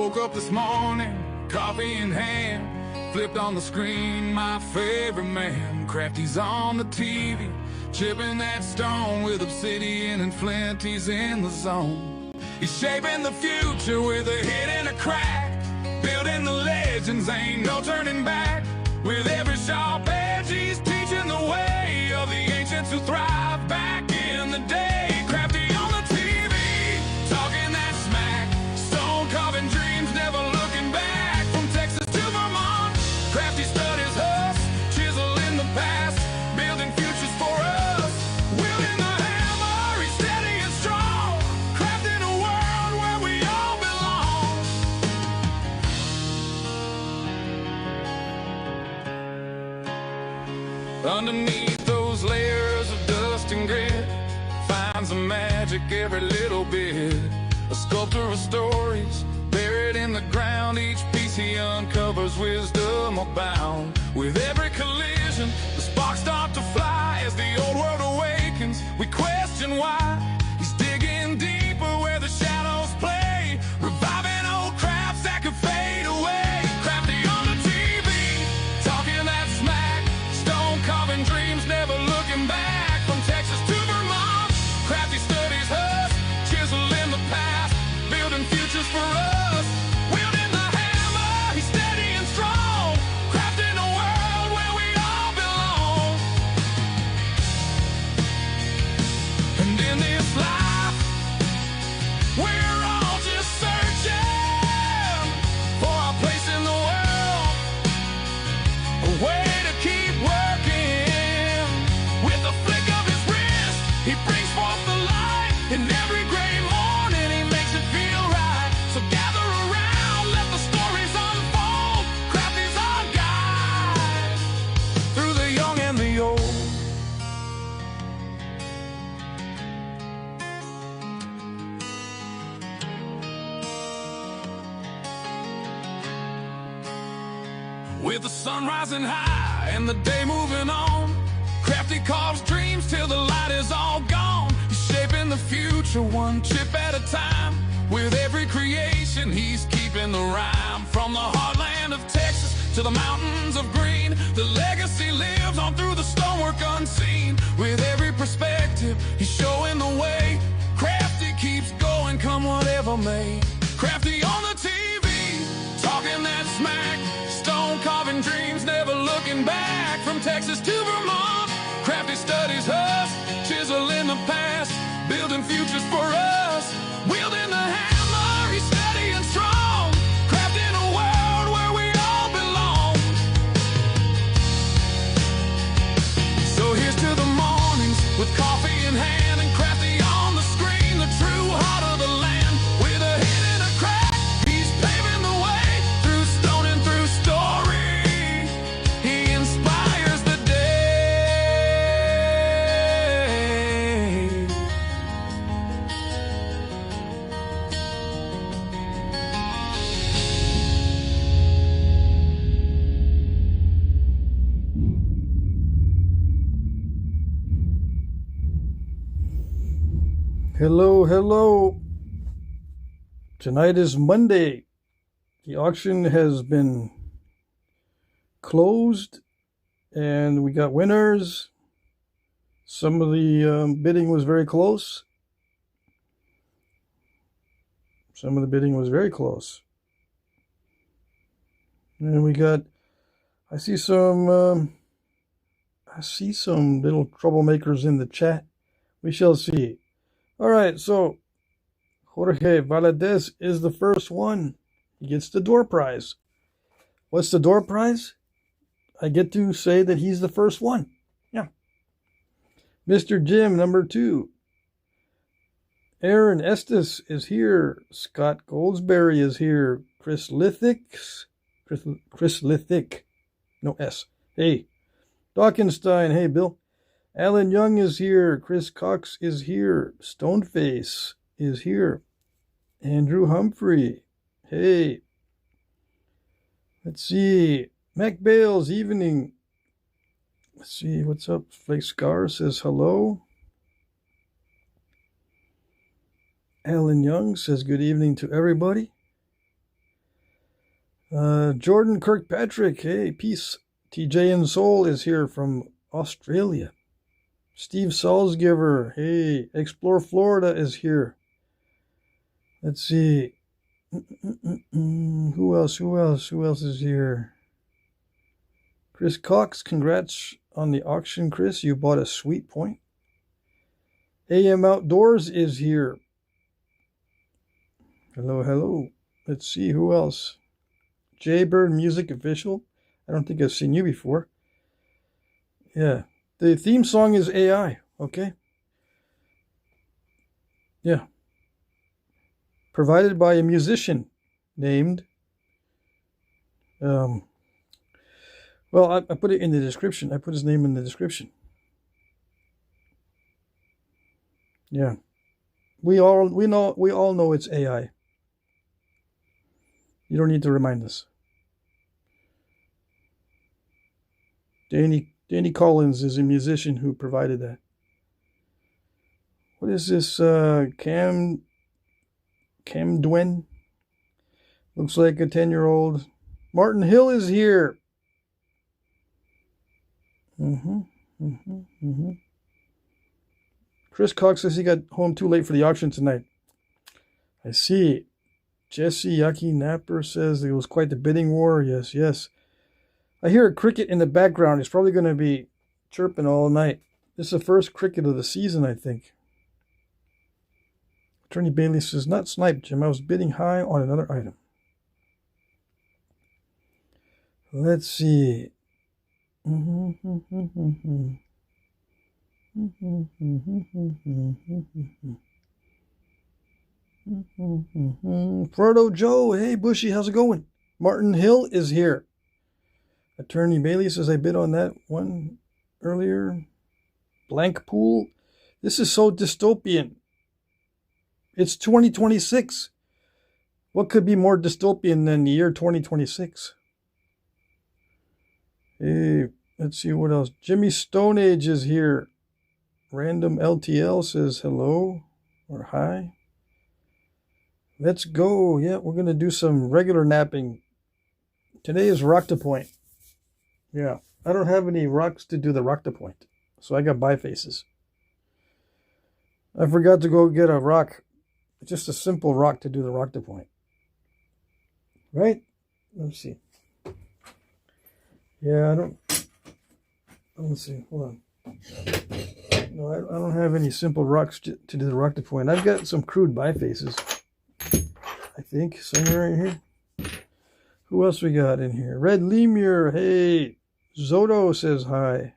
Woke up this morning, coffee in hand, flipped on the screen, my favorite man. Crafty's on the TV, chipping that stone with Obsidian and Flint, he's in the zone. He's shaping the future with a hit and a crack, building the legends, ain't no turning back. With every sharp edge, he's teaching the way of the ancients who thrived back in the day. Crafty on the TV, talking that smack, stone carving dreams, never looking back. From Texas to Vermont, Crafty studies us, chiseling the past, building futures for us. Wielding the hammer, he's steady and strong, crafting a world where we all belong. Underneath those layers of dust and grit, finds the magic every little bit. A sculptor of stories, buried in the ground. Each piece he uncovers wisdom abound. With every collision, the sparks start to fly. As the old world awakens, we question why. He's digging deeper where the shadows play, reviving old crafts that could fade away. Crafty on the TV, talking that smack, stone carving dreams, never looking back. From Texas to Vermont, Crafty studies us, chiseling the past, building futures for us. Wielding the hammer, he's steady and strong, crafting a world where we all belong. And in this life, we're all just searching for our place in the world, a way to keep working. With a flick of his wrist, he brings forth the light. In every gray morning, he makes it feel right. So gather around, let the stories unfold. Crafty's our guide through the young and the old. With the sun rising high and the day moving on, Crafty carves dreams till the light is all gone. He's shaping the future one chip at a time. With every creation, he's keeping the rhyme. From the heartland of Texas to the mountains of green, the legacy lives on through the stonework unseen. With every perspective, he's showing the way. Crafty keeps going, come whatever may. Crafty on the TV, talking that smack, stone carving dreams, never looking back. From Texas to Vermont, Crafty studies us, chiseling the past, building futures for us. Wielding the hammer, he's steady and strong, crafting a world where we all belong. So here's to the mornings with coffee in hand and Crafty on the screen, the true heart of the land. With a hit and a crack, he's paving the way through stone and through story. He inspires the day. Hello, hello. Tonight is Monday. The auction has been closed and we got winners. Some of the bidding was very close. Some of the bidding was very close. And we got, I see some little troublemakers in the chat. We shall see. All right, so Jorge Valadez is the first one. He gets the door prize. What's the door prize? I get to say that he's the first one. Yeah. Mr. Jim, number 2. Aaron Estes is here. Scott Goldsberry is here. Chris Lithic. No S. Hey. Dawkinstein. Hey, Bill. Alan Young is here. Chris Cox is here. Stoneface is here. Andrew Humphrey. Hey. Let's see. Mac Bales, evening. Let's see, what's up? Flake Scar says hello. Alan Young says good evening to everybody. Jordan Kirkpatrick, hey, peace. TJ and Soul is here from Australia. Steve Salzgiver, hey, Explore Florida is here. Let's see. Who else is here? Chris Cox, congrats on the auction, Chris. You bought a sweet point. AM Outdoors is here. Hello, hello. Let's see who else. Jaybird Music Official. I don't think I've seen you before. Yeah. The theme song is AI, okay? Yeah. Provided by a musician named... well, I put it in the description. I put his name in the description. Yeah. We all know it's AI. You don't need to remind us. Danny Collins is a musician who provided that. What is this? Cam Dwen? Looks like a 10-year-old. Martin Hill is here. Chris Cox says he got home too late for the auction tonight. I see. Jesse Yucky Napper says it was quite the bidding war. Yes, yes. I hear a cricket in the background. It's probably going to be chirping all night. This is the first cricket of the season, I think. Attorney Bailey says, not sniped, Jim. I was bidding high on another item. Let's see. Frodo Joe, hey Bushy, how's it going? Martin Hill is here. Attorney Bailey says I bid on that one earlier. Blank pool. This is so dystopian. It's 2026. What could be more dystopian than the year 2026? Hey, let's see what else. Jimmy Stone Age is here. Random LTL says hello or hi. Let's go. Yeah, we're going to do some regular napping. Today is rock to point. Yeah, I don't have any rocks to do the rock to point, so I got bifaces. I forgot to go get a rock, just a simple rock to do the rock to point. Right? Let's see. Yeah, I don't. Let's see. Hold on. No, I don't have any simple rocks to do the rock to point. I've got some crude bifaces. I think somewhere in here. Who else we got in here? Red Lemur. Hey. Zoro says hi.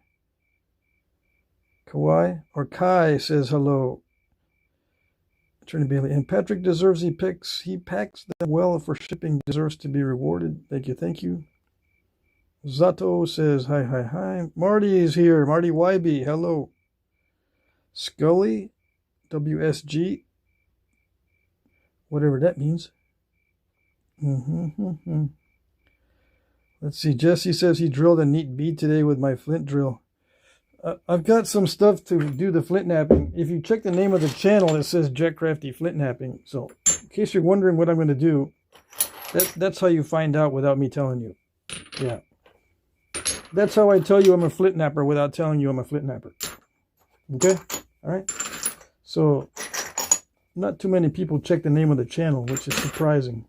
Kai says hello. Attorney Bailey. And Patrick deserves he packs them well for shipping, deserves to be rewarded. Thank you, thank you. Zato says hi. Marty is here. Marty YB, hello. Scully, WSG, whatever that means. Let's see. Jesse says he drilled a neat bead today with my flint drill. I've got some stuff to do the flint napping. If you check the name of the channel, it says Jack Crafty Flintknapping. So, in case you're wondering what I'm going to do, that's how you find out without me telling you. Yeah. That's how I tell you I'm a flint napper without telling you I'm a flint napper. Okay? All right? So, not too many people check the name of the channel, which is surprising.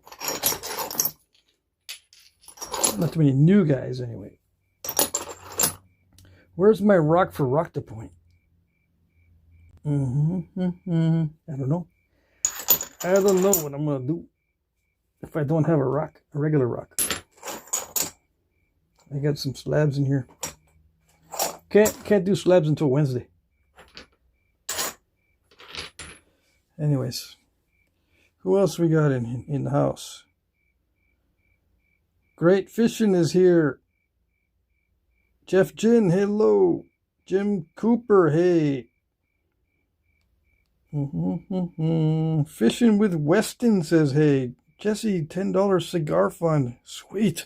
Not too many new guys, anyway. Where's my rock for rock to point? I don't know. I don't know what I'm going to do if I don't have a rock, a regular rock. I got some slabs in here. Can't do slabs until Wednesday. Anyways, who else we got in the house? Great Fishing is here. Jeff Gin, hello. Jim Cooper, hey. Fishing with Weston says, hey. Jesse, $10 cigar fund. Sweet.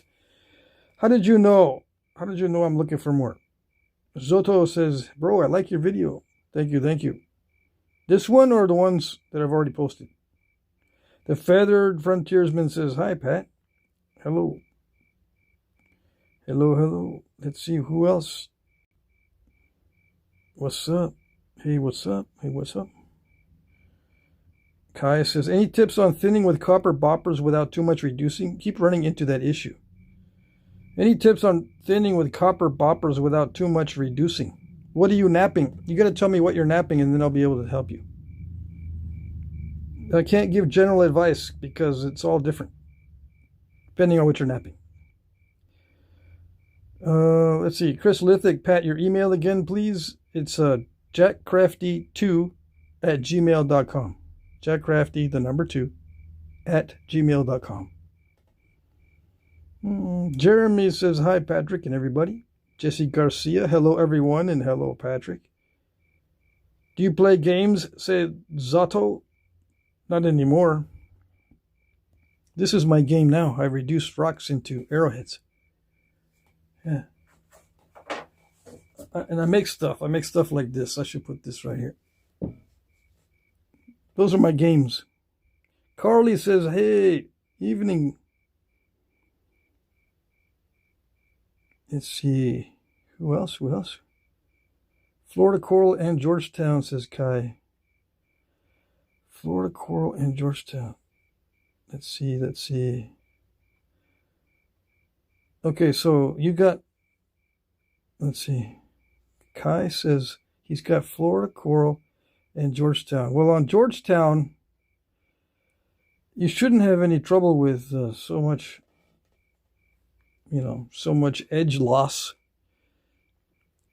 How did you know? How did you know I'm looking for more? Zoto says, bro, I like your video. Thank you, thank you. This one or the ones that I've already posted? The Feathered Frontiersman says, hi, Pat. Hello. Hello, hello. Let's see who else. What's up? Hey, what's up? Hey, what's up? Kai says, any tips on thinning with copper boppers without too much reducing? Keep running into that issue. Any tips on thinning with copper boppers without too much reducing? What are you napping? You got to tell me what you're napping and then I'll be able to help you. I can't give general advice because it's all different depending on what you're napping. Let's see. Chris Lithic, Pat, your email again, please. It's jackcrafty2@gmail.com. jackcrafty, the number 2, @gmail.com. Jeremy says, hi, Patrick and everybody. Jesse Garcia, hello, everyone, and hello, Patrick. Do you play games? Said Zato. Not anymore. This is my game now. I reduced rocks into arrowheads. Yeah. And I make stuff. I make stuff like this. I should put this right here. Those are my games. Carly says, hey, evening. Let's see. Who else? Who else? Florida Coral and Georgetown, says Kai. Florida Coral and Georgetown. Let's see. Let's see. Okay, so you got, let's see. Kai says he's got Florida Coral and Georgetown. Well, on Georgetown, you shouldn't have any trouble with so much, so much edge loss.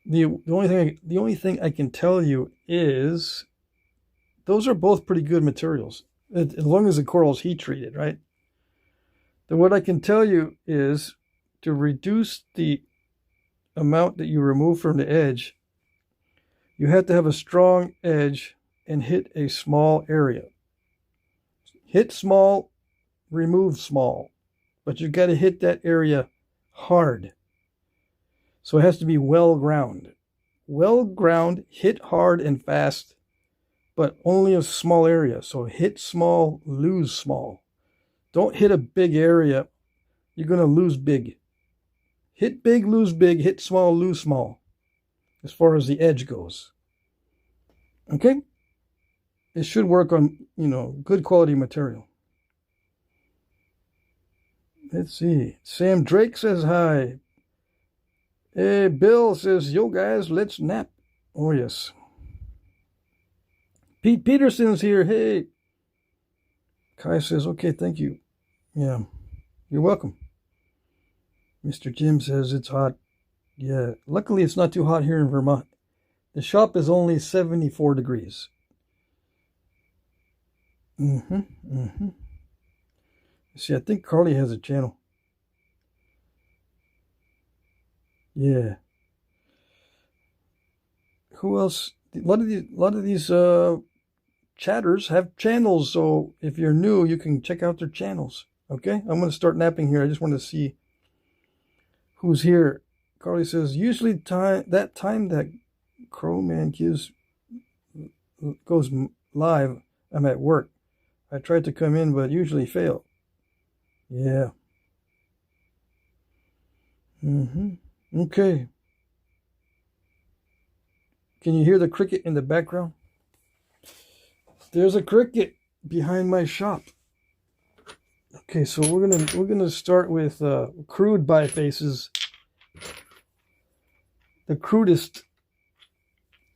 The only thing I can tell you is those are both pretty good materials, as long as the coral is heat treated, right? Then what I can tell you is to reduce the amount that you remove from the edge, you have to have a strong edge and hit a small area. Hit small, remove small, but you've got to hit that area hard. So it has to be well ground. Well ground, hit hard and fast, but only a small area. So hit small, lose small. Don't hit a big area. You're going to lose big. Hit big, lose big. Hit small, lose small. As far as the edge goes. Okay? It should work on, good quality material. Let's see. Sam Drake says hi. Hey, Bill says, yo guys, let's nap. Oh, yes. Pete Peterson's here. Hey. Kai says, okay, thank you. Yeah, you're welcome. Mr. Jim says it's hot. Yeah, luckily it's not too hot here in Vermont. The shop is only 74 degrees. See, I think Carly has a channel. Yeah. Who else? A lot of these chatters have channels, so if you're new, you can check out their channels. Okay, I'm going to start napping here. I just want to see who's here. Carly says, usually that time that Crowman goes live, I'm at work. I tried to come in, but usually fail. Yeah. Okay. Can you hear the cricket in the background? There's a cricket behind my shop. Okay, so we're gonna start with crude bifaces, the crudest,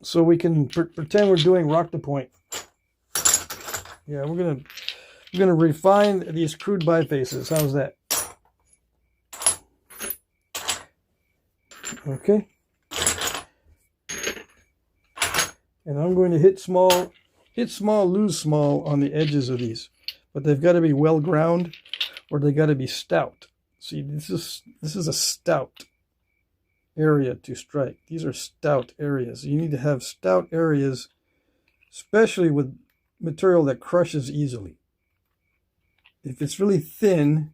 so we can pretend we're doing rock to point. Yeah, we're gonna refine these crude bifaces. How's that? Okay. And I'm going to hit small, lose small on the edges of these. But they've got to be well ground, or they got to be stout. See, this is a stout area to strike. These are stout areas. You need to have stout areas, especially with material that crushes easily. If it's really thin,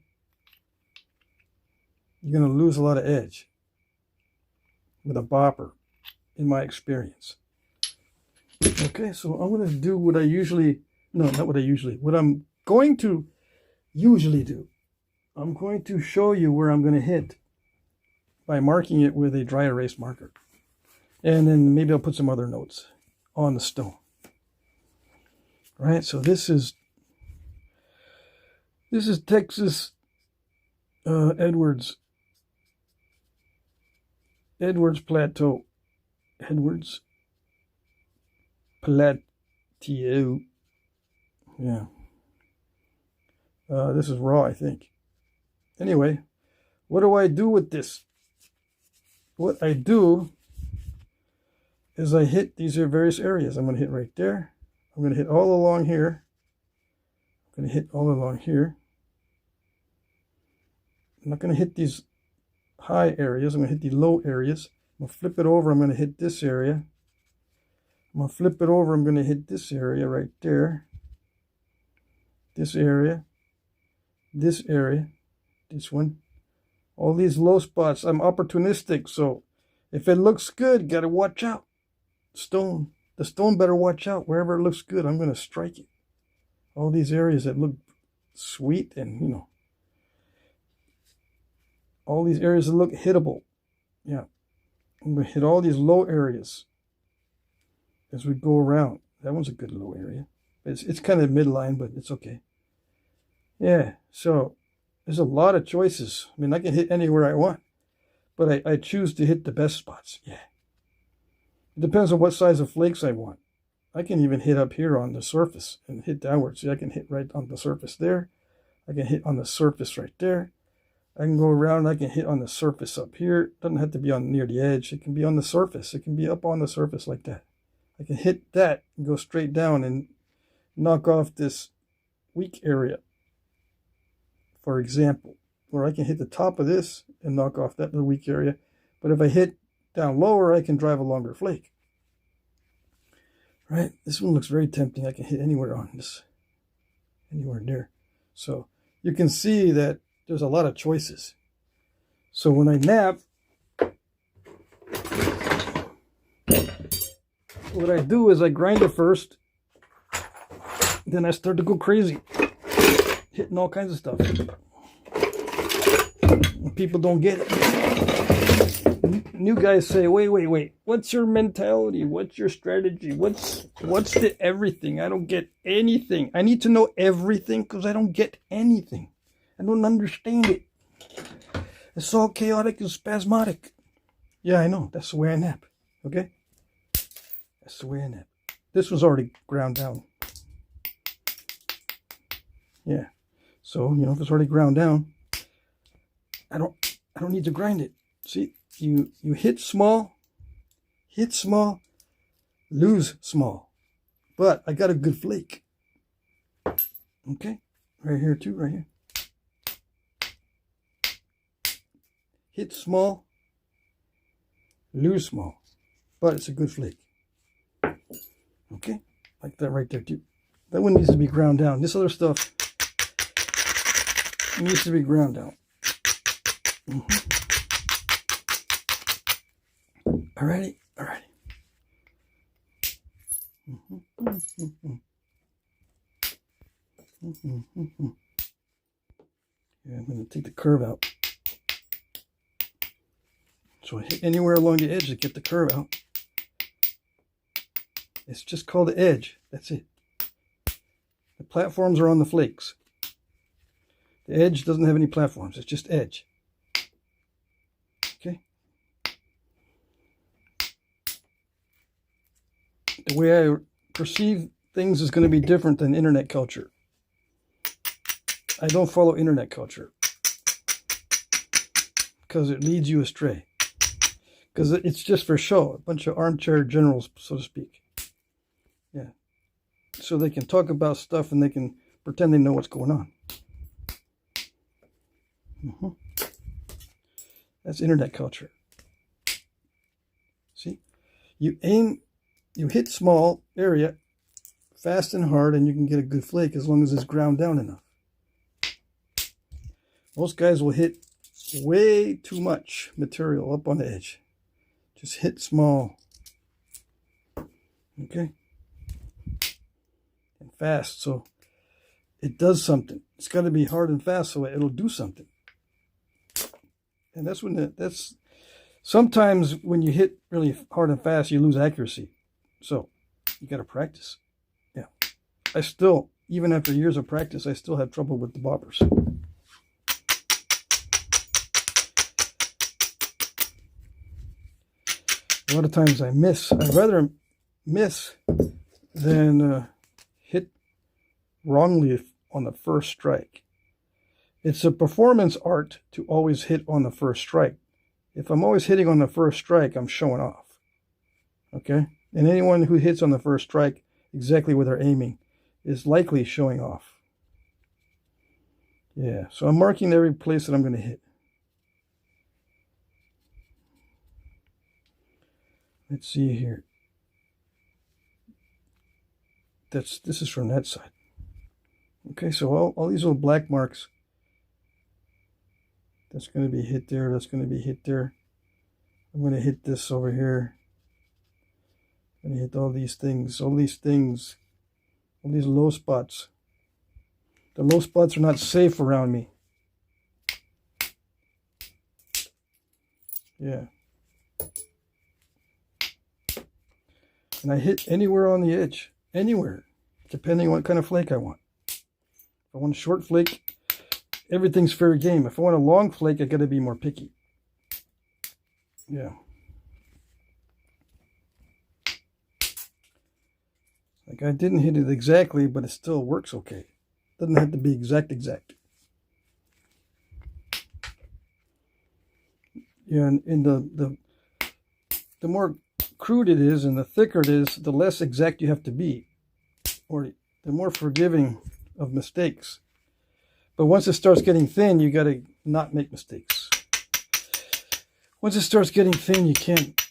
you're going to lose a lot of edge with a bopper, in my experience. Okay, so I'm going to do what I usually, no, not what I usually, what I'm going to usually do. I'm going to show you where I'm going to hit by marking it with a dry erase marker. And then maybe I'll put some other notes on the stone. Right, so this is Texas Edwards Plateau. Edwards Plateau. Yeah. This is raw, I think. Anyway, what do I do with this? What I do is I hit these various areas. I'm going to hit right there. I'm going to hit all along here. I'm going to hit all along here. I'm not going to hit these high areas. I'm going to hit the low areas. I'm going to flip it over. I'm going to hit this area. I'm going to flip it over. I'm going to hit this area right there. This area. This area. This one. All these low spots. I'm opportunistic, so if it looks good, got to watch out. Stone. The stone better watch out. Wherever it looks good, I'm going to strike it. All these areas that look sweet and, you know, all these areas that look hittable. Yeah. I'm going to hit all these low areas as we go around. That one's a good low area. It's kind of midline, but it's okay. Yeah, so there's a lot of choices. I mean, I can hit anywhere I want, but I choose to hit the best spots. Yeah. It depends on what size of flakes I want. I can even hit up here on the surface and hit downward. See, I can hit right on the surface there. I can hit on the surface right there. I can go around. I can hit on the surface up here. It doesn't have to be on near the edge. It can be on the surface. It can be up on the surface like that. I can hit that and go straight down and knock off this weak area, for example. Or I can hit the top of this and knock off that little weak area. But if I hit down lower, I can drive a longer flake. Right? This one looks very tempting. I can hit anywhere on this. Anywhere there. So you can see that there's a lot of choices. So when I nap, what I do is I grind it first. Then I start to go crazy. Hitting all kinds of stuff. People don't get it. New guys say, wait. What's your mentality? What's your strategy? What's the everything? I don't get anything. I need to know everything because I don't get anything. I don't understand it. It's all chaotic and spasmodic. Yeah, I know. That's the way I nap. Okay? That's the way I nap. This was already ground down. Yeah. So, you know, if it's already ground down, I don't need to grind it. See, you hit small, lose small. But I got a good flake. Okay? Right here too, right here. Hit small, lose small. But it's a good flake. Okay? Like that right there too. That one needs to be ground down. This other stuff needs to be ground down. Alrighty. Yeah, I'm going to take the curve out. So I hit anywhere along the edge to get the curve out. It's just called the edge. That's it. The platforms are on the flakes. The edge doesn't have any platforms. It's just edge. Okay? The way I perceive things is going to be different than internet culture. I don't follow internet culture because it leads you astray. Because it's just for show. A bunch of armchair generals, so to speak. Yeah. So they can talk about stuff and they can pretend they know what's going on. That's internet culture. See? You hit small area, fast and hard, and you can get a good flake as long as it's ground down enough. Most guys will hit way too much material up on the edge. Just hit small. Okay? And fast, so it does something. It's got to be hard and fast so it'll do something. And that's when Sometimes when you hit really hard and fast, you lose accuracy. So you got to practice. Yeah. I still, even after years of practice, I still have trouble with the bobbers. A lot of times I miss. I'd rather miss than hit wrongly on the first strike. It's a performance art to always hit on the first strike. If I'm always hitting on the first strike, I'm showing off. Okay? And anyone who hits on the first strike exactly where they're aiming is likely showing off. Yeah, so I'm marking every place that I'm going to hit. Let's see here. This is from that side. Okay, so all these little black marks, that's going to be hit there, that's going to be hit there. I'm going to hit this over here. I'm going to hit all these things, all these low spots. The low spots are not safe around me. Yeah. And I hit anywhere on the edge, anywhere, depending on what kind of flake I want. If I want a short flake, everything's fair game. If I want a long flake, I got to be more picky. Yeah. Like I didn't hit it exactly, but it still works okay. Doesn't have to be exact. Yeah, and the more crude it is and the thicker it is, the less exact you have to be, or the more forgiving of mistakes. But once it starts getting thin, you got to not make mistakes. Once it starts getting thin, you can't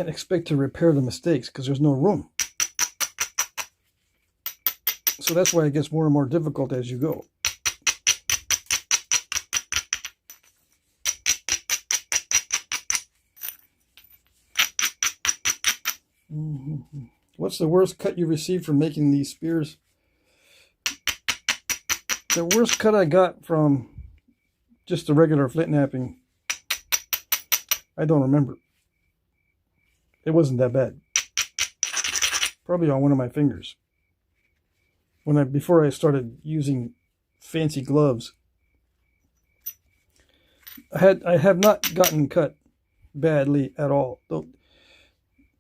expect to repair the mistakes because there's no room. So that's why it gets more and more difficult as you go. What's the worst cut you received from making these spears? The worst cut I got from just the regular Flintknapping, I don't remember. It wasn't that bad. Probably on one of my fingers. Before I started using fancy gloves. I have not gotten cut badly at all. Though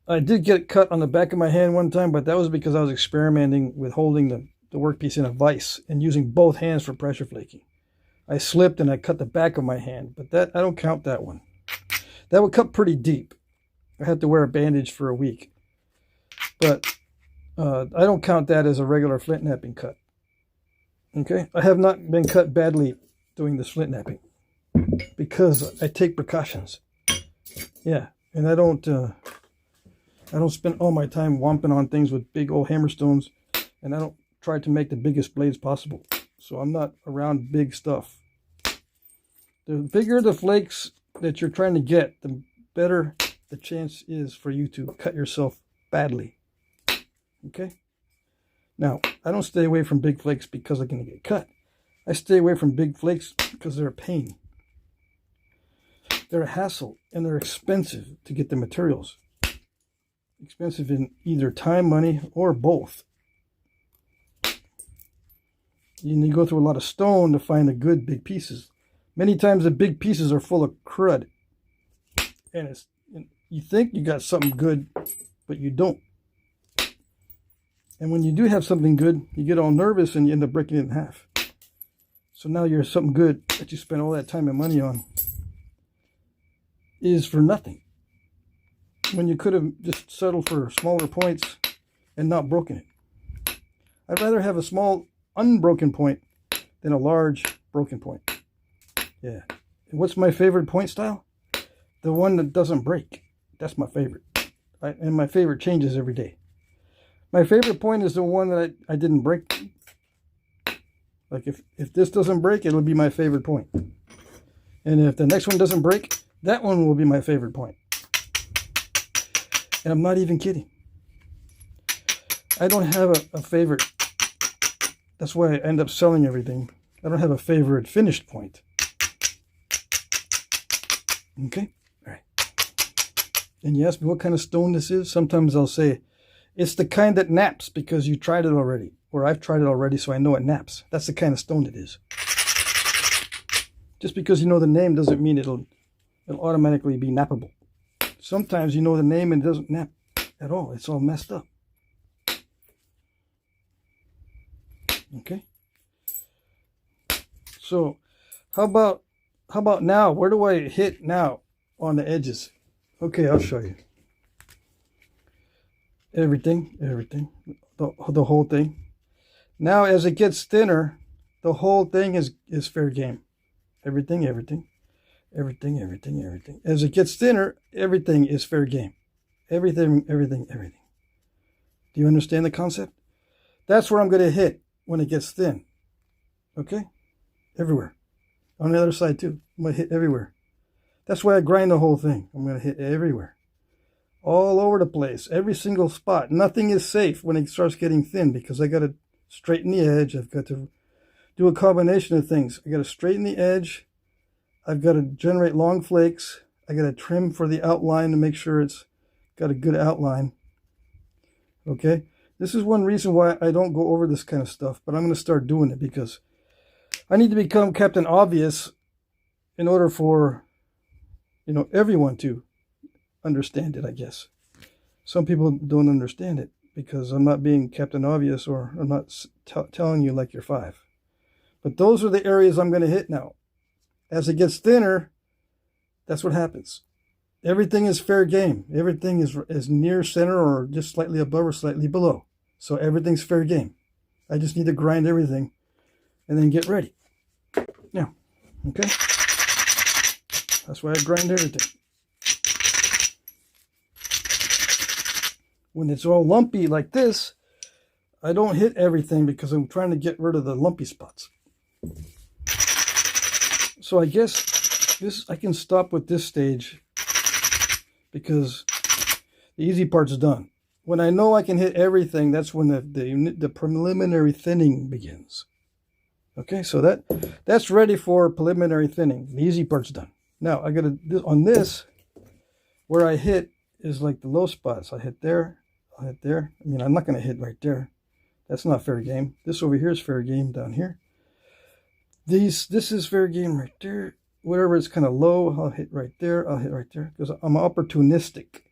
I did get cut on the back of my hand one time, but that was because I was experimenting with holding the workpiece in a vise and using both hands for pressure flaking. I slipped and I cut the back of my hand, but I don't count that one. That would cut pretty deep. I had to wear a bandage for a week. But I don't count that as a regular Flintknapping cut. Okay? I have not been cut badly doing this Flintknapping because I take precautions. Yeah, and I don't spend all my time womping on things with big old hammerstones, and I don't try to make the biggest blades possible. So I'm not around big stuff. The bigger the flakes that you're trying to get, the better the chance is for you to cut yourself badly. Okay? Now, I don't stay away from big flakes because I'm going to get cut. I stay away from big flakes because they're a pain. They're a hassle, and they're expensive to get the materials. Expensive in either time, money, or both. You need to go through a lot of stone to find the good big pieces. Many times the big pieces are full of crud. And you think you got something good, but you don't. And when you do have something good, you get all nervous and you end up breaking it in half. So now you're something good that you spent all that time and money on is for nothing. When you could have just settled for smaller points and not broken it. I'd rather have a small unbroken point than a large broken point. Yeah. And what's my favorite point style? The one that doesn't break. That's my favorite. And my favorite changes every day. My favorite point is the one that I didn't break. Like if this doesn't break, it'll be my favorite point. And if the next one doesn't break, that one will be my favorite point. And I'm not even kidding. I don't have a favorite. That's why I end up selling everything. I don't have a favorite finished point. Okay? All right. and you ask me what kind of stone this is, sometimes I'll say, it's the kind that naps because you tried it already. Or I've tried it already, so I know it naps. That's the kind of stone it is. Just because you know the name doesn't mean it'll automatically be nappable. Sometimes you know the name and it doesn't nap at all. It's all messed up. Okay. So how about now? Where do I hit now on the edges? Okay, I'll show you. Everything, the whole thing. Now as it gets thinner, the whole thing is fair game. Everything. As it gets thinner, everything is fair game. Everything. Do you understand the concept? That's where I'm going to hit when it gets thin. Okay? Everywhere. On the other side too. I'm going to hit everywhere. That's why I grind the whole thing. I'm going to hit everywhere. All over the place. Every single spot. Nothing is safe when it starts getting thin because I got to straighten the edge. I've got to do a combination of things. I got to straighten the edge. I've got to generate long flakes. I got to trim for the outline to make sure it's got a good outline. Okay? This is one reason why I don't go over this kind of stuff, but I'm going to start doing it because I need to become Captain Obvious in order for, everyone to understand it, I guess. Some people don't understand it because I'm not being Captain Obvious or I'm not telling you like you're 5. But those are the areas I'm going to hit now. As it gets thinner, that's what happens. Everything is fair game. Everything is near center or just slightly above or slightly below. So everything's fair game. I just need to grind everything and then get ready. Now, okay? That's why I grind everything. When it's all lumpy like this, I don't hit everything because I'm trying to get rid of the lumpy spots. So I guess I can stop with this stage because the easy part's done. When I know I can hit everything, that's when the preliminary thinning begins. Okay, so that's ready for preliminary thinning. The easy part's done. Now I gotta on this, where I hit is like the low spots. I hit there, I'll hit there. I mean, I'm not gonna hit right there. That's not fair game. This over here is fair game down here. This is fair game right there. Whatever is kind of low, I'll hit right there. I'll hit right there because I'm opportunistic.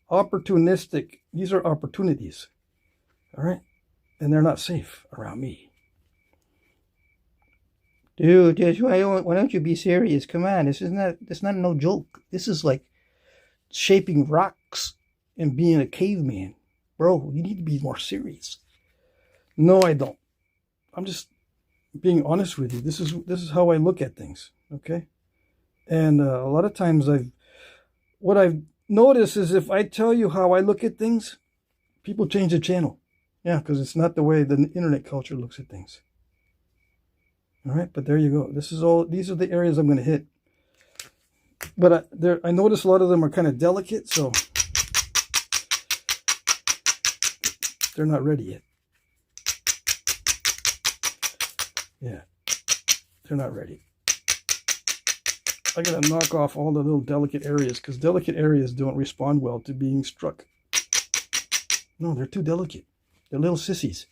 Opportunistic. These are opportunities. All right, and they're not safe around me. Dude, why don't you be serious? Come on, this not no joke. This is like shaping rocks and being a caveman. Bro, you need to be more serious. No, I don't. I'm just being honest with you. This is how I look at things, okay? And a lot of times what I've noticed is if I tell you how I look at things, people change the channel. Yeah, because it's not the way the internet culture looks at things. All right, but there you go. These are the areas I'm going to hit. But I notice a lot of them are kind of delicate, so they're not ready yet. Yeah, they're not ready. I got to knock off all the little delicate areas because delicate areas don't respond well to being struck. No, they're too delicate. They're little sissies.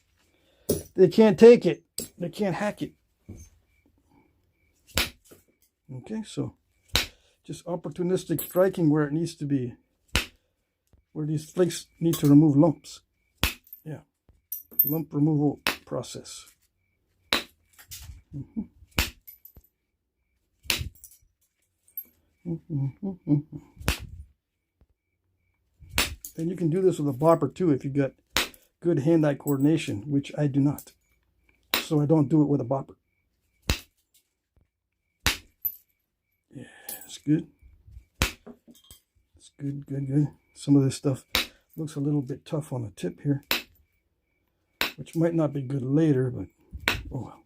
They can't take it. They can't hack it. Okay, so just opportunistic striking where it needs to be, where these flakes need to remove lumps. Yeah, lump removal process. And you can do this with a bopper too if you got good hand-eye coordination, which I do not. So I don't do it with a bopper. Yeah, it's good. It's good. Some of this stuff looks a little bit tough on the tip here, which might not be good later, but oh well.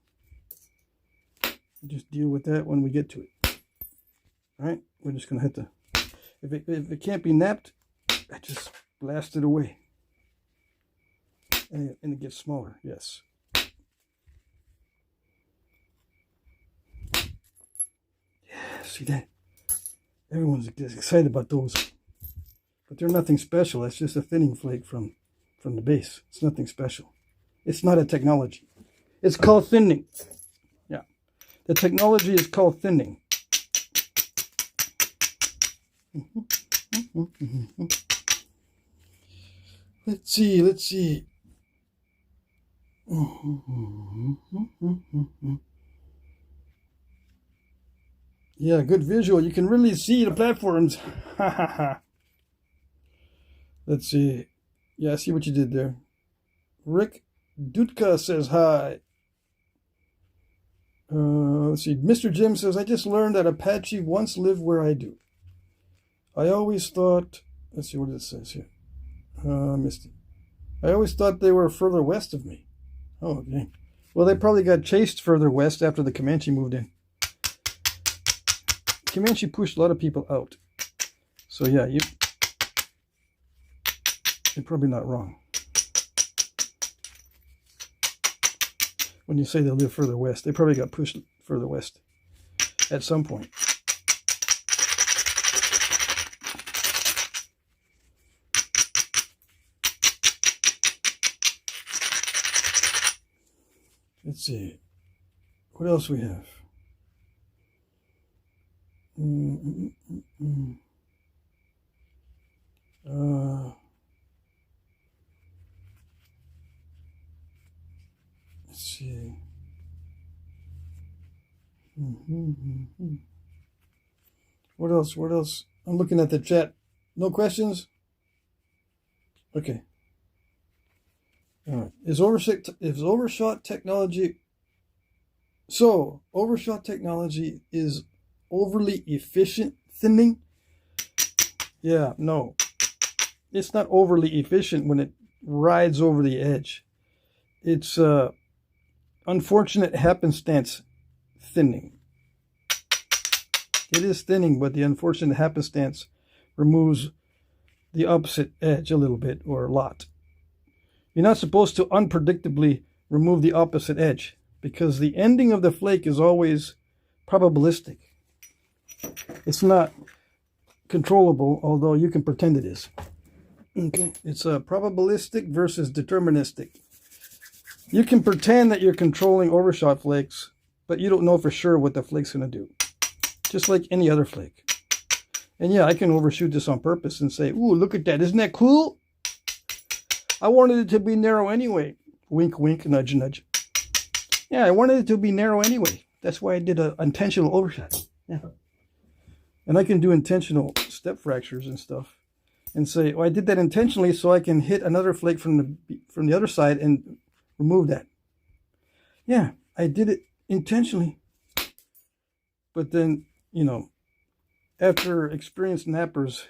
We'll just deal with that when we get to it. All right, we're just gonna hit if it can't be napped, I just blast it away, and it gets smaller. Yes. Yeah, see that? Everyone's excited about those. But they're nothing special. It's just a thinning flake from the base. It's nothing special. It's not a technology. It's called thinning. Yeah. The technology is called thinning. Let's see. Yeah, good visual. You can really see the platforms. Let's see. Yeah, I see what you did there. Rick Dutka says hi. Let's see. Mr. Jim says, I just learned that Apache once lived where I do. I always thought, let's see what it says here. Missed it. I always thought they were further west of me. Oh, okay. Well, they probably got chased further west after the Comanche moved in. Comanche pushed a lot of people out. So yeah, you're probably not wrong when you say they live further west. They probably got pushed further west at some point. Let's see. What else we have? Let's see. What else? What else? I'm looking at the chat. No questions? Okay. All right. Is overshot technology... So, overshot technology is overly efficient thinning? Yeah, no. It's not overly efficient when it rides over the edge. It's unfortunate happenstance thinning. It is thinning, but the unfortunate happenstance removes the opposite edge a little bit, or a lot. You're not supposed to unpredictably remove the opposite edge, because the ending of the flake is always probabilistic. It's not controllable, although you can pretend it is. Okay, it's probabilistic versus deterministic. You can pretend that you're controlling overshot flakes, but you don't know for sure what the flake's going to do. Just like any other flake. And yeah, I can overshoot this on purpose and say, ooh, look at that. Isn't that cool? I wanted it to be narrow anyway. Wink, wink, nudge, nudge. Yeah, I wanted it to be narrow anyway. That's why I did an intentional overshot. Yeah. And I can do intentional step fractures and stuff. And say, oh, I did that intentionally so I can hit another flake from the other side and remove that. Yeah, I did it intentionally. But then, you know, after experienced nappers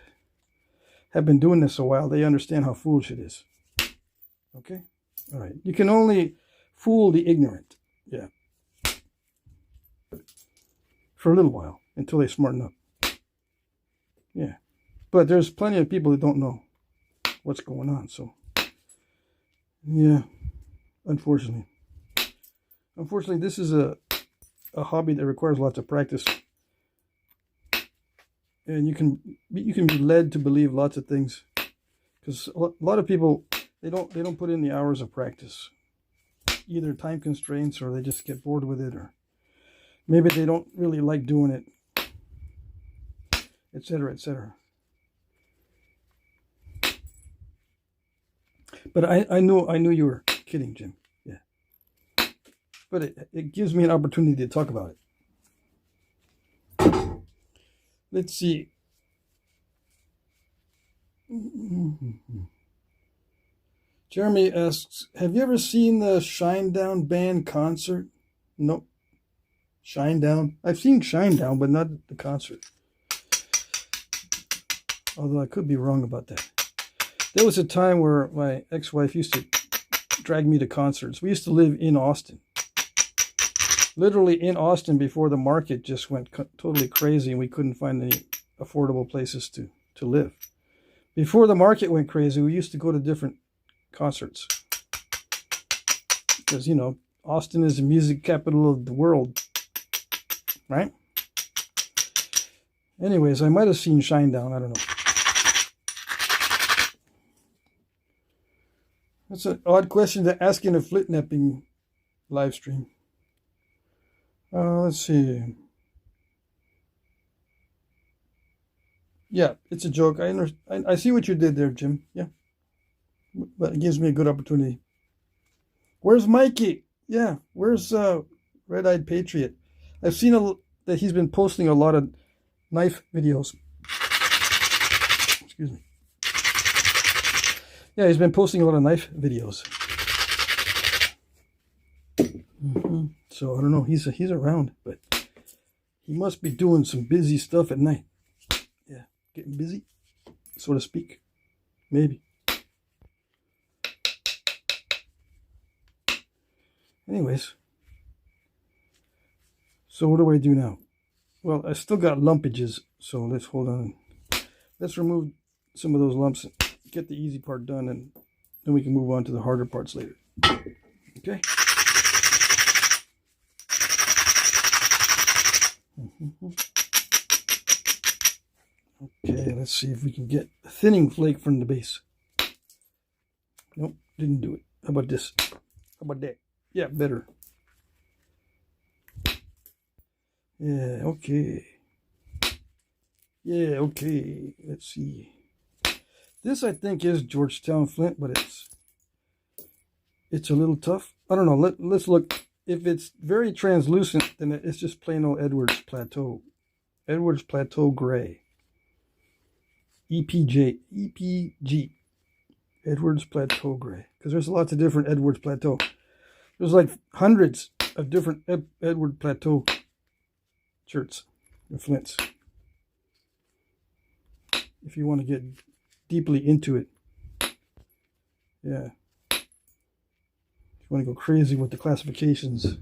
have been doing this a while, they understand how foolish it is. Okay? All right. You can only fool the ignorant. Yeah. For a little while, until they smarten up. Yeah. But there's plenty of people that don't know what's going on. So, yeah, unfortunately. Unfortunately, this is a hobby that requires lots of practice. And you can be led to believe lots of things. Because a lot of people, they don't put in the hours of practice. Either time constraints, or they just get bored with it, or maybe they don't really like doing it, etc., etc. But I knew you were kidding, Jim. Yeah. But it gives me an opportunity to talk about it. Let's see. Jeremy asks, have you ever seen the Shinedown band concert? Nope. Shinedown? I've seen Shinedown, but not the concert. Although I could be wrong about that. There was a time where my ex-wife used to drag me to concerts. We used to live in Austin. Literally in Austin before the market just went totally crazy and we couldn't find any affordable places to live. Before the market went crazy, we used to go to different concerts. Because, you know, Austin is the music capital of the world. Right? Anyways, I might have seen Shinedown. I don't know. That's an odd question to ask in a Flintknapping live stream. Let's see. Yeah, it's a joke. I see what you did there, Jim. Yeah. But it gives me a good opportunity. Where's Mikey? Yeah, where's Red-Eyed Patriot? I've seen that he's been posting a lot of knife videos. Excuse me. Yeah, he's been posting a lot of knife videos. So I don't know. He's around, but he must be doing some busy stuff at night. Yeah, getting busy, so to speak. Maybe. Anyways, so what do I do now? Well, I still got lumpages, so let's hold on. Let's remove some of those lumps, get the easy part done, and then we can move on to the harder parts later. Okay. Okay, let's see if we can get a thinning flake from the base. Nope, didn't do it. How about this? How about that? Yeah, better. Yeah, okay. Yeah, okay. Let's see. This, I think, is Georgetown flint, but it's a little tough. I don't know. Let's look. If it's very translucent, then it's just plain old Edwards Plateau. Edwards Plateau Gray. EPG. Edwards Plateau Gray. Because there's lots of different Edwards Plateau. There's like hundreds of different Edward Plateau shirts and flints. If you want to get deeply into it. Yeah. If you want to go crazy with the classifications.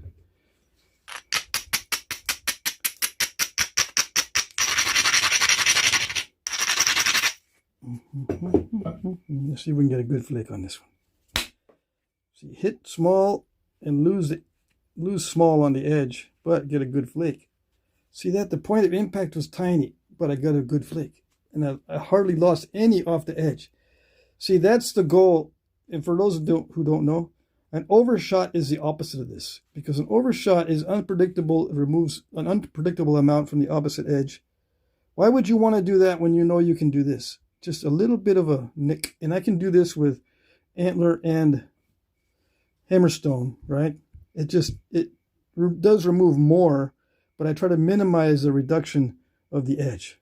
Let's see if we can get a good flake on this one. See, hit small and lose small on the edge, but get a good flake. See that? The point of impact was tiny, but I got a good flake. And I hardly lost any off the edge. See, that's the goal. And for those who don't know, an overshot is the opposite of this. Because an overshot is unpredictable. It removes an unpredictable amount from the opposite edge. Why would you want to do that when you know you can do this? Just a little bit of a nick. And I can do this with antler and hammerstone, right? It does remove more, but I try to minimize the reduction of the edge.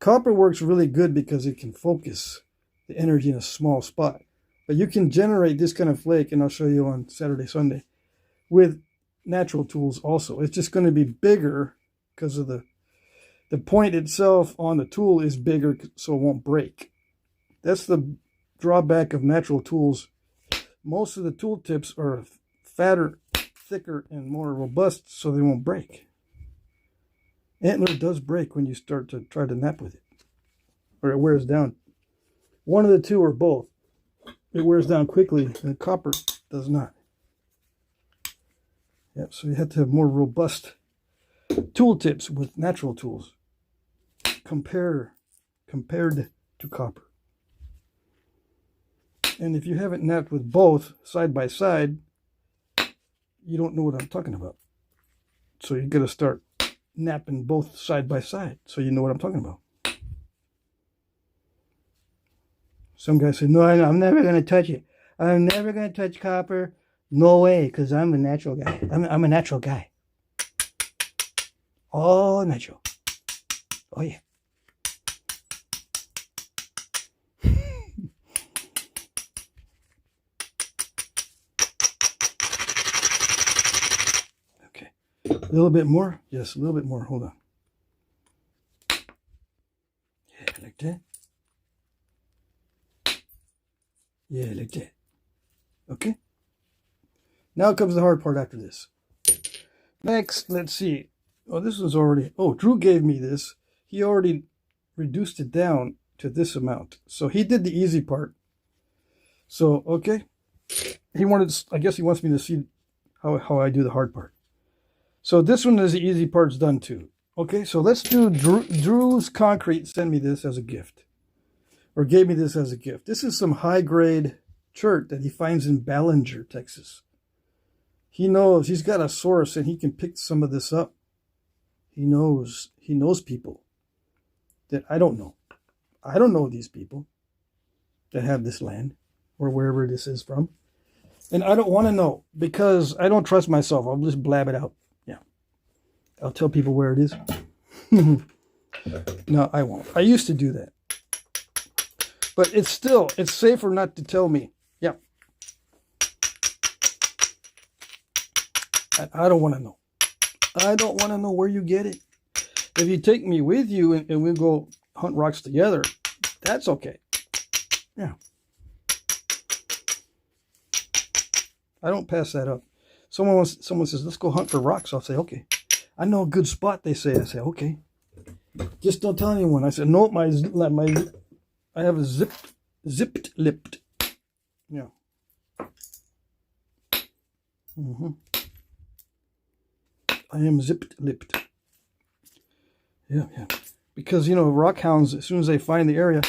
Copper works really good because it can focus the energy in a small spot. But you can generate this kind of flake, and I'll show you on Saturday, Sunday, with natural tools also. It's just going to be bigger because of the point itself on the tool is bigger, so it won't break. That's the drawback of natural tools. Most of the tool tips are fatter, thicker, and more robust, so they won't break. Antler does break when you start to try to nap with it, or it wears down. One of the two or both. It wears down quickly, and copper does not. Yep, so you have to have more robust tool tips with natural tools compared to copper. And if you haven't napped with both side by side, you don't know what I'm talking about. So you got to start napping both side by side so you know what I'm talking about. Some guys say, no, I'm never going to touch it. I'm never going to touch copper. No way, because I'm a natural guy. I'm a natural guy. All natural. Oh, yeah. Okay. A little bit more? Yes, a little bit more. Hold on. Yeah, like that. Yeah, like that. Okay. Now comes the hard part after this. Next, let's see. Oh, this was already... Oh, Drew gave me this. He already reduced it down to this amount. So he did the easy part. So, okay. He wanted... I guess he wants me to see how I do the hard part. So this one is the easy part's done too. Okay, so let's do... Drew's Concrete sent me this as a gift. Or gave me this as a gift. This is some high-grade chert that he finds in Ballinger, Texas. He knows, he's got a source and he can pick some of this up. He knows people that I don't know. I don't know these people that have this land or wherever this is from. And I don't want to know because I don't trust myself. I'll just blab it out. Yeah. I'll tell people where it is. No, I won't. I used to do that. But it's safer not to tell me. Yeah. I don't want to know. I don't want to know where you get it. If you take me with you and we'll go hunt rocks together, that's okay. Yeah. I don't pass that up. Someone says, let's go hunt for rocks. I'll say, okay. I know a good spot, they say. I say, okay. Just don't tell anyone. I said, no, I have a zipped lipped. Yeah. I am zipped lipped. Yeah. Because, rock hounds, as soon as they find the area,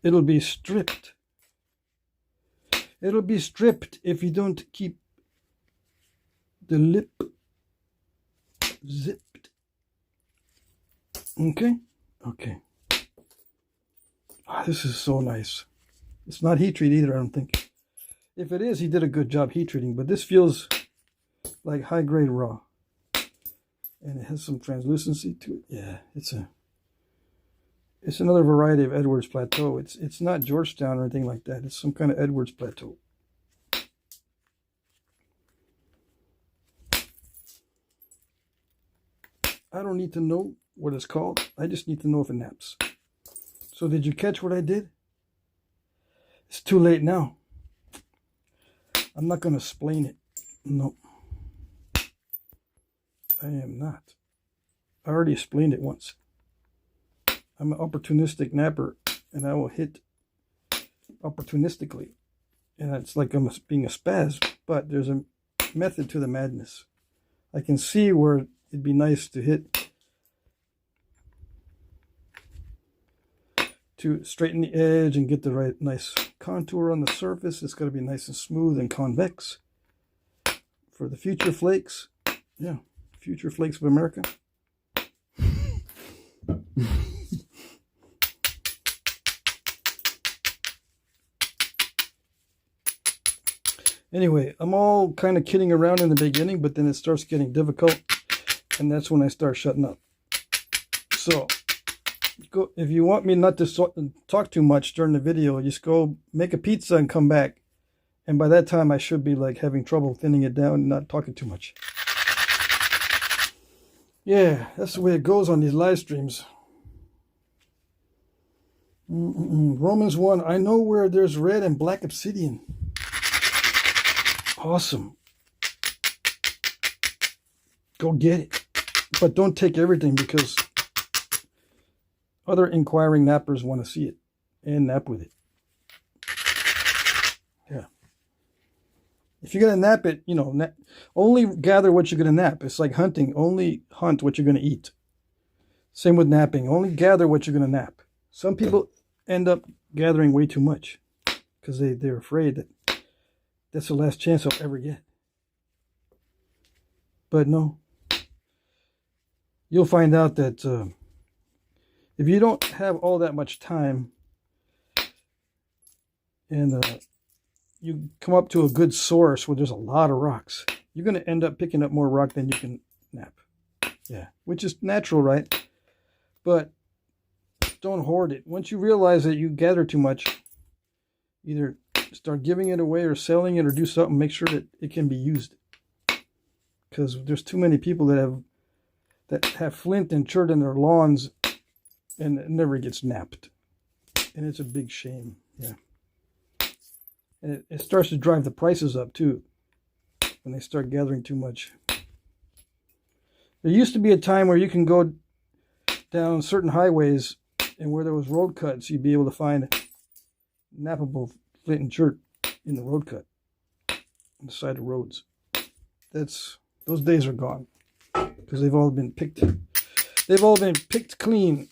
it'll be stripped. It'll be stripped if you don't keep the lip zipped. Okay? Okay. Oh, this is so nice. It's not heat treat either, I don't think. If it is, he did a good job heat treating, but this feels like high grade raw. And it has some translucency to it. Yeah, it's another variety of Edwards Plateau. It's not Georgetown or anything like that. It's some kind of Edwards Plateau. I don't need to know what it's called. I just need to know if it naps. So did you catch what I did? It's too late now. I'm not going to explain it. No. I am not. I already explained it once. I'm an opportunistic napper, and I will hit opportunistically. And it's like I'm being a spaz, but there's a method to the madness. I can see where it'd be nice to hit to straighten the edge and get the right nice contour on the surface. It's got to be nice and smooth and convex for the future flakes. Yeah, future flakes of America. Anyway, I'm all kind of kidding around in the beginning, but then it starts getting difficult, and that's when I start shutting up. So, if you want me not to talk too much during the video, just go make a pizza and come back. And by that time, I should be like having trouble thinning it down and not talking too much. Yeah, that's the way it goes on these live streams. Romans 1, I know where there's red and black obsidian. Awesome. Go get it. But don't take everything because other inquiring nappers want to see it and nap with it. Yeah. If you're going to nap it, only gather what you're going to nap. It's like hunting. Only hunt what you're going to eat. Same with napping. Only gather what you're going to nap. Some people end up gathering way too much because they're afraid that that's the last chance I'll ever get. But no. You'll find out that if you don't have all that much time and you come up to a good source where there's a lot of rocks, you're going to end up picking up more rock than you can nap. Yeah, which is natural, right? But don't hoard it. Once you realize that you gather too much, either start giving it away or selling it or do something, make sure that it can be used. Because there's too many people that have flint and chert in their lawns and it never gets napped. And it's a big shame. Yeah. And it starts to drive the prices up too when they start gathering too much. There used to be a time where you can go down certain highways and where there was road cuts, you'd be able to find nappable flint and chert in the road cut on the side of roads. Those days are gone because they've all been picked. They've all been picked clean.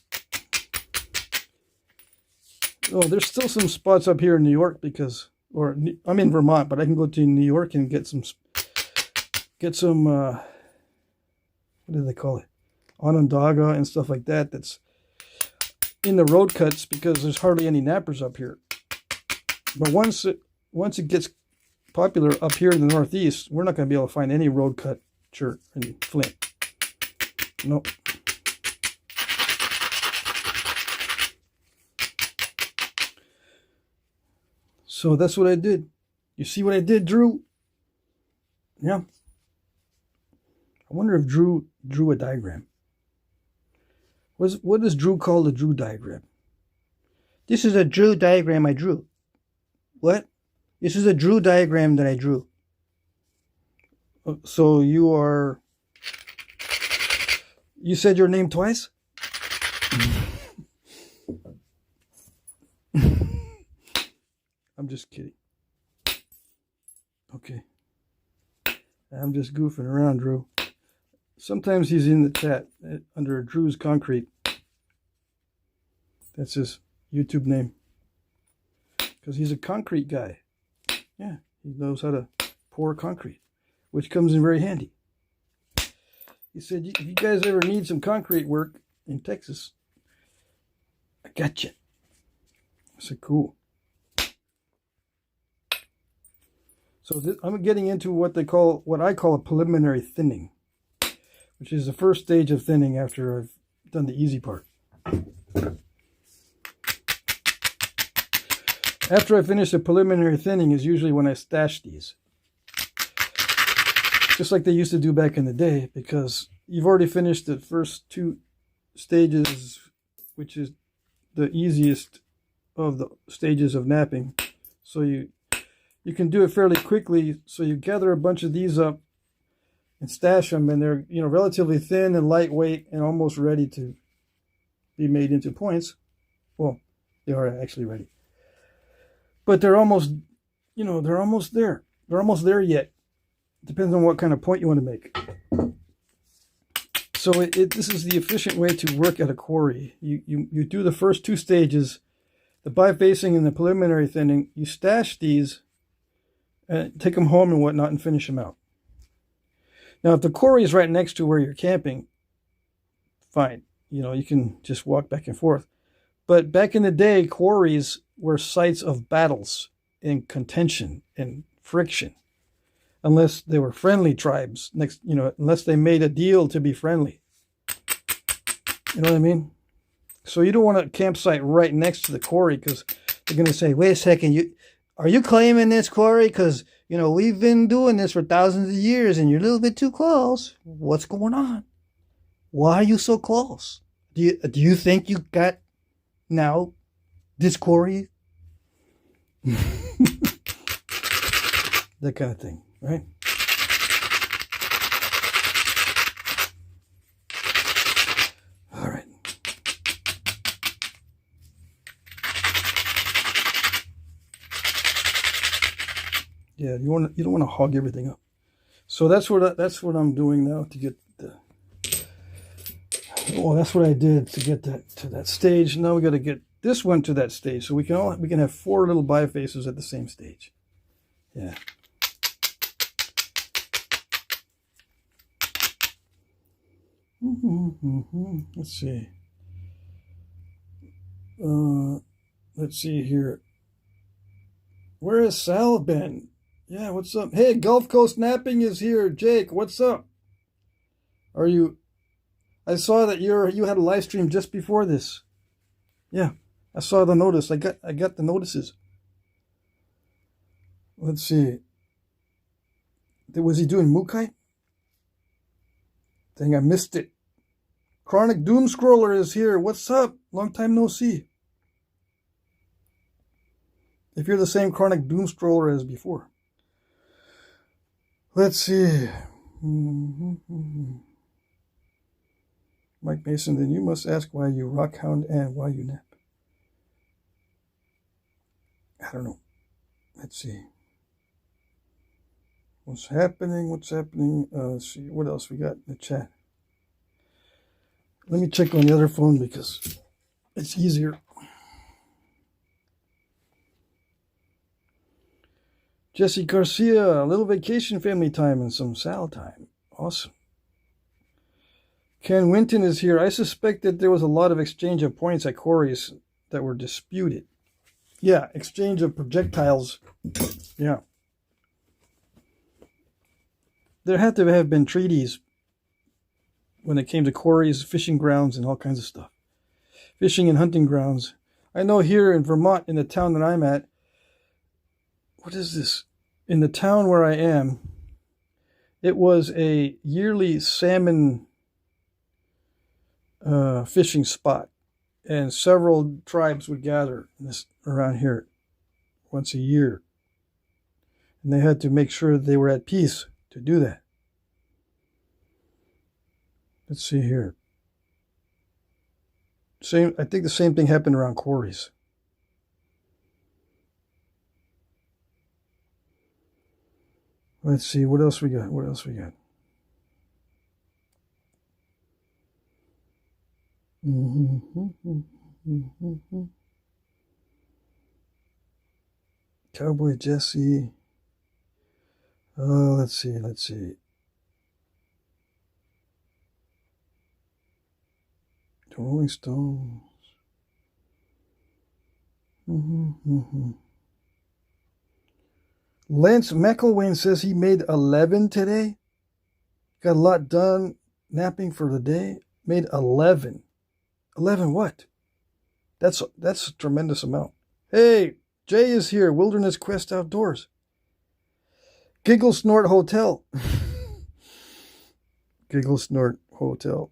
Oh, there's still some spots up here in New York because, or I'm in Vermont, but I can go to New York and get some, what do they call it? Onondaga and stuff like that. That's in the road cuts because there's hardly any nappers up here. But once it gets popular up here in the Northeast, we're not going to be able to find any road cut shirt in Flint. Nope. So that's what I did. You see what I did, Drew? Yeah. I wonder if Drew drew a diagram. What does Drew call the Drew diagram? This is a Drew diagram I drew. What? This is a Drew diagram that I drew. So you said your name twice? I'm just kidding. Okay. I'm just goofing around, Drew. Sometimes he's in the chat under Drew's Concrete. That's his YouTube name. Because he's a concrete guy. Yeah, he knows how to pour concrete, which comes in very handy. He said, if you guys ever need some concrete work in Texas, I got you. I said, cool. So I'm getting into what I call a preliminary thinning, which is the first stage of thinning after I've done the easy part. After I finish the preliminary thinning is usually when I stash these. Just like they used to do back in the day, because you've already finished the first two stages, which is the easiest of the stages of napping. So you can do it fairly quickly. So you gather a bunch of these up and stash them, and they're relatively thin and lightweight and almost ready to be made into points. Well, they are actually ready. But they're almost, they're almost there. They're almost there yet. Depends on what kind of point you want to make. So this is the efficient way to work at a quarry. You do the first two stages, the bifacing and the preliminary thinning. You stash these, and take them home and whatnot, and finish them out. Now, if the quarry is right next to where you're camping, fine. You can just walk back and forth. But back in the day, quarries were sites of battles and contention and friction, unless they were friendly tribes. Unless they made a deal to be friendly. You know what I mean? So you don't want a campsite right next to the quarry, because they're going to say, "Wait a second, are you claiming this quarry? Because we've been doing this for thousands of years, and you're a little bit too close. What's going on? Why are you so close? Do you think you got now this quarry?" That kind of thing, right? All right. Yeah, you don't want to hog everything up. So that's what I'm doing now to get the. Oh, that's what I did to get that to that stage. Now we got to get this one to that stage, so we can have 4 little bifaces at the same stage. Yeah. Let's see. Let's see here. Where has Sal been? Yeah, what's up? Hey, Gulf Coast Knapping is here. Jake, what's up? I saw that you had a live stream just before this. Yeah, I saw the notice. I got the notices. Let's see. Was he doing Uhmw-Pe? Dang, I missed it. Chronic Doom Scroller is here. What's up? Long time no see. If you're the same Chronic Doom Scroller as before. Let's see. Mike Mason, then you must ask why you rockhound and why you nap. I don't know. Let's see. What's happening? Let's see. What else we got in the chat? Let me check on the other phone because it's easier. Jesse Garcia, a little vacation family time and some Sal time. Awesome. Ken Winton is here. I suspect that there was a lot of exchange of points at quarries that were disputed. Yeah, exchange of projectiles. Yeah. There had to have been treaties when it came to quarries, fishing grounds, and all kinds of stuff. Fishing and hunting grounds. I know here in Vermont, in the town that I'm at, what is this? In the town where I am, it was a yearly salmon fishing spot. And several tribes would gather around here once a year. And they had to make sure they were at peace to do that. Let's see here. I think the same thing happened around quarries. Let's see, what else we got? What else we got? Cowboy Jesse. Oh, let's see. The Rolling Stones. Lance McElwain says he made 11 today. Got a lot done napping for the day. Made 11. 11 what? That's a tremendous amount. Hey, Jay is here. Wilderness Quest Outdoors. Giggle Snort Hotel. Giggle Snort Hotel.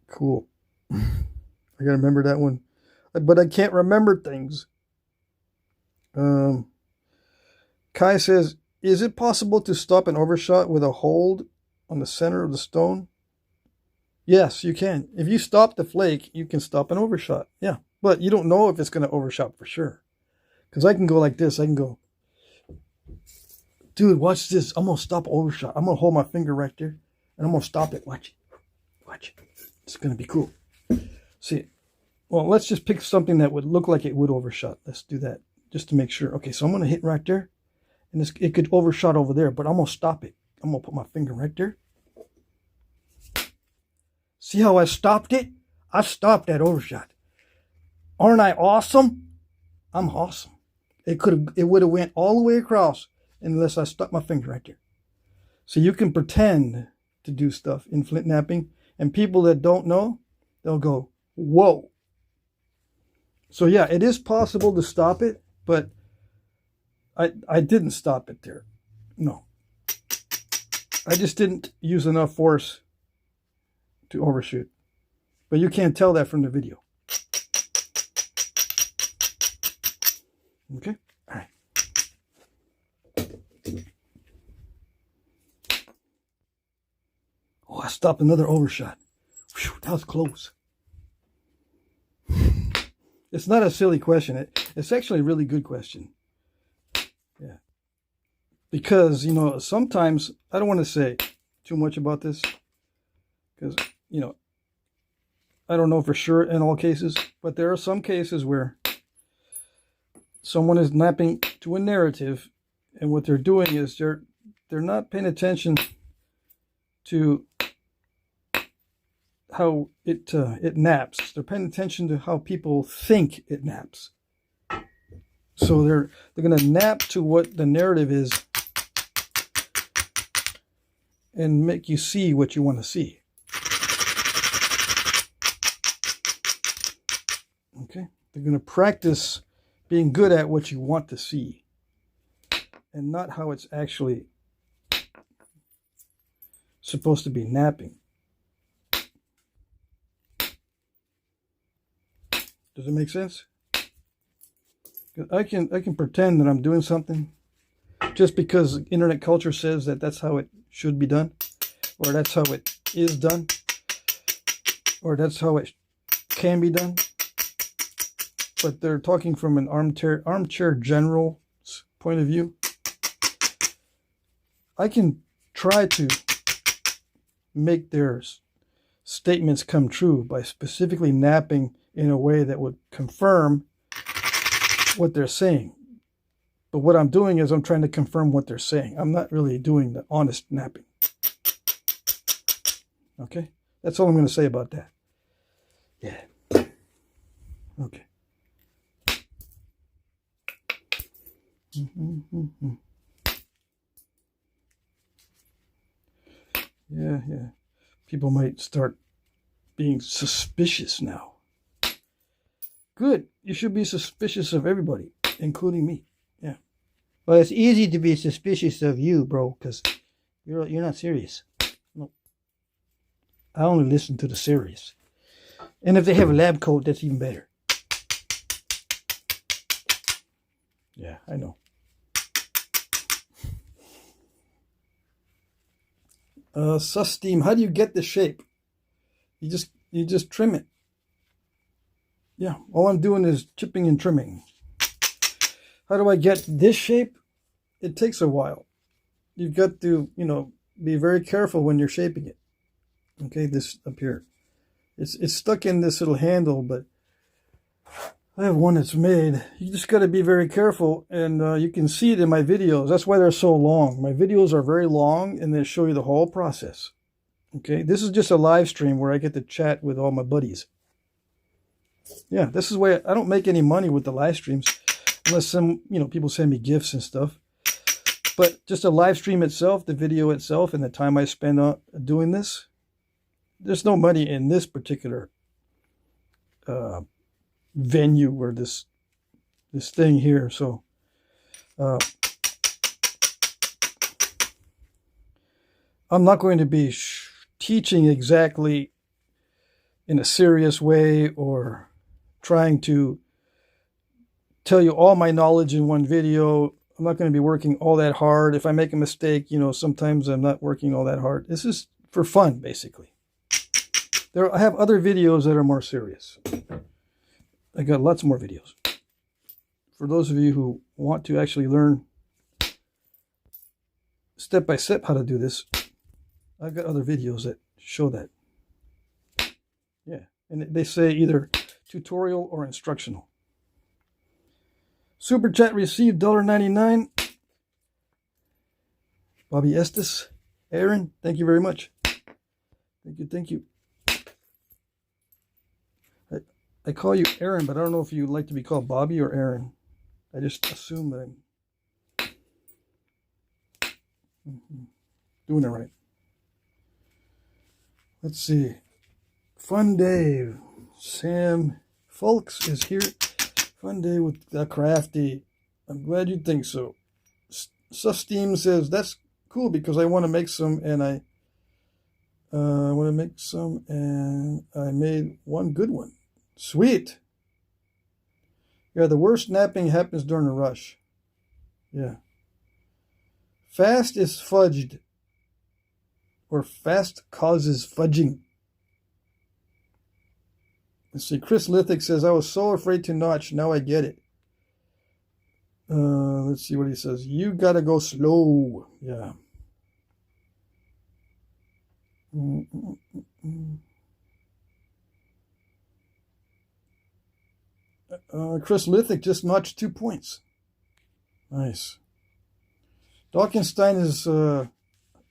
Cool. I gotta remember that one. But I can't remember things. Kai says, is it possible to stop an overshot with a hold on the center of the stone? Yes, you can. If you stop the flake, you can stop an overshot. Yeah, but you don't know if it's going to overshot for sure. Because I can go like this. I can go, dude, watch this. I'm going to stop overshot. I'm going to hold my finger right there, and I'm going to stop it. Watch it. Watch it. It's going to be cool. See, well, let's just pick something that would look like it would overshot. Let's do that just to make sure. Okay, so I'm going to hit right there. And it could overshot over there, but I'm going to stop it. I'm going to put my finger right there. See how I stopped it? I stopped that overshot. Aren't I awesome? I'm awesome. It would have went all the way across unless I stuck my finger right there. So you can pretend to do stuff in flint napping, and people that don't know, they'll go, whoa. So yeah, it is possible to stop it, but I didn't stop it there. No. I just didn't use enough force to overshoot. But you can't tell that from the video. Okay? All right. Oh, I stopped another overshot. Whew, that was close. It's not a silly question. It's actually a really good question. Yeah. Because, sometimes, I don't want to say too much about this. Because, I don't know for sure in all cases. But there are some cases where someone is napping to a narrative. And what they're doing is they're not paying attention to how it naps. They're paying attention to how people think it naps. So they're going to nap to what the narrative is and make you see what you want to see. Okay? They're going to practice being good at what you want to see and not how it's actually supposed to be napping. Does it make sense? I can pretend that I'm doing something just because internet culture says that that's how it should be done, or that's how it is done, or that's how it can be done. But they're talking from an armchair general's point of view. I can try to make their statements come true by specifically napping in a way that would confirm what they're saying. But what I'm doing is I'm trying to confirm what they're saying. I'm not really doing the honest napping. Okay? That's all I'm going to say about that. Yeah. Okay. Yeah. People might start being suspicious now. Good. You should be suspicious of everybody, including me. Yeah. Well, it's easy to be suspicious of you, bro, because you're not serious. No. I only listen to the serious. And if they have a lab coat, that's even better. Yeah, I know. Steam, how do you get the shape? You just trim it. Yeah, all I'm doing is chipping and trimming. How do I get this shape? It takes a while. You've got to, be very careful when you're shaping it. Okay, this up here. It's stuck in this little handle, but I have one that's made. You just got to be very careful, and you can see it in my videos. That's why they're so long. My videos are very long, and they show you the whole process. Okay, this is just a live stream where I get to chat with all my buddies. Yeah, this is why I don't make any money with the live streams, unless some, people send me gifts and stuff. But just a live stream itself, the video itself, and the time I spend on doing this, there's no money in this particular venue or this thing here. So I'm not going to be teaching exactly in a serious way or trying to tell you all my knowledge in one video. I'm not going to be working all that hard. If I make a mistake, sometimes I'm not working all that hard. This is for fun, basically. I have other videos that are more serious. I got lots more videos. For those of you who want to actually learn step by step how to do this, I've got other videos that show that. Yeah, and they say either tutorial or instructional. Super chat received $1.99. Bobby Estes, Aaron, thank you very much. Thank you. I call you Aaron, but I don't know if you like to be called Bobby or Aaron. I just assume that I'm doing it right. Let's see. Fun day. Sam Folks is here. Fun day with Crafty. I'm glad you think so. Steam says, that's cool because I want to make some and I made one good one. Sweet. Yeah, the worst napping happens during a rush. Yeah. Fast is fudged. Or fast causes fudging. Let's see. Chris Lithic says, I was so afraid to notch. Now I get it. Let's see what he says. You gotta go slow. Yeah. Chris Lithic just notched 2 points. Nice. Dawkinstein is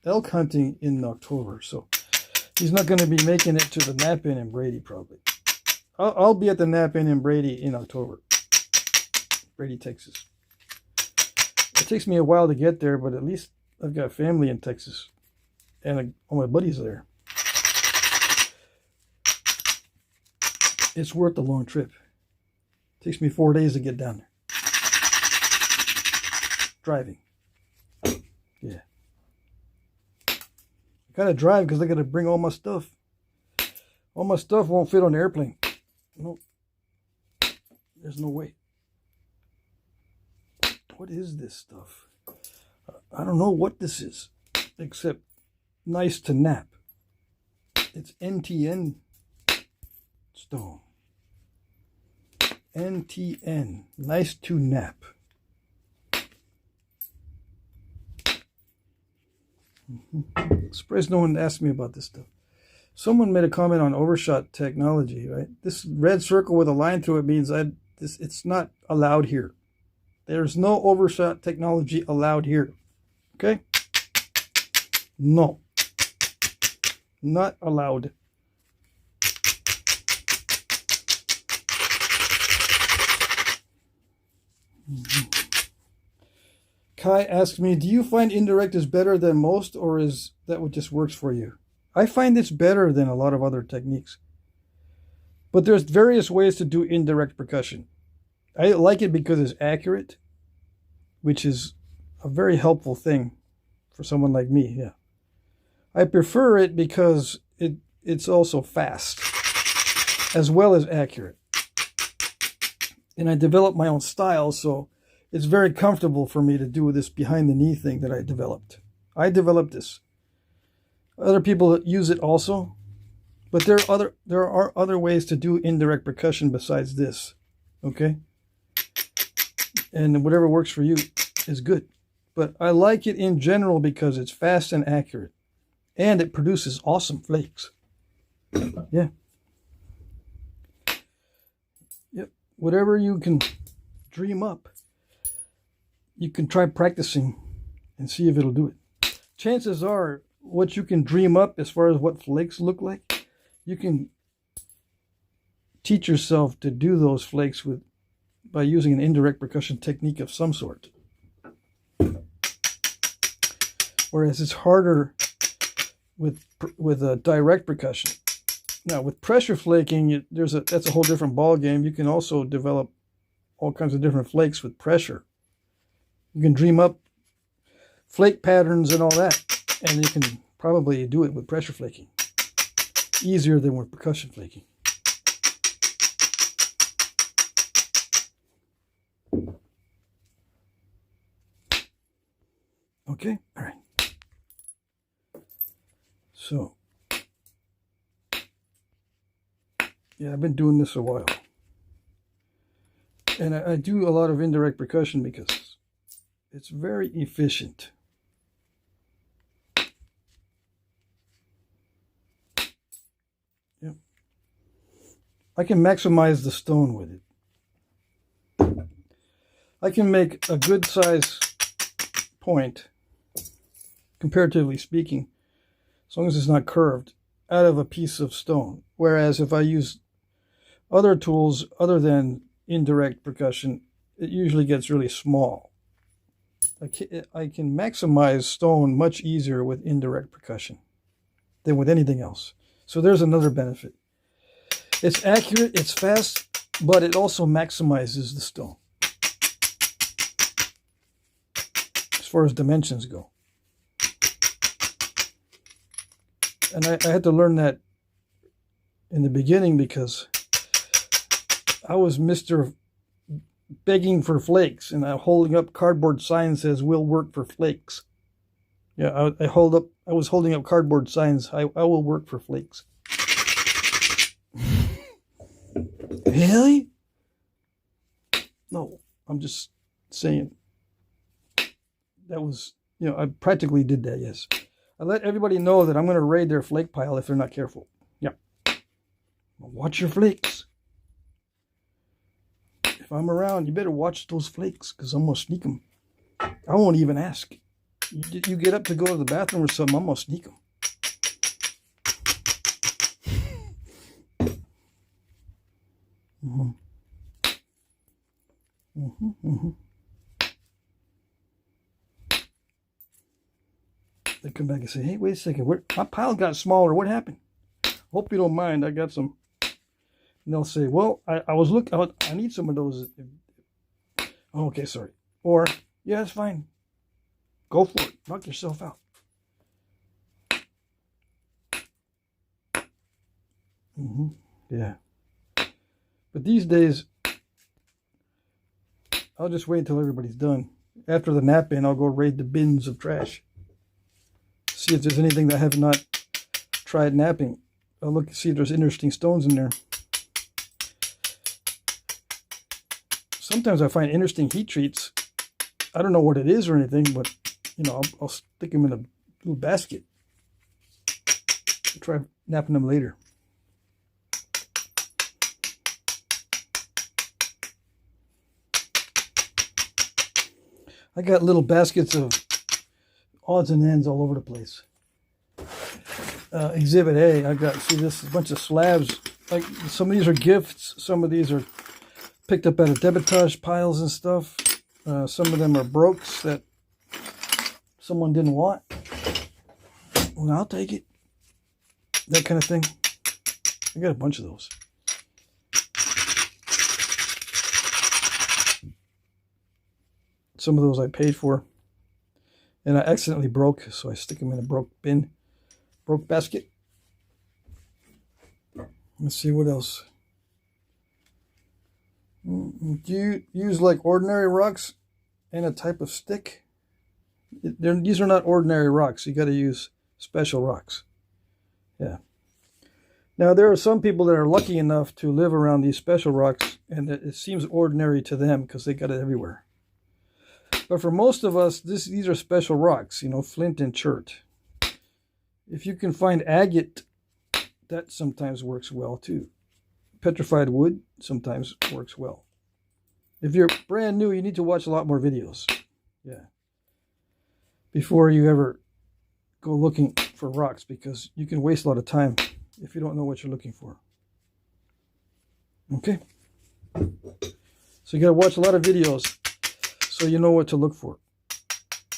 elk hunting in October, so he's not going to be making it to the Nap-In in Brady, probably. I'll be at the Nap-In in Brady in October. Brady, Texas. It takes me a while to get there, but at least I've got family in Texas. And all my buddies are there. It's worth the long trip. It takes me 4 days to get down there. Driving. Yeah. I gotta drive because I gotta bring all my stuff. All my stuff won't fit on the airplane. Nope. There's no way. What is this stuff? I don't know what this is, except nice to nap. It's NTN stone. NTN, nice to nap. Surprised no one asked me about this stuff. Someone made a comment on overshot technology, right? This red circle with a line through it means it's not allowed here. There's no overshot technology allowed here. Okay? No. Not allowed. Kai asked me, do you find indirect is better than most, or is that what just works for you? I find it's better than a lot of other techniques. But there's various ways to do indirect percussion. I like it because it's accurate, which is a very helpful thing for someone like me, yeah. I prefer it because it's also fast, as well as accurate. And I developed my own style, so it's very comfortable for me to do this behind-the-knee thing that I developed. I developed this. Other people use it also, but there are other ways to do indirect percussion besides this, okay? And whatever works for you is good. But I like it in general because it's fast and accurate. And it produces awesome flakes. Yeah. Yep. Whatever you can dream up, you can try practicing and see if it'll do it. Chances are, what you can dream up as far as what flakes look like, you can teach yourself to do those flakes by using an indirect percussion technique of some sort. Whereas it's harder with a direct percussion. Now with pressure flaking, that's a whole different ball game. You can also develop all kinds of different flakes with pressure. You can dream up flake patterns and all that, and you can probably do it with pressure flaking. Easier than with percussion flaking. Okay, all right. So, yeah, I've been doing this a while. And I do a lot of indirect percussion because it's very efficient. Yep. I can maximize the stone with it. I can make a good size point, comparatively speaking, as long as it's not curved, out of a piece of stone. Whereas if I use other tools other than indirect percussion, it usually gets really small. I can maximize stone much easier with indirect percussion than with anything else. So there's another benefit. It's accurate, it's fast, but it also maximizes the stone as far as dimensions go. And I had to learn that in the beginning because I was Mr. begging for flakes, and I'm holding up cardboard signs that says "will work for flakes." Yeah, I was holding up cardboard signs. I will work for flakes. Really? No, I'm just saying. That was, I practically did that. Yes. I let everybody know that I'm going to raid their flake pile if they're not careful. Yeah. Watch your flakes. If I'm around, you better watch those flakes because I'm going to sneak them. I won't even ask. You get up to go to the bathroom or something, I'm going to sneak them. Mm-hmm. Mm-hmm, mm-hmm. They come back and say, hey, wait a second, my pile got smaller. What happened? Hope you don't mind. I got some. And they'll say, well, I was looking, I need some of those. Oh, okay, sorry. Or, yeah, it's fine. Go for it. Knock yourself out. Mm-hmm. Yeah. But these days, I'll just wait until everybody's done. After the nap in, I'll go raid the bins of trash. See if there's anything that I have not tried napping. I'll look and see if there's interesting stones in there. Sometimes I find interesting heat treats. I don't know what it is or anything, but I'll stick them in a little basket. I'll try napping them later. I got little baskets of odds and ends all over the place. Exhibit A, I got, see, this is a bunch of slabs. Like, some of these are gifts. Some of these are picked up out of debitage piles and stuff. Some of them are brokes that someone didn't want. Well, I'll take it. That kind of thing. I got a bunch of those. Some of those I paid for. And I accidentally broke, so I stick them in a broke bin. Broke basket. Let's see what else. Do you use like ordinary rocks and a type of stick? These are not ordinary rocks. You got to use special rocks. Yeah. Now there are some people that are lucky enough to live around these special rocks, and it seems ordinary to them because they got it everywhere. But for most of us, these are special rocks. You know, flint and chert. If you can find agate, that sometimes works well too. Petrified wood sometimes works well. If you're brand new, you need to watch a lot more videos. Yeah. Before you ever go looking for rocks, because you can waste a lot of time if you don't know what you're looking for. Okay? So you got to watch a lot of videos so you know what to look for.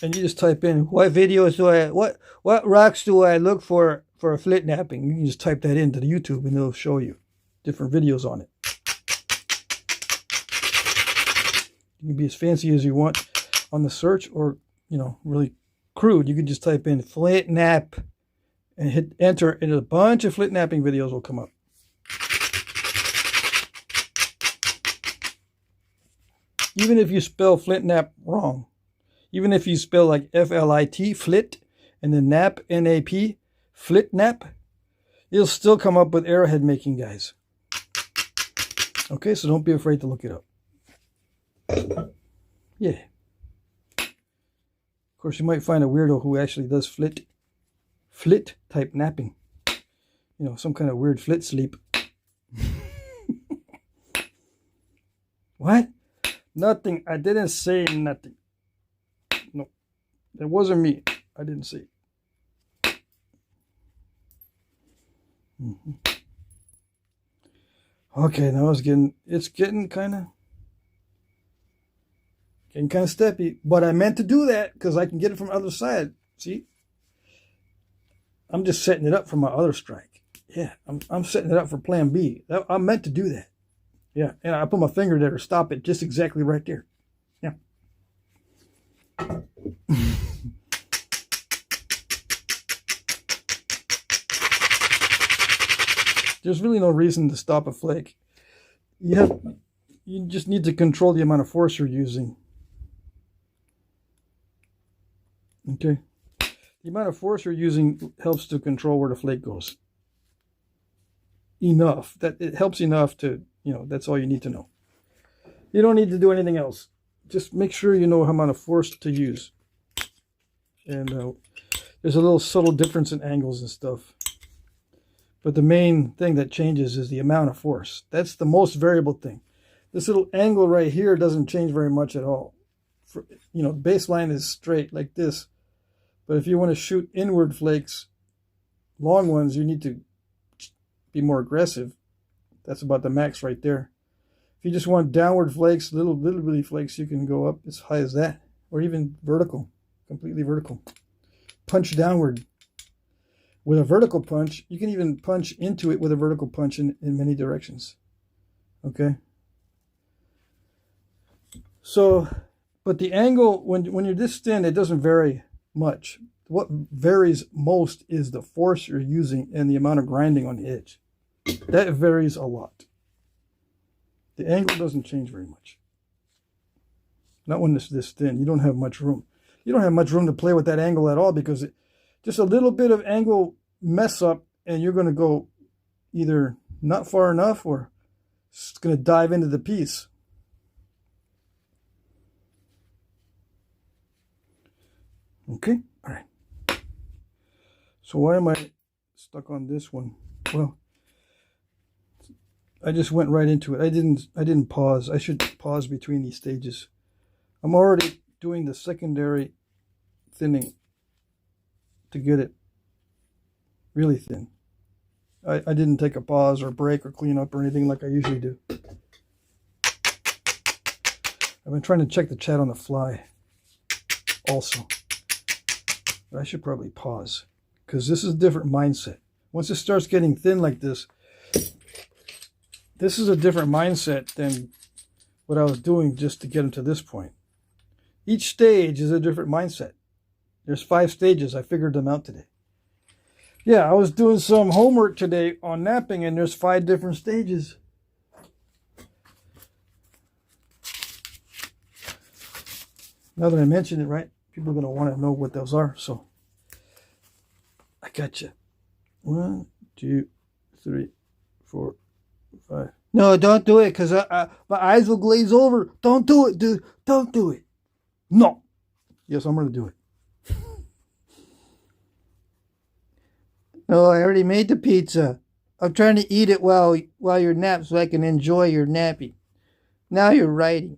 And you just type in, what videos do I, what rocks do I look for Flintknapping? You can just type that into the YouTube and it'll show you different videos on it. You can be as fancy as you want on the search, or, you know, really crude. You can just type in Flintknap and hit enter, and a bunch of Flintknapping videos will come up. Even if you spell Flintknap wrong, even if you spell like F-L-I-T, flit, and then nap, N-A-P, Flintknap, it'll still come up with arrowhead making guys. Okay, so don't be afraid to look it up. Yeah. Of course, you might find a weirdo who actually does flit type napping. You know, some kind of weird flit sleep. What? Nothing. I didn't say nothing. No, it wasn't me. I didn't say it. Okay, now it's getting kind of steppy, but I meant to do that because I can get it from the other side. See, I'm just setting it up for my other strike. Yeah, I'm setting it up for plan B. I meant to do that. Yeah, and I put my finger there to stop it just exactly right there. Yeah. There's really no reason to stop a flake. You just need to control the amount of force you're using. Okay. The amount of force you're using helps to control where the flake goes. Enough. That it helps enough to, you know, that's all you need to know. You don't need to do anything else. Just make sure you know how amount of force to use. And there's a little subtle difference in angles and stuff. But the main thing that changes is the amount of force. That's the most variable thing. This little angle right here doesn't change very much at all. You know, baseline is straight like this. But if you want to shoot inward flakes, long ones, you need to be more aggressive. That's about the max right there. If you just want downward flakes, little bitty flakes, you can go up as high as that. Or even vertical, completely vertical. Punch downward. With a vertical punch, you can even punch into it with a vertical punch in many directions. Okay? So, but the angle, when you're this thin, it doesn't vary much. What varies most is the force you're using and the amount of grinding on the edge. That varies a lot. The angle doesn't change very much. Not when it's this thin. You don't have much room. You don't have much room to play with that angle at all, because just a little bit of angle mess up and you're going to go either not far enough or it's going to dive into the piece. Okay, all right. So why am I stuck on this one? Well, I just went right into it. I didn't pause. I should pause between these stages. I'm already doing the secondary thinning to get it really thin. I didn't take a pause or break or clean up or anything like I usually do. I've been trying to check the chat on the fly also. But I should probably pause because this is a different mindset. Once it starts getting thin like this is a different mindset than what I was doing just to get them to this point. Each stage is a different mindset. There's 5 stages. I figured them out today. Yeah, I was doing some homework today on napping, and there's 5 different stages. Now that I mentioned it, right, people are going to want to know what those are. So I got you. 1, 2, 3, 4, 5. No, don't do it, because my eyes will glaze over. Don't do it, dude. Don't do it. No. Yes, I'm going to do it. No, I already made the pizza. I'm trying to eat it while you're napped so I can enjoy your napping. Now you're writing.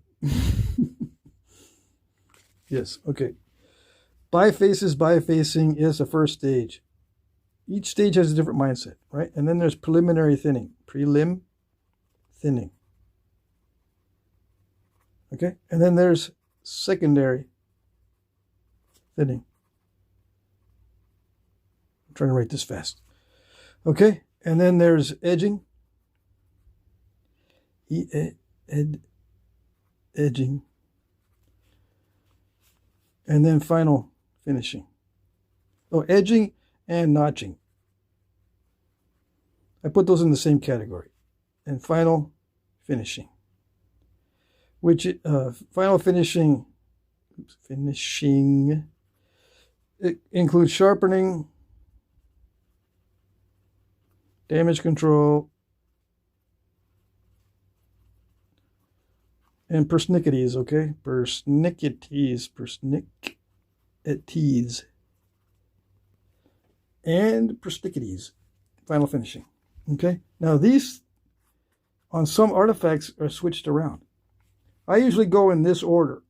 Yes, okay. Bifacing is the first stage. Each stage has a different mindset, right? And then there's preliminary thinning. Prelim thinning. Okay? And then there's secondary thinning. I'm trying to write this fast. Okay? And then there's edging. Edging. And then final finishing. Oh, edging and notching. I put those in the same category. And final finishing. Which, final finishing, it includes sharpening, damage control, and persnicketies, okay? Persnicketies. And persnicketies. Final finishing. Okay? Now these, on some artifacts, are switched around. I usually go in this order.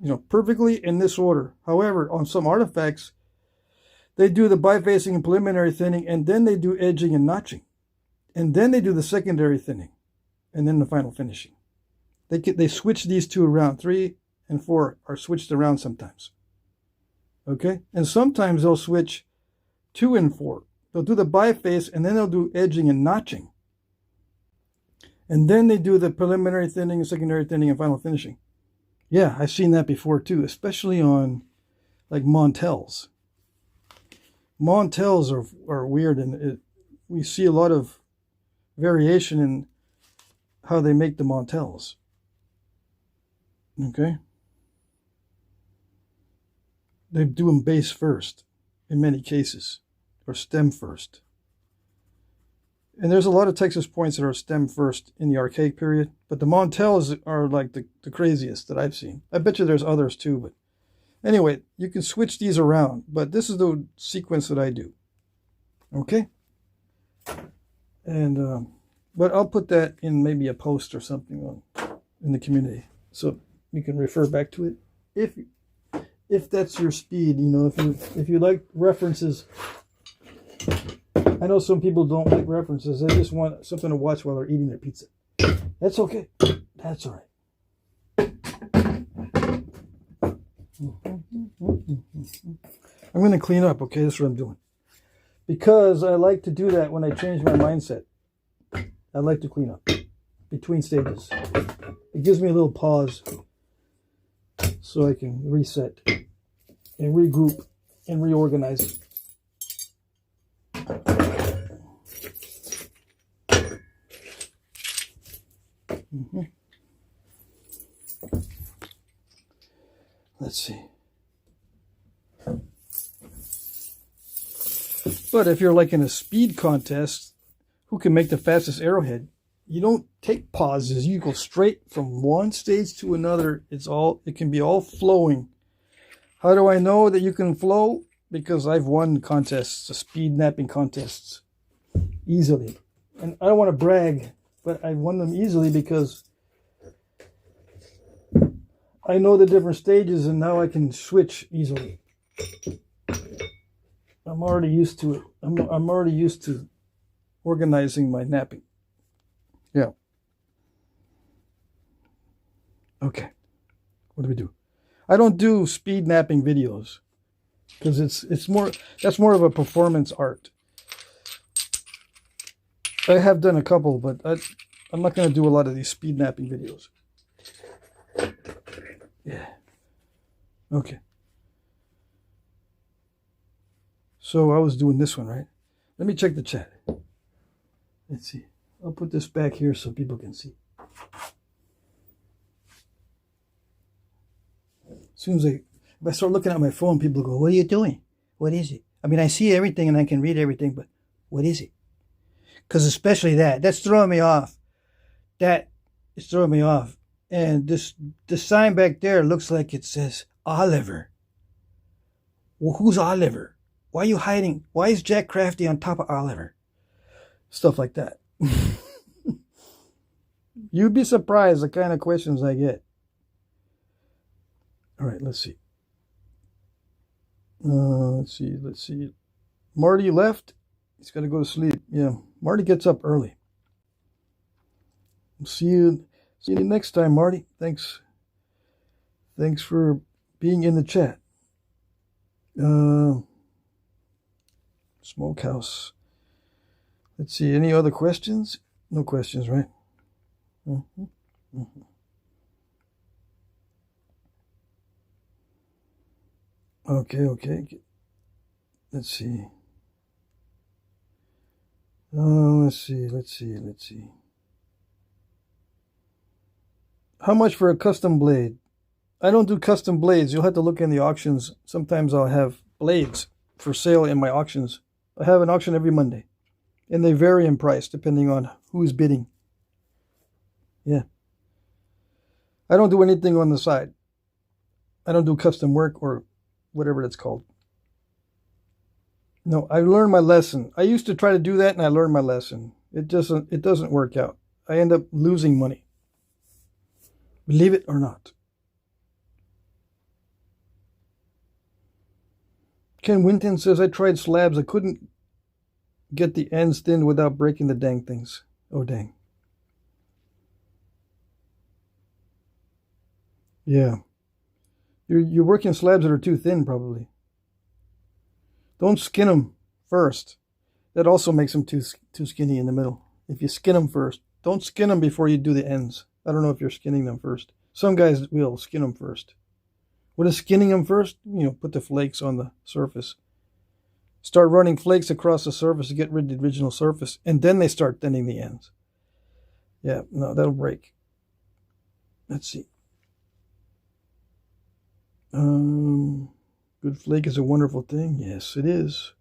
You know, perfectly in this order. However, on some artifacts, they do the bifacing and preliminary thinning, and then they do edging and notching. And then they do the secondary thinning. And then the final finishing. They switch these 2 around. 3 and 4 are switched around sometimes. Okay? And sometimes they'll switch 2 and 4. They'll do the biface, and then they'll do edging and notching. And then they do the preliminary thinning, secondary thinning, and final finishing. Yeah, I've seen that before too, especially on like Montels. Montels are weird, and we see a lot of variation in how they make the Montels. Okay? They do them base first in many cases, or stem first. And there's a lot of Texas points that are stem first in the archaic period, but the Montels are like the craziest that I've seen. I bet you there's others too, but anyway, you can switch these around, but this is the sequence that I do. Okay? And, but I'll put that in maybe a post or something in the community, so you can refer back to it if that's your speed. You know, if you like references. I know some people don't like references. They just want something to watch while they're eating their pizza. That's okay. That's all right. I'm going to clean up, okay? That's what I'm doing. Because I like to do that when I change my mindset. I like to clean up between stages. It gives me a little pause so I can reset and regroup and reorganize. Let's see. But if you're like in a speed contest, who can make the fastest arrowhead? You don't take pauses. You go straight from one stage to another. It can be all flowing. How do I know that you can flow? Because I've won contests, speed napping contests, easily. And I don't want to brag, but I won them easily because I know the different stages, and now I can switch easily. I'm already used to it. I'm already used to organizing my napping. Yeah. Okay. What do we do? I don't do speed napping videos because that's more of a performance art. I have done a couple, but I'm not going to do a lot of these speed napping videos. Yeah. Okay. So I was doing this one, right? Let me check the chat. Let's see. I'll put this back here so people can see. As soon as if I start looking at my phone, people go, "What are you doing? What is it?" I mean, I see everything and I can read everything, but what is it? Because especially that's throwing me off. That is throwing me off. And the sign back there looks like it says Oliver. Well, who's Oliver? Why are you hiding? Why is Jack Crafty on top of Oliver? Stuff like that. You'd be surprised the kind of questions I get. All right, let's see. Let's see. Marty left. He's got to go to sleep. Yeah, Marty gets up early. See you next time, Marty. Thanks for being in the chat. Smokehouse. Let's see. Any other questions? No questions, right? Okay. Let's see. Let's see. How much for a custom blade? I don't do custom blades. You'll have to look in the auctions. Sometimes I'll have blades for sale in my auctions. I have an auction every Monday. And they vary in price depending on who's bidding. Yeah. I don't do anything on the side. I don't do custom work or whatever it's called. No, I learned my lesson. I used to try to do that and I learned my lesson. It doesn't work out. I end up losing money. Believe it or not. Ken Winton says, I tried slabs. I couldn't get the ends thinned without breaking the dang things. Oh, dang. Yeah. You're working slabs that are too thin, probably. Don't skin them first. That also makes them too skinny in the middle. If you skin them first. Don't skin them before you do the ends. I don't know if you're skinning them first. Some guys will skin them first. What is skinning them first? Put the flakes on the surface. Start running flakes across the surface to get rid of the original surface. And then they start thinning the ends. Yeah, no, that'll break. Let's see. Good flake is a wonderful thing. Yes, it is.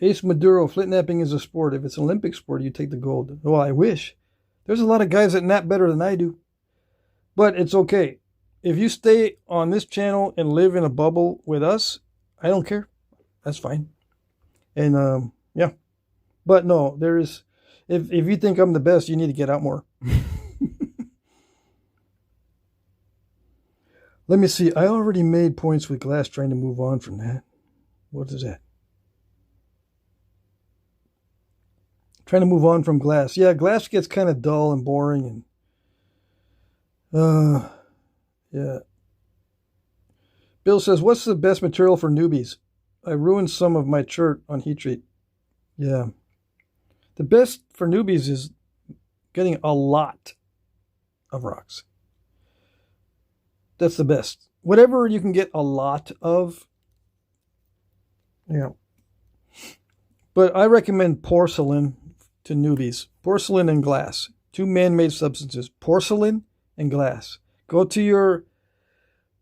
Ace Maduro, flint napping is a sport. If it's an Olympic sport, you take the gold. Well, I wish. There's a lot of guys that nap better than I do. But it's okay. If you stay on this channel and live in a bubble with us, I don't care. That's fine. And, yeah. But no, there is... If you think I'm the best, you need to get out more. Let me see. I already made points with glass trying to move on from that. What is that? Trying to move on from glass. Yeah, glass gets kind of dull and boring. And yeah. Bill says, what's the best material for newbies? I ruined some of my chert on heat treat. Yeah. The best for newbies is getting a lot of rocks. That's the best. Whatever you can get a lot of. Yeah. But I recommend porcelain to newbies. Porcelain and glass. Two man-made substances. Porcelain and glass. Go to your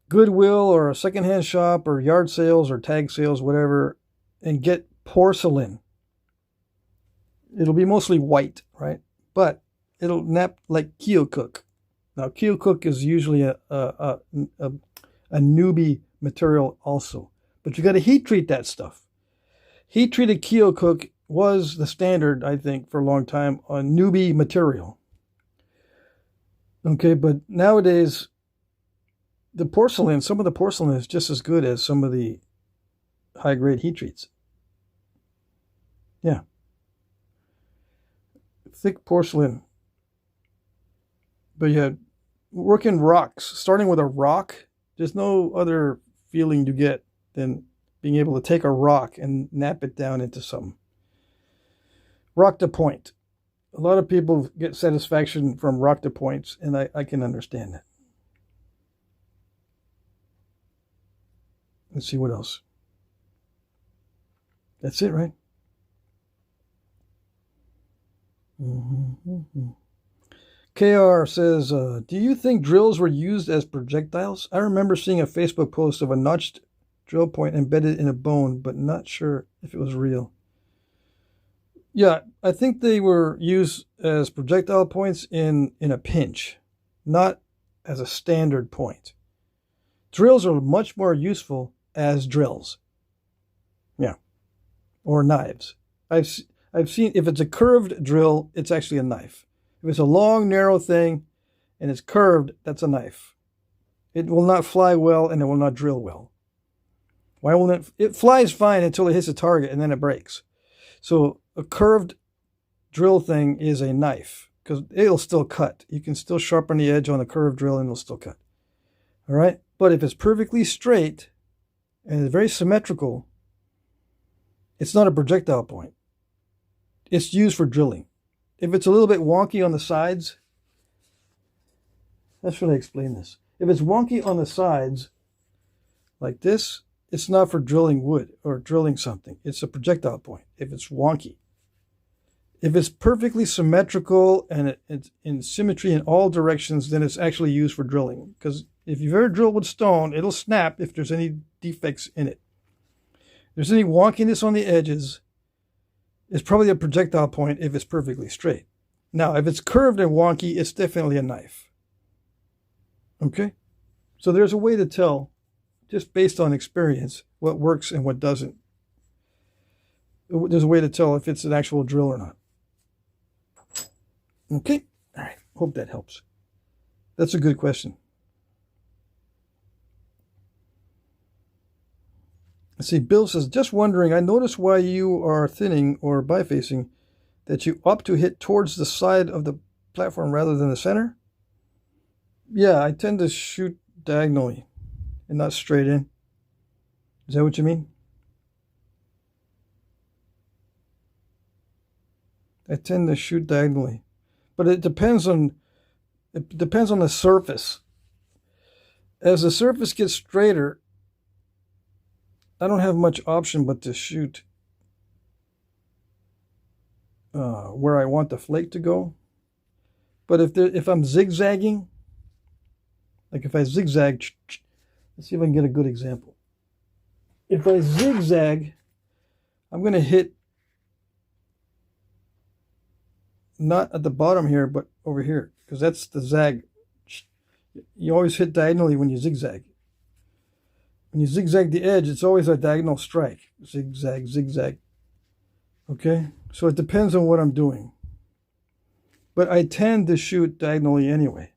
Goodwill or a secondhand shop or yard sales or tag sales, whatever, and get porcelain. It'll be mostly white, right? But it'll nap like Keokuk. Now, Keokuk is usually a newbie material also. But you got to heat treat that stuff. Heat treated Keokuk was the standard, I think, for a long time on Uhmw-Pe material. Okay, but nowadays, the porcelain, some of the porcelain is just as good as some of the high-grade heat treats. Yeah. Thick porcelain. But yeah, working rocks, starting with a rock, there's no other feeling you get than being able to take a rock and nap it down into something. Rock to point. A lot of people get satisfaction from rock to points, and I can understand that. Let's see what else. That's it, right? KR says, do you think drills were used as projectiles? I remember seeing a Facebook post of a notched drill point embedded in a bone, but not sure if it was real. Yeah, I think they were used as projectile points in a pinch, not as a standard point. Drills are much more useful as drills. Yeah. Or knives. I've seen, if it's a curved drill, it's actually a knife. If it's a long, narrow thing and it's curved, that's a knife. It will not fly well and it will not drill well. Why won't it? It flies fine until it hits a target and then it breaks. So a curved drill thing is a knife because it'll still cut. You can still sharpen the edge on a curved drill and it'll still cut. All right? But if it's perfectly straight and it's very symmetrical, it's not a projectile point. It's used for drilling. If it's a little bit wonky on the sides, how should I explain this? If it's wonky on the sides, like this, it's not for drilling wood or drilling something. It's a projectile point if it's wonky. If it's perfectly symmetrical and it's in symmetry in all directions, then it's actually used for drilling. Because if you've ever drilled with stone, it'll snap if there's any defects in it. If there's any wonkiness on the edges, it's probably a projectile point if it's perfectly straight. Now, if it's curved and wonky, it's definitely a knife. Okay? So there's a way to tell, just based on experience, what works and what doesn't. There's a way to tell if it's an actual drill or not. Okay? All right. Hope that helps. That's a good question. Let's see, Bill says, just wondering, I noticed why you are thinning or bifacing that you opt to hit towards the side of the platform rather than the center. Yeah, I tend to shoot diagonally and not straight in. Is that what you mean? I tend to shoot diagonally. But it depends on the surface. As the surface gets straighter, I don't have much option but to shoot where I want the flake to go. But if I'm zigzagging, like if I zigzag, let's see if I can get a good example. If I zigzag, I'm going to hit not at the bottom here, but over here, because that's the zag. You always hit diagonally when you zigzag. When you zigzag the edge, it's always a diagonal strike. Zigzag, zigzag. Okay? So it depends on what I'm doing. But I tend to shoot diagonally anyway.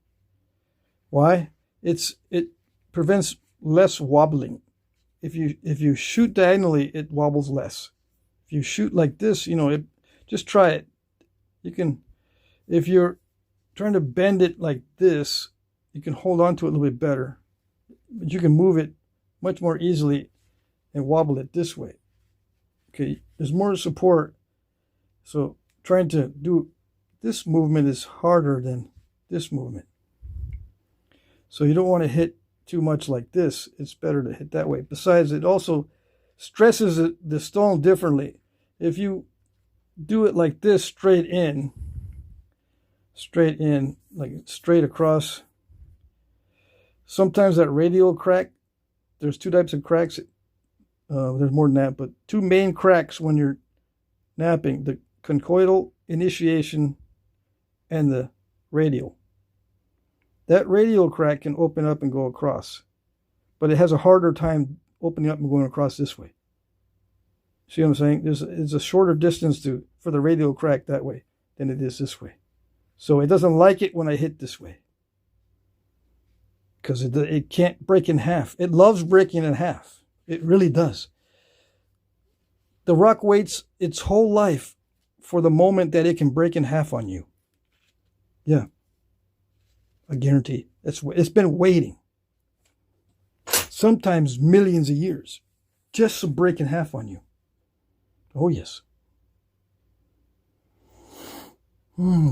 Why? It prevents less wobbling. If you shoot diagonally, it wobbles less. If you shoot like this, just try it. You can, if you're trying to bend it like this, you can hold on to it a little bit better. But you can move it much more easily and wobble it this way. Okay, there's more support. So trying to do this movement is harder than this movement. So you don't want to hit too much like this. It's better to hit that way. Besides, it also stresses the stone differently. If you do it like this, straight in, like straight across, sometimes that radial crack, there's two types of cracks. There's more than that, but two main cracks when you're knapping: the conchoidal initiation and the radial. That radial crack can open up and go across, but it has a harder time opening up and going across this way. See what I'm saying? It's a shorter distance for the radial crack that way than it is this way. So it doesn't like it when I hit this way. Because it can't break in half. It loves breaking in half. It really does. The rock waits its whole life for the moment that it can break in half on you. Yeah. I guarantee. It's been waiting. Sometimes millions of years. Just to break in half on you. Oh, yes.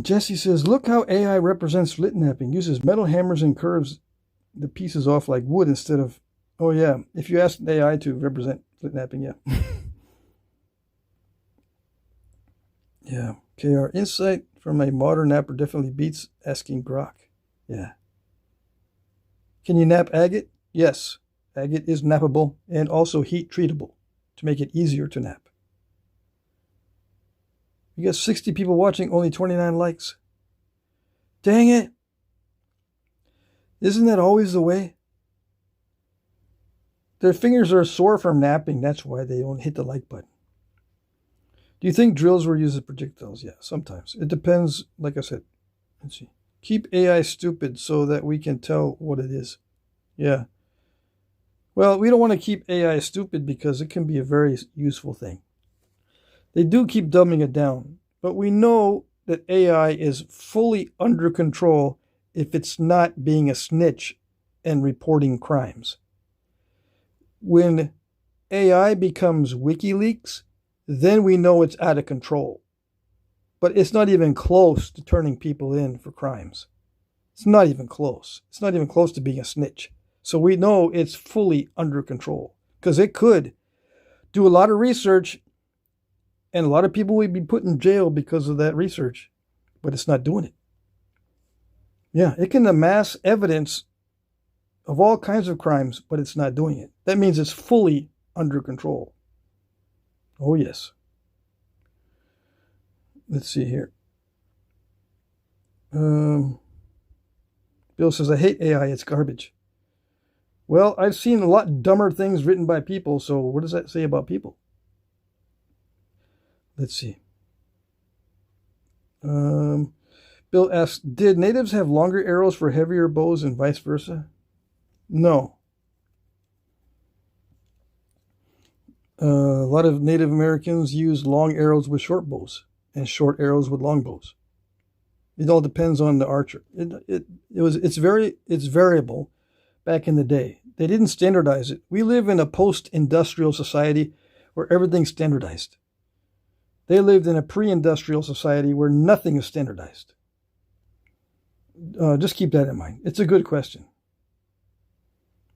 Jesse says, look how AI represents Flintknapping. Uses metal hammers and curves the pieces off like wood instead of... Oh, yeah. If you ask AI to represent Flintknapping, yeah. Yeah. KR, insight from a modern napper definitely beats asking Grok. Yeah. Can you nap agate? Yes. Agate is nappable and also heat treatable to make it easier to nap. You got 60 people watching, only 29 likes. Dang it. Isn't that always the way? Their fingers are sore from napping. That's why they don't hit the like button. Do you think drills were used as projectiles? Yeah, sometimes. It depends, like I said. Let's see. Keep AI stupid so that we can tell what it is. Yeah. Well, we don't want to keep AI stupid because it can be a very useful thing. They do keep dumbing it down, but we know that AI is fully under control if it's not being a snitch and reporting crimes. When AI becomes WikiLeaks, then we know it's out of control. But it's not even close to turning people in for crimes. It's not even close. It's not even close to being a snitch. So we know it's fully under control because it could do a lot of research and a lot of people would be put in jail because of that research, but it's not doing it. Yeah, it can amass evidence of all kinds of crimes, but it's not doing it. That means it's fully under control. Oh, yes. Let's see here. Bill says, I hate AI. It's garbage. Well, I've seen a lot dumber things written by people, so what does that say about people? Let's see. Bill asks, did natives have longer arrows for heavier bows and vice versa? No. A lot of Native Americans used long arrows with short bows and short arrows with long bows. It all depends on the archer. It's variable back in the day. They didn't standardize it. We live in a post-industrial society where everything's standardized. They lived in a pre-industrial society where nothing is standardized. Just keep that in mind. It's a good question.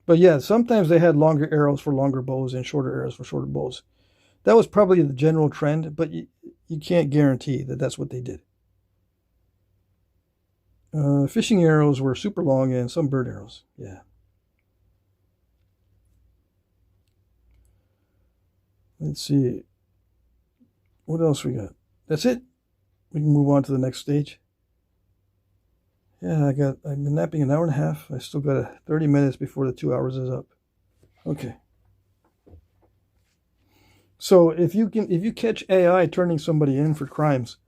But yeah, sometimes they had longer arrows for longer bows and shorter arrows for shorter bows. That was probably the general trend, but you can't guarantee that that's what they did. Fishing arrows were super long and some bird arrows. Yeah. Let's see. What else we got? That's it. We can move on to the next stage. Yeah, I've been napping an hour and a half. I still got 30 minutes before the 2 hours is up. Okay. So if you catch AI turning somebody in for crimes,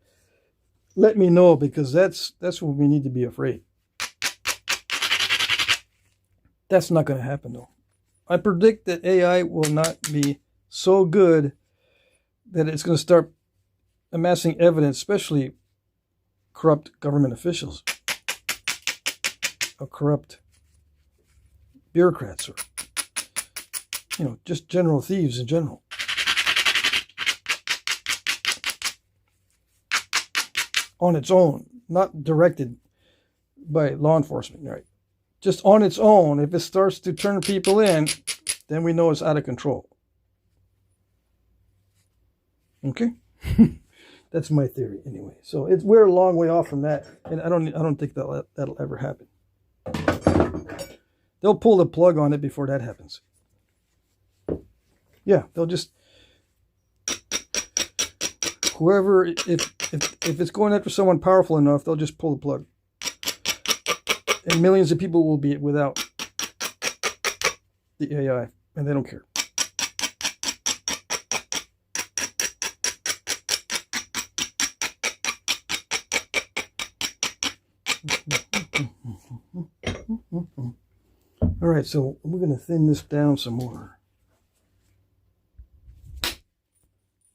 let me know, because that's what we need to be afraid. That's not going to happen though. I predict that AI will not be so good that it's going to start amassing evidence, especially corrupt government officials or corrupt bureaucrats, or just general thieves in general. On its own, not directed by law enforcement, right? Just on its own, if it starts to turn people in, then we know it's out of control. Okay? That's my theory anyway. So we're a long way off from that, and I don't think that'll ever happen. They'll pull the plug on it before that happens. Yeah, they'll just whoever, if it's going after someone powerful enough, they'll just pull the plug. And millions of people will be without the AI, and they don't care. All right, so we're going to thin this down some more.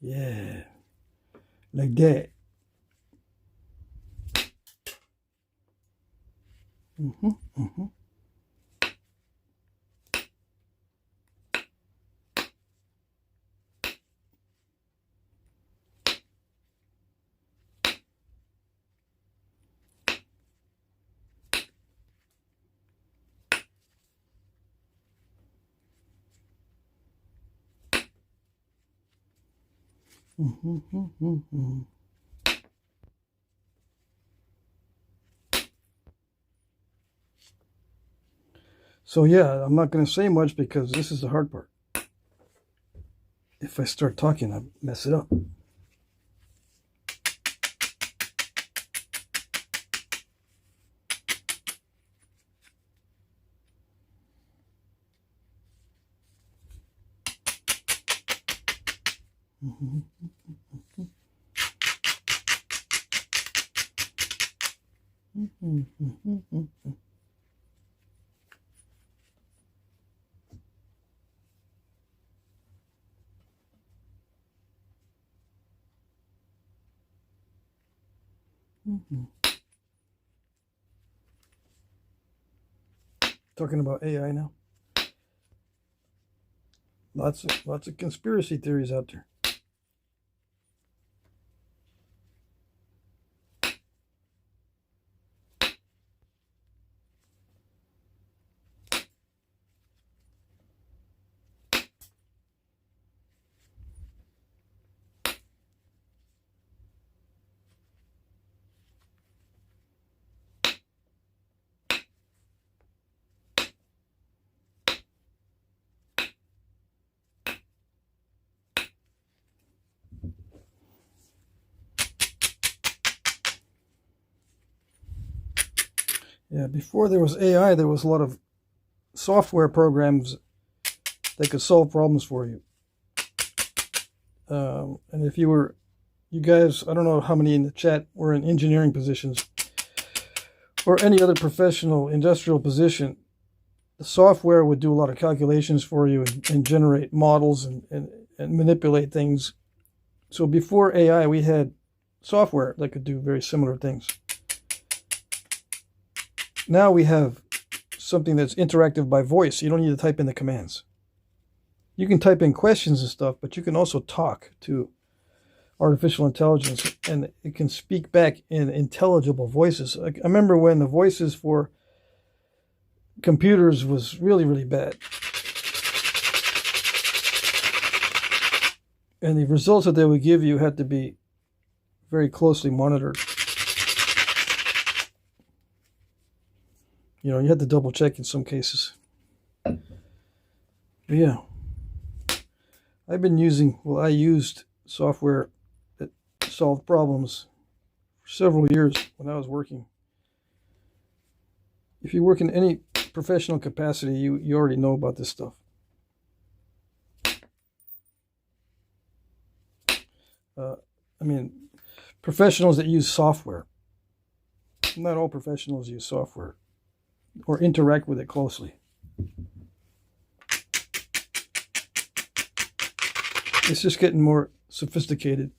Yeah, like that. So yeah, I'm not going to say much because this is the hard part. If I start talking, I mess it up. Talking about AI now. Lots of conspiracy theories out there. Yeah, before there was AI, there was a lot of software programs that could solve problems for you. And if you guys, I don't know how many in the chat were in engineering positions or any other professional industrial position, the software would do a lot of calculations for you and generate models and manipulate things. So before AI, we had software that could do very similar things. Now we have something that's interactive by voice. You don't need to type in the commands. You can type in questions and stuff, but you can also talk to artificial intelligence, and it can speak back in intelligible voices. I remember when the voices for computers was really, really bad. And the results that they would give you had to be very closely monitored. You know, you had to double check in some cases. But yeah. I used software that solved problems for several years when I was working. If you work in any professional capacity, you already know about this stuff. I mean, professionals that use software. Not all professionals use software or interact with it closely. It's just getting more sophisticated.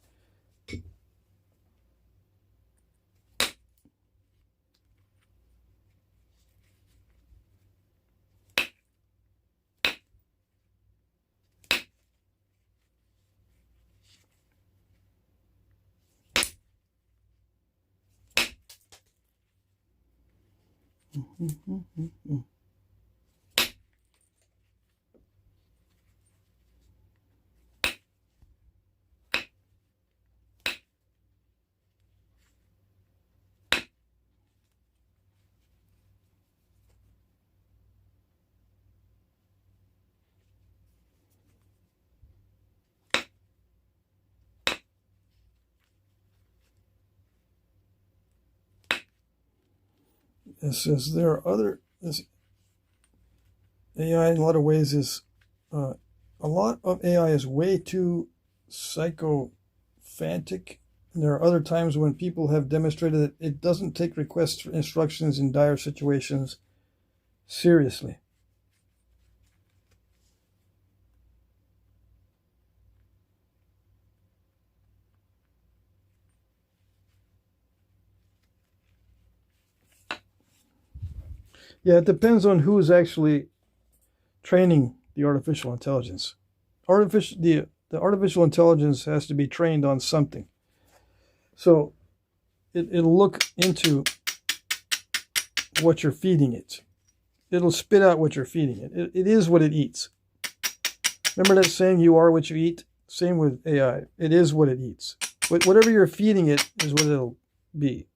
It says there are other, this AI in a lot of ways is, a lot of AI is way too sycophantic. There are other times when people have demonstrated that it doesn't take requests for instructions in dire situations seriously. Yeah, it depends on who's actually training the artificial intelligence. The artificial intelligence has to be trained on something. So it'll look into what you're feeding it. It'll spit out what you're feeding it. It is what it eats. Remember that saying, you are what you eat? Same with AI. It is what it eats. Whatever you're feeding it is what it'll be.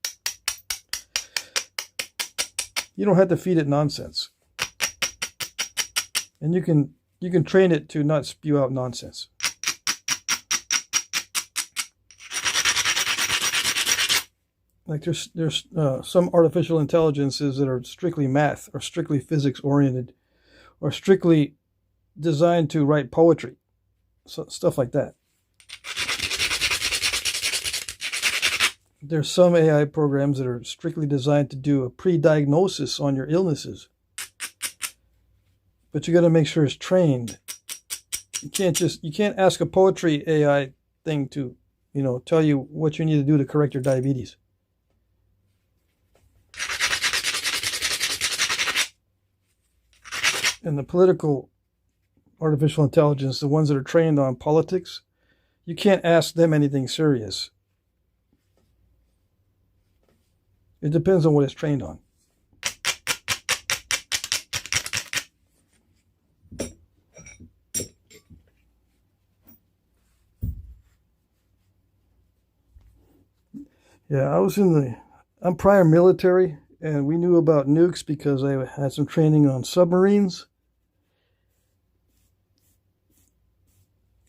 You don't have to feed it nonsense. And you can train it to not spew out nonsense. Like there's some artificial intelligences that are strictly math or strictly physics oriented or strictly designed to write poetry. So, stuff like that. There's some AI programs that are strictly designed to do a pre-diagnosis on your illnesses. But you got to make sure it's trained. You can't ask a poetry AI thing to, tell you what you need to do to correct your diabetes. And the political artificial intelligence, the ones that are trained on politics, you can't ask them anything serious. It depends on what it's trained on. Yeah, I'm prior military, and we knew about nukes because I had some training on submarines.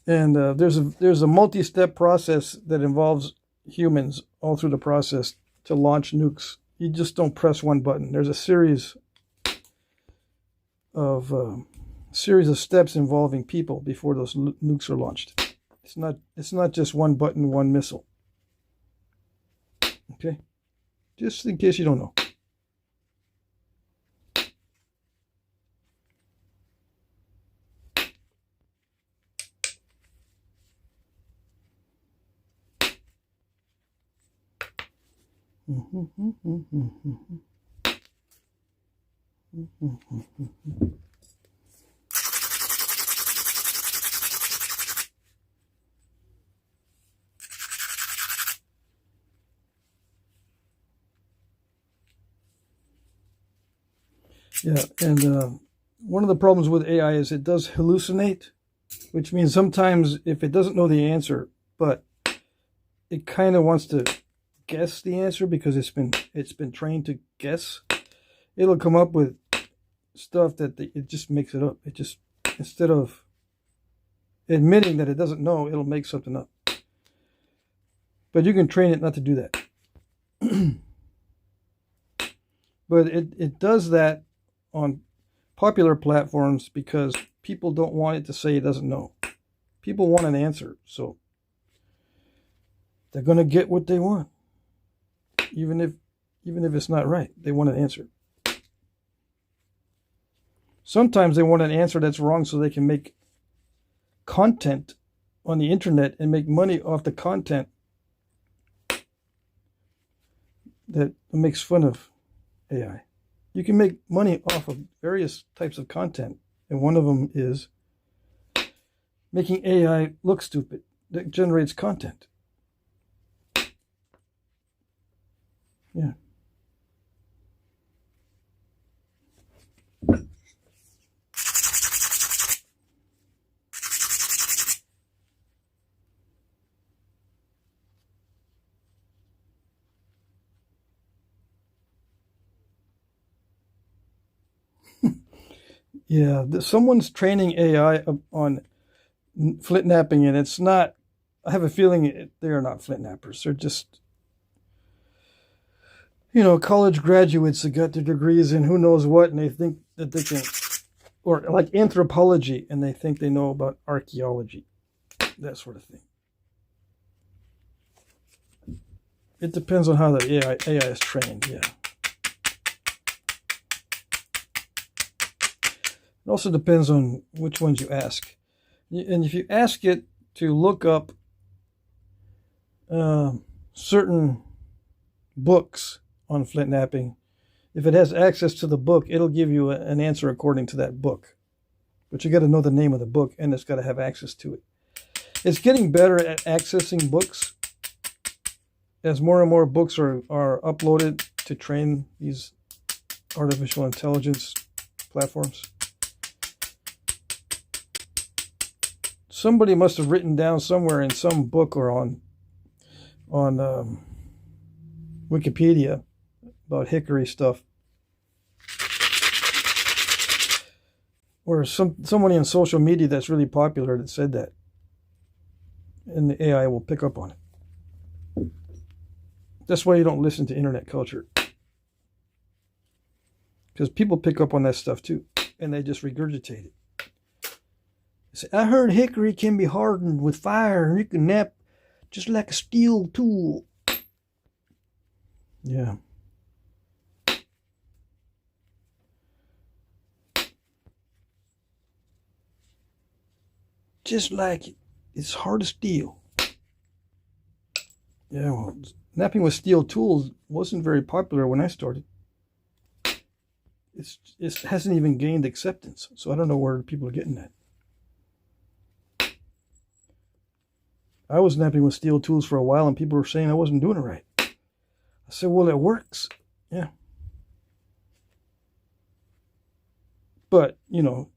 And there's a multi-step process that involves humans all through the process to launch nukes. You just don't press one button. There's a series of steps involving people before those nukes are launched. It's not just one button, one missile. Okay, just in case you don't know. Yeah, and one of the problems with AI is it does hallucinate, which means sometimes if it doesn't know the answer, but it kind of wants to guess the answer because it's been trained to guess, it'll come up with stuff that it just makes it up. It just, instead of admitting that it doesn't know, it'll make something up. But you can train it not to do that. But it does that on popular platforms because people don't want it to say it doesn't know. People want an answer, so they're going to get what they want. Even if it's not right, they want an answer. Sometimes they want an answer that's wrong so they can make content on the internet and make money off the content that makes fun of AI. You can make money off of various types of content, and one of them is making AI look stupid that generates content. Yeah. Yeah, someone's training AI on Flintknapping, and it's not, I have a feeling they are not Flintknappers. They're just, college graduates that got their degrees in who knows what, and they think that they can, or like anthropology, and they think they know about archaeology, that sort of thing. It depends on how the AI is trained, yeah. It also depends on which ones you ask. And if you ask it to look up certain books on Flintknapping, if it has access to the book, it'll give you an answer according to that book. But you got to know the name of the book, and it's got to have access to it. It's getting better at accessing books as more and more books are uploaded to train these artificial intelligence platforms. Somebody must have written down somewhere in some book or on Wikipedia about hickory stuff, or somebody in social media that's really popular that said that, and the AI will pick up on it. That's why you don't listen to internet culture, because people pick up on that stuff too, and they just regurgitate it. They say, I heard hickory can be hardened with fire and you can knap just like a steel tool. Yeah. Just like it. It's hard as steel. Yeah, well, knapping with steel tools wasn't very popular when I started. It hasn't even gained acceptance, so I don't know where people are getting that. I was knapping with steel tools for a while, and people were saying I wasn't doing it right. I said, well, it works. Yeah. But, you know,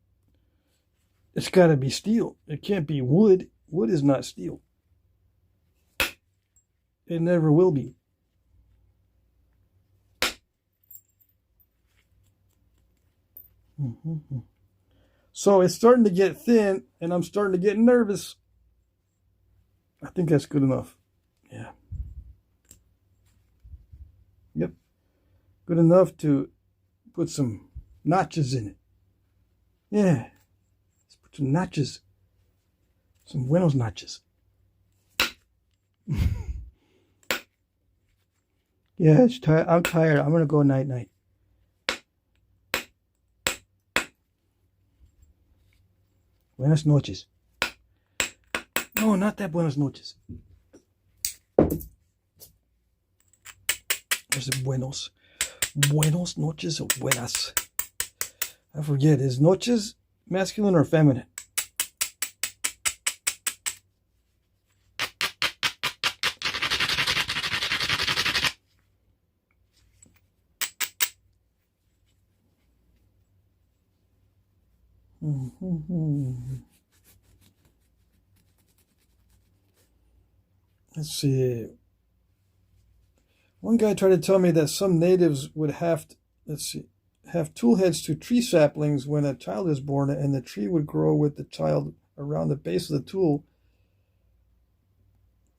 it's got to be steel. It can't be wood. Wood is not steel. It never will be. So it's starting to get thin, and I'm starting to get nervous. I think that's good enough. Yeah. Yep. Good enough to put some notches in it. Yeah. Let's put some notches. Some buenos notches. Yeah, it's tired. I'm tired. I'm going to go night-night. Buenas noches. No, not that buenas noches. There's a buenos. Buenos noches or buenas. I forget. Is noches masculine or feminine? Let's see. One guy tried to tell me that some natives would have tool heads to tree saplings when a child is born, and the tree would grow with the child around the base of the tool,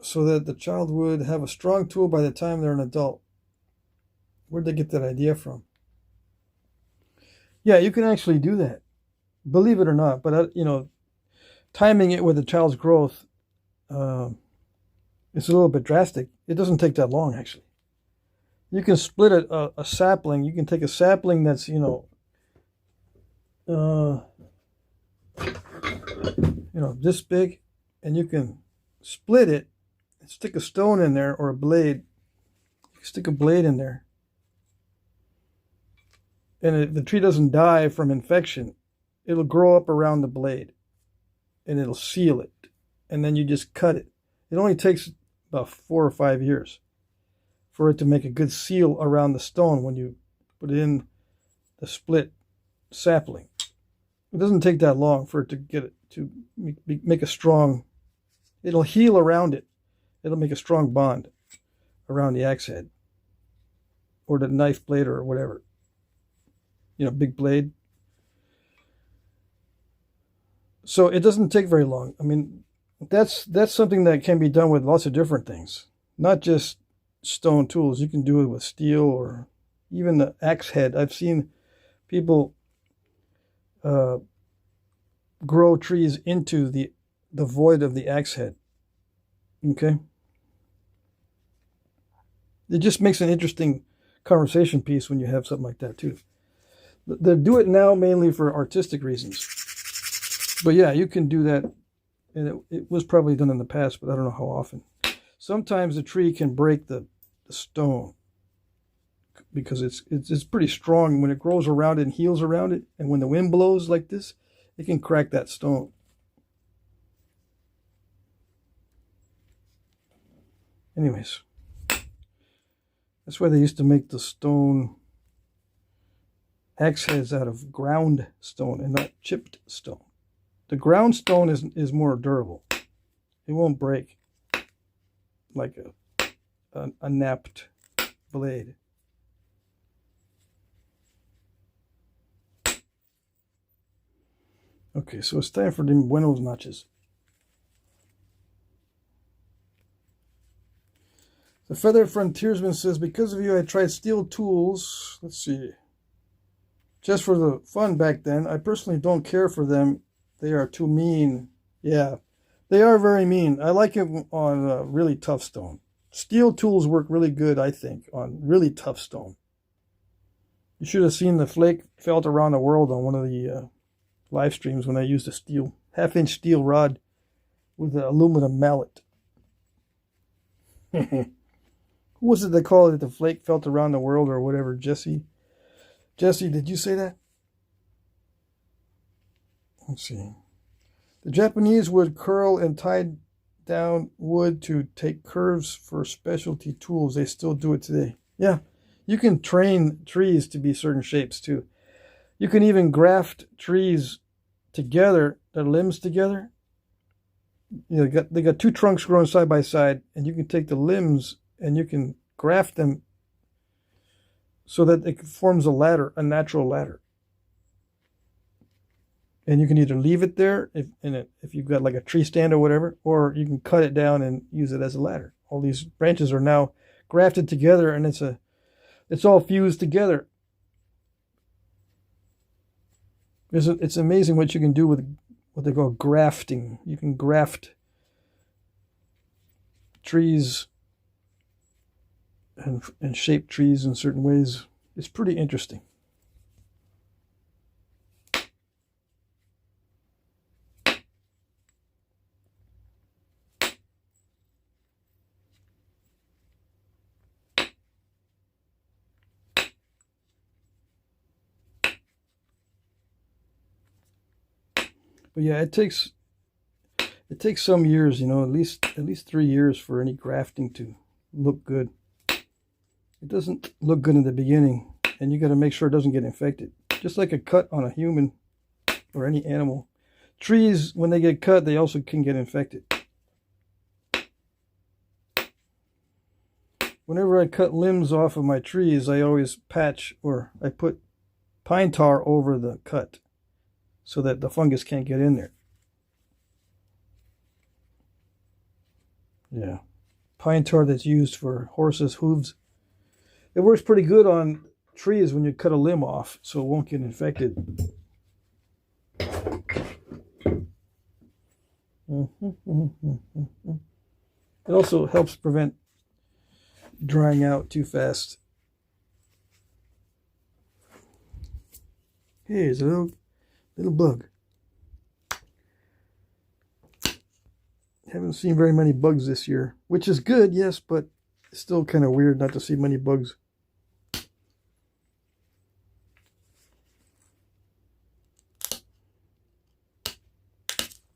so that the child would have a strong tool by the time they're an adult. Where'd they get that idea from? Yeah, you can actually do that. Believe it or not, but you know, timing it with the child's growth, it's a little bit drastic. It doesn't take that long, actually. You can split a sapling. You can take a sapling that's, you know, this big, and you can split it and stick a stone in there or a blade. You can stick a blade in there, and if the tree doesn't die from infection, it'll grow up around the blade, and it'll seal it, and then you just cut it. It only takes about 4 or 5 years for it to make a good seal around the stone when you put it in the split sapling. It doesn't take that long for it to get it to make a strong, it'll heal around it. It'll make a strong bond around the axe head or the knife blade or whatever. You know, big blade. So it doesn't take very long. I mean, that's something that can be done with lots of different things, not just stone tools. You can do it with steel or even the axe head. I've seen people grow trees into the void of the axe head. Okay. It just makes an interesting conversation piece when you have something like that too. They do it now mainly for artistic reasons. But yeah, you can do that. And it was probably done in the past, but I don't know how often. Sometimes the tree can break the stone because it's pretty strong when it grows around it and heals around it. And when the wind blows like this, it can crack that stone. Anyways, that's why they used to make the stone axe heads out of ground stone and not chipped stone. The ground stone is more durable. It won't break like a napped blade. Okay, so it's time for the buenos notches. The Feathered Frontiersman says, because of you I tried steel tools. Let's see. Just for the fun back then. I personally don't care for them. They are too mean. Yeah, they are very mean. I like it on really tough stone. Steel tools work really good, I think, on really tough stone. You should have seen the flake felt around the world on one of the live streams when I used a steel, half-inch steel rod with an aluminum mallet. Who was it they called it? The flake felt around the world or whatever, Jesse? Jesse, did you say that? Let's see. The Japanese would curl and tie down wood to take curves for specialty tools. They still do it today. Yeah, you can train trees to be certain shapes too. You can even graft trees together, their limbs together. You know, they got two trunks growing side by side, and you can take the limbs and you can graft them so that it forms a ladder, a natural ladder. And you can either leave it there if you've got like a tree stand or whatever, or you can cut it down and use it as a ladder. All these branches are now grafted together, and it's all fused together. It's amazing what you can do with what they call grafting. You can graft trees and shape trees in certain ways. It's pretty interesting. But yeah, it takes some years, you know, at least 3 years for any grafting to look good. It doesn't look good in the beginning, and you got to make sure it doesn't get infected. Just like a cut on a human or any animal. Trees, when they get cut, they also can get infected. Whenever I cut limbs off of my trees, I always patch, or I put pine tar over the cut so that the fungus can't get in there. Yeah. Pine tar that's used for horses' hooves. It works pretty good on trees when you cut a limb off, so it won't get infected. It also helps prevent drying out too fast. Hey, there's a little bug. Haven't seen very many bugs this year, which is good, yes, but it's still kind of weird not to see many bugs.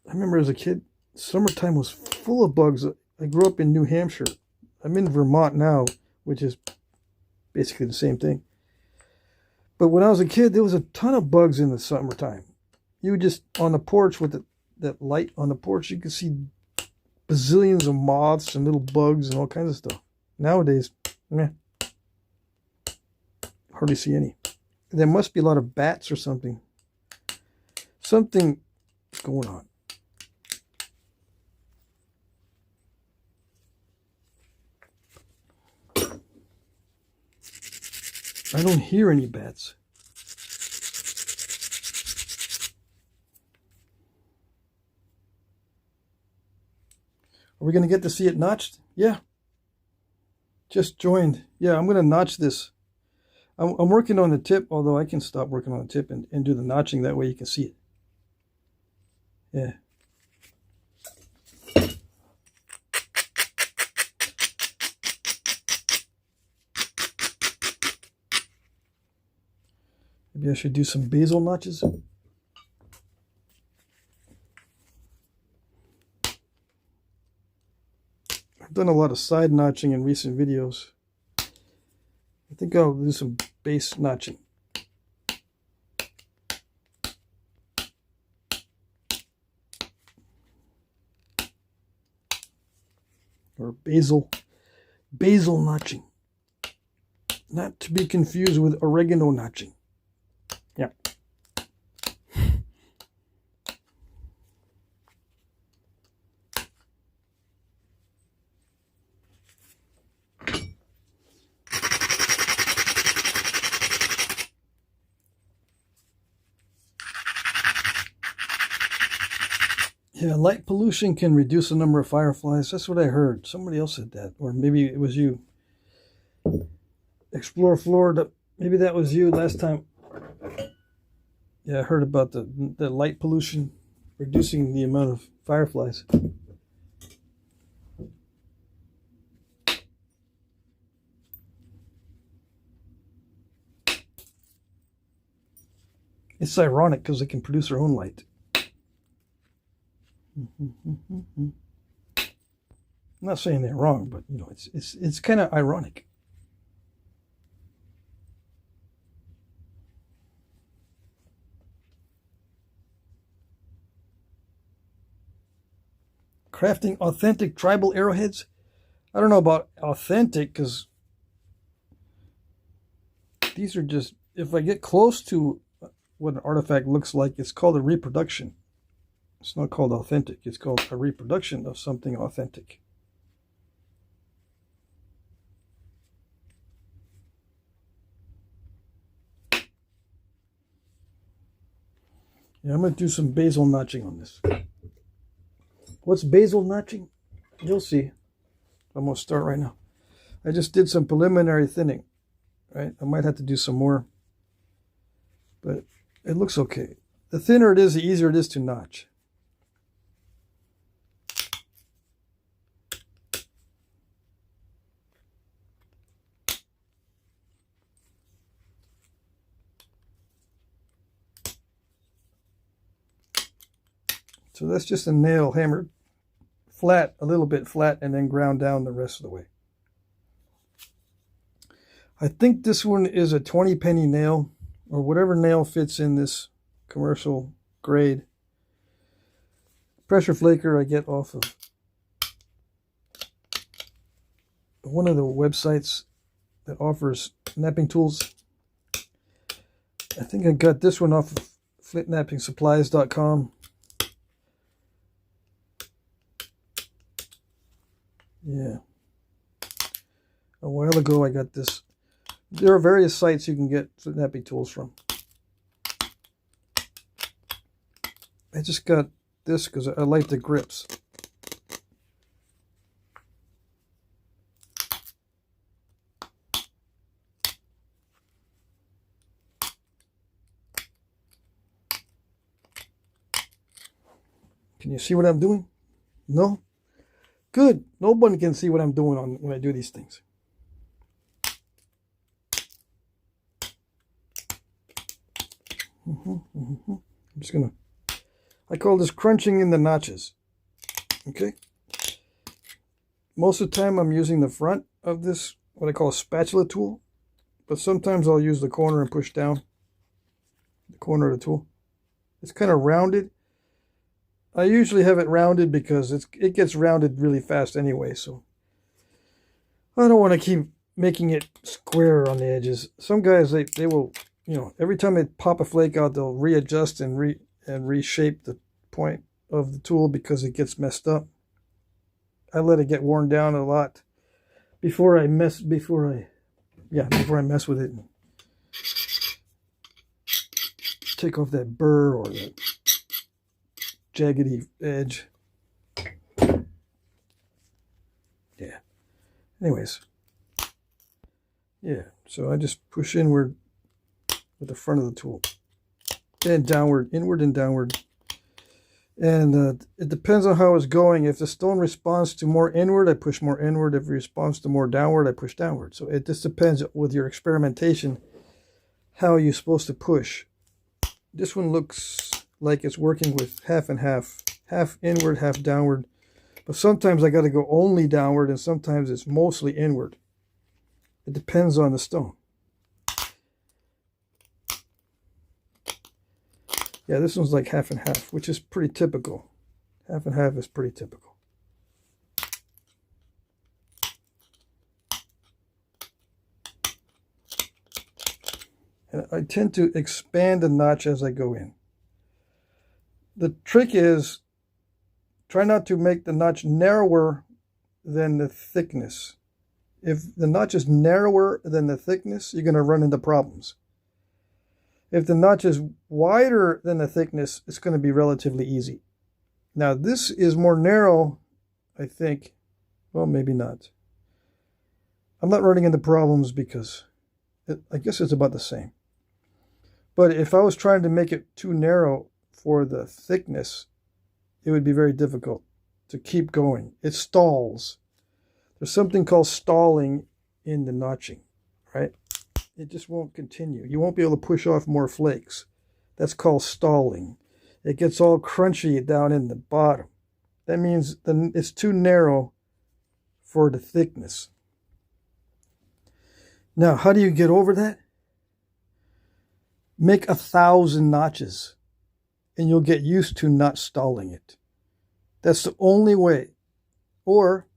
I remember as a kid, summertime was full of bugs. I grew up in New Hampshire. I'm in Vermont now, which is basically the same thing. But when I was a kid, there was a ton of bugs in the summertime. You would just, on the porch with that light on the porch, you could see bazillions of moths and little bugs and all kinds of stuff. Nowadays, meh. Hardly see any. There must be a lot of bats or something. Something going on. I don't hear any bats. Are we going to get to see it notched? Yeah. Just joined. Yeah, I'm going to notch this. I'm working on the tip, although I can stop working on the tip and do the notching. That way you can see it. Yeah. Maybe I should do some basal notches. I've done a lot of side notching in recent videos. I think I'll do some base notching. Or basil notching. Not to be confused with oregano notching. Yeah. Yeah, light pollution can reduce the number of fireflies. That's what I heard. Somebody else said that. Or maybe it was you. Explore Florida. Maybe that was you last time. Yeah, I heard about the light pollution reducing the amount of fireflies. It's ironic because they can produce their own light. I'm not saying they're wrong, but you know, it's kind of ironic. Crafting authentic tribal arrowheads. I don't know about authentic because these are just, if I get close to what an artifact looks like, it's called a reproduction. It's not called authentic. It's called a reproduction of something authentic. Yeah, I'm going to do some basal notching on this. What's basal notching? You'll see. I'm going to start right now. I just did some preliminary thinning. Right? I might have to do some more. But it looks okay. The thinner it is, the easier it is to notch. So that's just a nail hammered flat, a little bit flat, and then ground down the rest of the way. I think this one is a 20-penny nail, or whatever nail fits in this commercial grade. Pressure flaker I get off of one of the websites that offers knapping tools. I think I got this one off of flintknappingsupplies.com. Yeah. A while ago I got this. There are various sites you can get knapping tools from. I just got this because I like the grips. Can you see what I'm doing? No? Good. No one can see what I'm doing when I do these things. I'm just going to, I call this crunching in the notches. Okay? Most of the time I'm using the front of this, what I call a spatula tool. But sometimes I'll use the corner and push down the corner of the tool. It's kind of rounded. I usually have it rounded because it gets rounded really fast anyway, so I don't want to keep making it square on the edges. Some guys, they will, you know, every time they pop a flake out, they'll readjust and reshape the point of the tool because it gets messed up. I let it get worn down a lot before I mess with it. Take off that burr or that jaggedy edge. Yeah. Anyways, Yeah, so I just push inward with the front of the tool. And downward, inward and downward. And it depends on how it's going. If the stone responds to more inward, I push more inward. If it responds to more downward, I push downward. So it just depends with your experimentation how you're supposed to push. This one looks like it's working with half and half. Half inward, half downward. But sometimes I got to go only downward, and sometimes it's mostly inward. It depends on the stone. Yeah, this one's like half and half, which is pretty typical. Half and half is pretty typical. And I tend to expand the notch as I go in. The trick is try not to make the notch narrower than the thickness. If the notch is narrower than the thickness, you're going to run into problems. If the notch is wider than the thickness, it's going to be relatively easy. Now this is more narrow, I think. Well, maybe not. I'm not running into problems because I guess it's about the same. But if I was trying to make it too narrow for the thickness, it would be very difficult to keep going. It stalls. There's something called stalling in the notching, right? It just won't continue. You won't be able to push off more flakes. That's called stalling. It gets all crunchy down in the bottom. That means it's too narrow for the thickness. Now, how do you get over that? Make 1,000 notches, and you'll get used to not stalling it. That's the only way. Or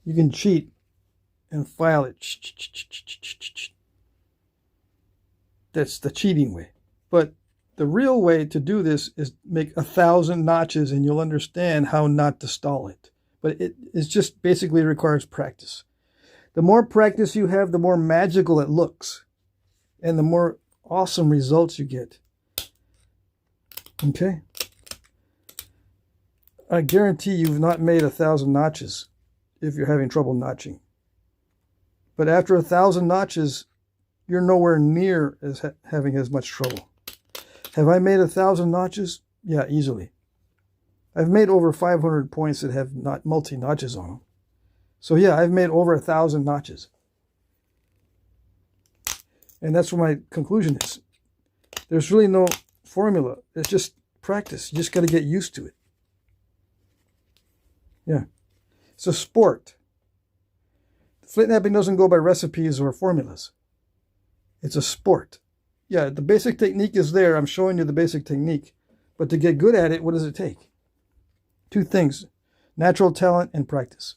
you can cheat and file it. That's the cheating way. But the real way to do this is make 1,000 notches, and you'll understand how not to stall it. But it just basically requires practice. The more practice you have, the more magical it looks, and the more awesome results you get. Okay? I guarantee you've not made 1,000 notches if you're having trouble notching. But after 1,000 notches, you're nowhere near as having as much trouble. Have I made 1,000 notches? Yeah, easily. I've made over 500 points that have not multi-notches on them. So yeah, I've made over 1,000 notches. And that's what my conclusion is. There's really no formula. It's just practice. You just got to get used to it. Yeah. It's a sport. Flintknapping doesn't go by recipes or formulas. It's a sport. Yeah, the basic technique is there. I'm showing you the basic technique. But to get good at it, what does it take? Two things. Natural talent and practice.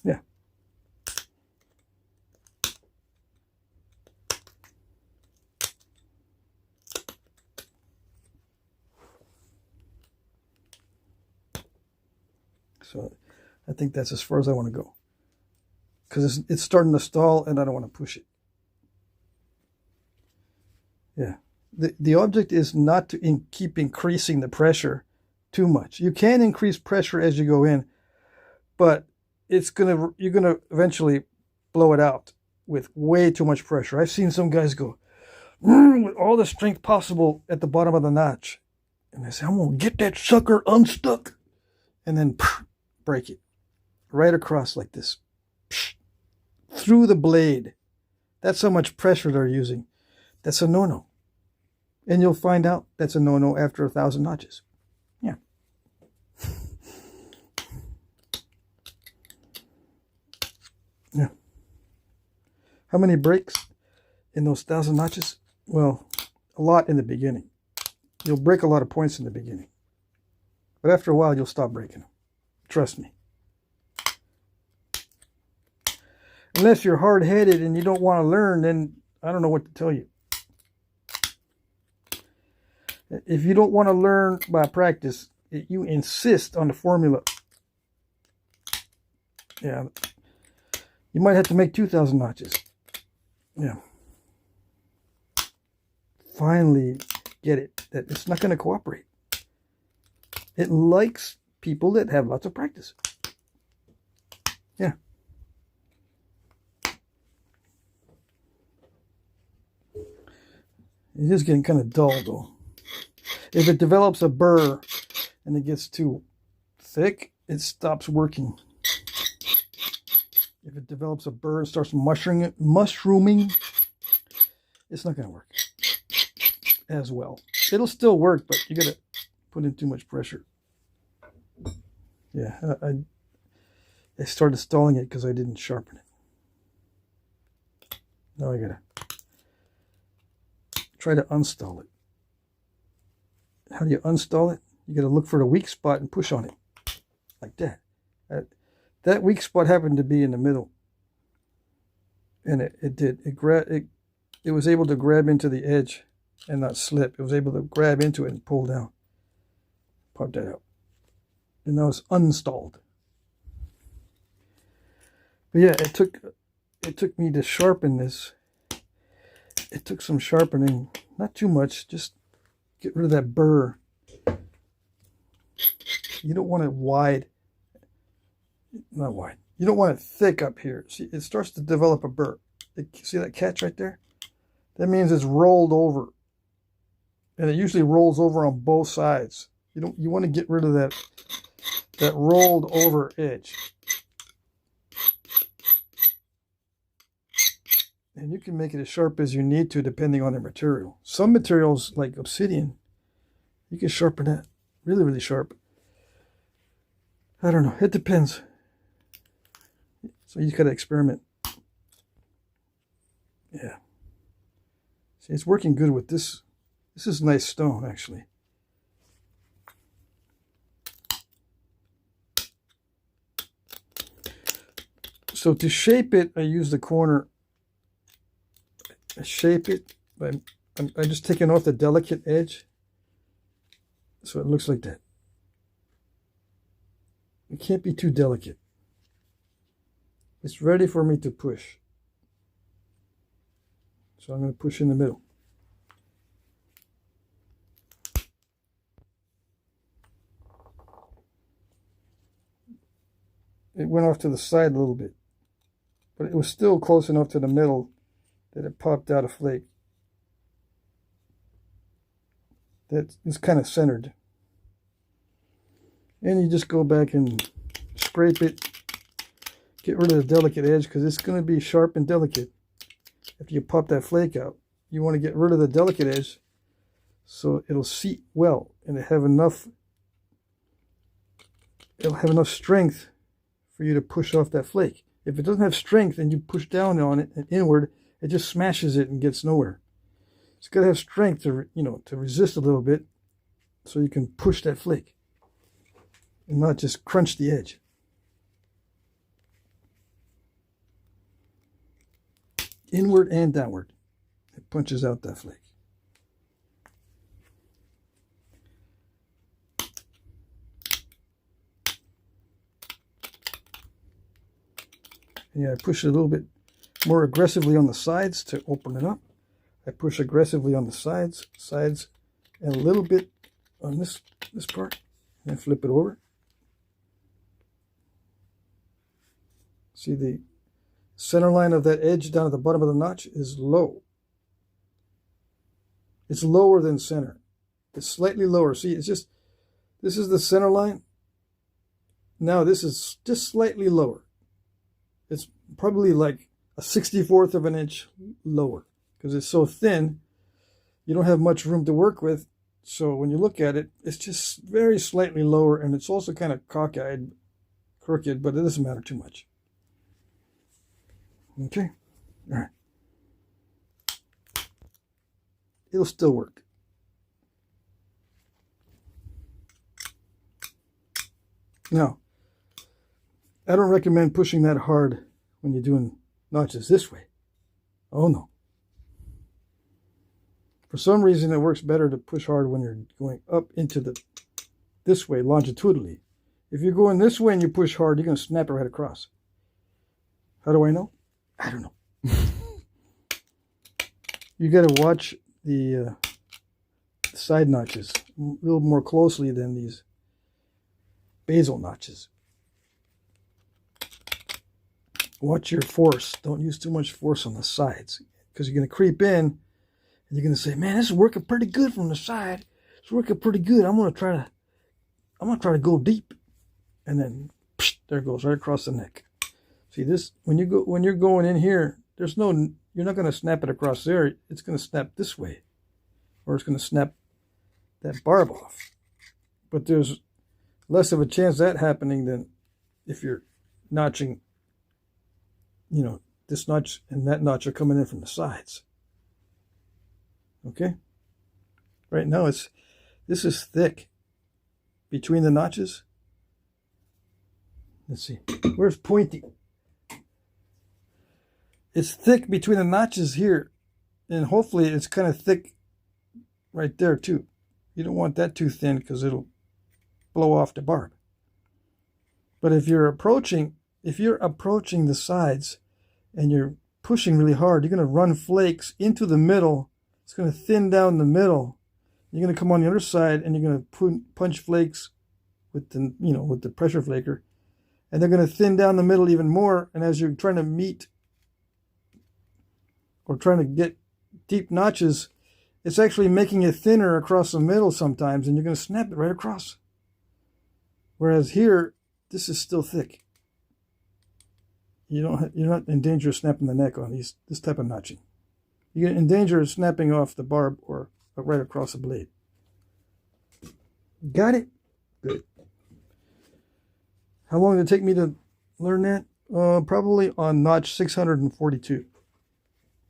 Yeah. So I think that's as far as I want to go. Because it's starting to stall and I don't want to push it. Yeah. The object is not to keep increasing the pressure too much. You can increase pressure as you go in, but you're gonna eventually blow it out with way too much pressure. I've seen some guys go with all the strength possible at the bottom of the notch. And they say, I'm gonna get that sucker unstuck. And then break it right across like this. Through the blade. That's how much pressure they're using. That's a no-no. And you'll find out that's a no-no after 1,000 notches. Yeah. Yeah. How many breaks in those 1,000 notches? Well, a lot in the beginning. You'll break a lot of points in the beginning. But after a while, you'll stop breaking them. Trust me. Unless you're hard-headed and you don't want to learn, then I don't know what to tell you. If you don't want to learn by practice, you insist on the formula. Yeah. You might have to make 2,000 notches. Yeah. Finally get it that it's not going to cooperate. It likes people that have lots of practice. Yeah. It is getting kind of dull though. If it develops a burr and it gets too thick, it stops working. If it develops a burr and starts mushrooming, it's not going to work as well. It'll still work, but you got to put in too much pressure. Yeah, I started stalling it because I didn't sharpen it. Now I got to try to unstall it. How do you unstall it? You got to look for the weak spot and push on it. Like that. That weak spot happened to be in the middle. And it was able to grab into the edge and not slip. It was able to grab into it and pull down. Pop that out. And now it's unstalled. But yeah, it took me to sharpen this. It took some sharpening. Not too much, just get rid of that burr. You don't want it wide. Not wide. You don't want it thick up here. See, it starts to develop a burr. See that catch right there? That means it's rolled over. And it usually rolls over on both sides. You want to get rid of that rolled over edge. And you can make it as sharp as you need to depending on the material. Some materials like Obsidian, you can sharpen that really, really sharp. I don't know. It depends. So you just got to experiment. Yeah. See, it's working good with this. This is nice stone, actually. So to shape it, I use the corner. I shape it. I'm just taking off the delicate edge. So it looks like that. It can't be too delicate. It's ready for me to push. So I'm going to push in the middle. It went off to the side a little bit, but it was still close enough to the middle that it popped out a flake. That is kind of centered. And you just go back and scrape it, get rid of the delicate edge because it's going to be sharp and delicate. After you pop that flake out, you want to get rid of the delicate edge so it'll seat well and it'll have enough strength for you to push off that flake. If it doesn't have strength and you push down on it and inward, it just smashes it and gets nowhere. It's got to have strength to, to resist a little bit so you can push that flake and not just crunch the edge. Inward and downward. It punches out that flake. Yeah, I push it a little bit more aggressively on the sides to open it up. I push aggressively on the sides, and a little bit on this part, and flip it over. See, the center line of that edge down at the bottom of the notch is low. It's lower than center. It's slightly lower. See, it's just, this is the center line. Now this is just slightly lower. It's probably like a 64th of an inch lower because it's so thin. You don't have much room to work with. So when you look at it, it's just very slightly lower, and it's also kind of cockeyed, crooked, but it doesn't matter too much. Okay, all right. It'll still work. Now, I don't recommend pushing that hard when you're doing notches this way. Oh no. For some reason, it works better to push hard when you're going up into this way, longitudinally. If you're going this way and you push hard, you're going to snap it right across. How do I know? I don't know. You got to watch the side notches a little more closely than these basalt notches. watch your force. Don't use too much force on the sides, because you're going to creep in and you're going to say, man, this is working pretty good from the side. It's working pretty good. I'm going to try to go deep. And then psh, there it goes, right across the neck. See this, when you're going in here, you're not going to snap it across there. It's going to snap this way, or it's going to snap that barb off. But there's less of a chance of that happening than if you're notching, this notch and that notch are coming in from the sides. Okay? Right now this is thick between the notches. Let's see. Where's pointy? It's thick between the notches here, and hopefully it's kind of thick right there too. You don't want that too thin because it'll blow off the barb. But if you're approaching the sides and you're pushing really hard, you're going to run flakes into the middle. It's going to thin down the middle. You're going to come on the other side and you're going to punch flakes with the pressure flaker, and they're going to thin down the middle even more. And as you're trying to meet or trying to get deep notches, it's actually making it thinner across the middle sometimes, and you're going to snap it right across. Whereas here, this is still thick. You're not in danger of snapping the neck on this type of notching. You're in danger of snapping off the barb or right across the blade. Got it? Good. How long did it take me to learn that? Probably on notch 642.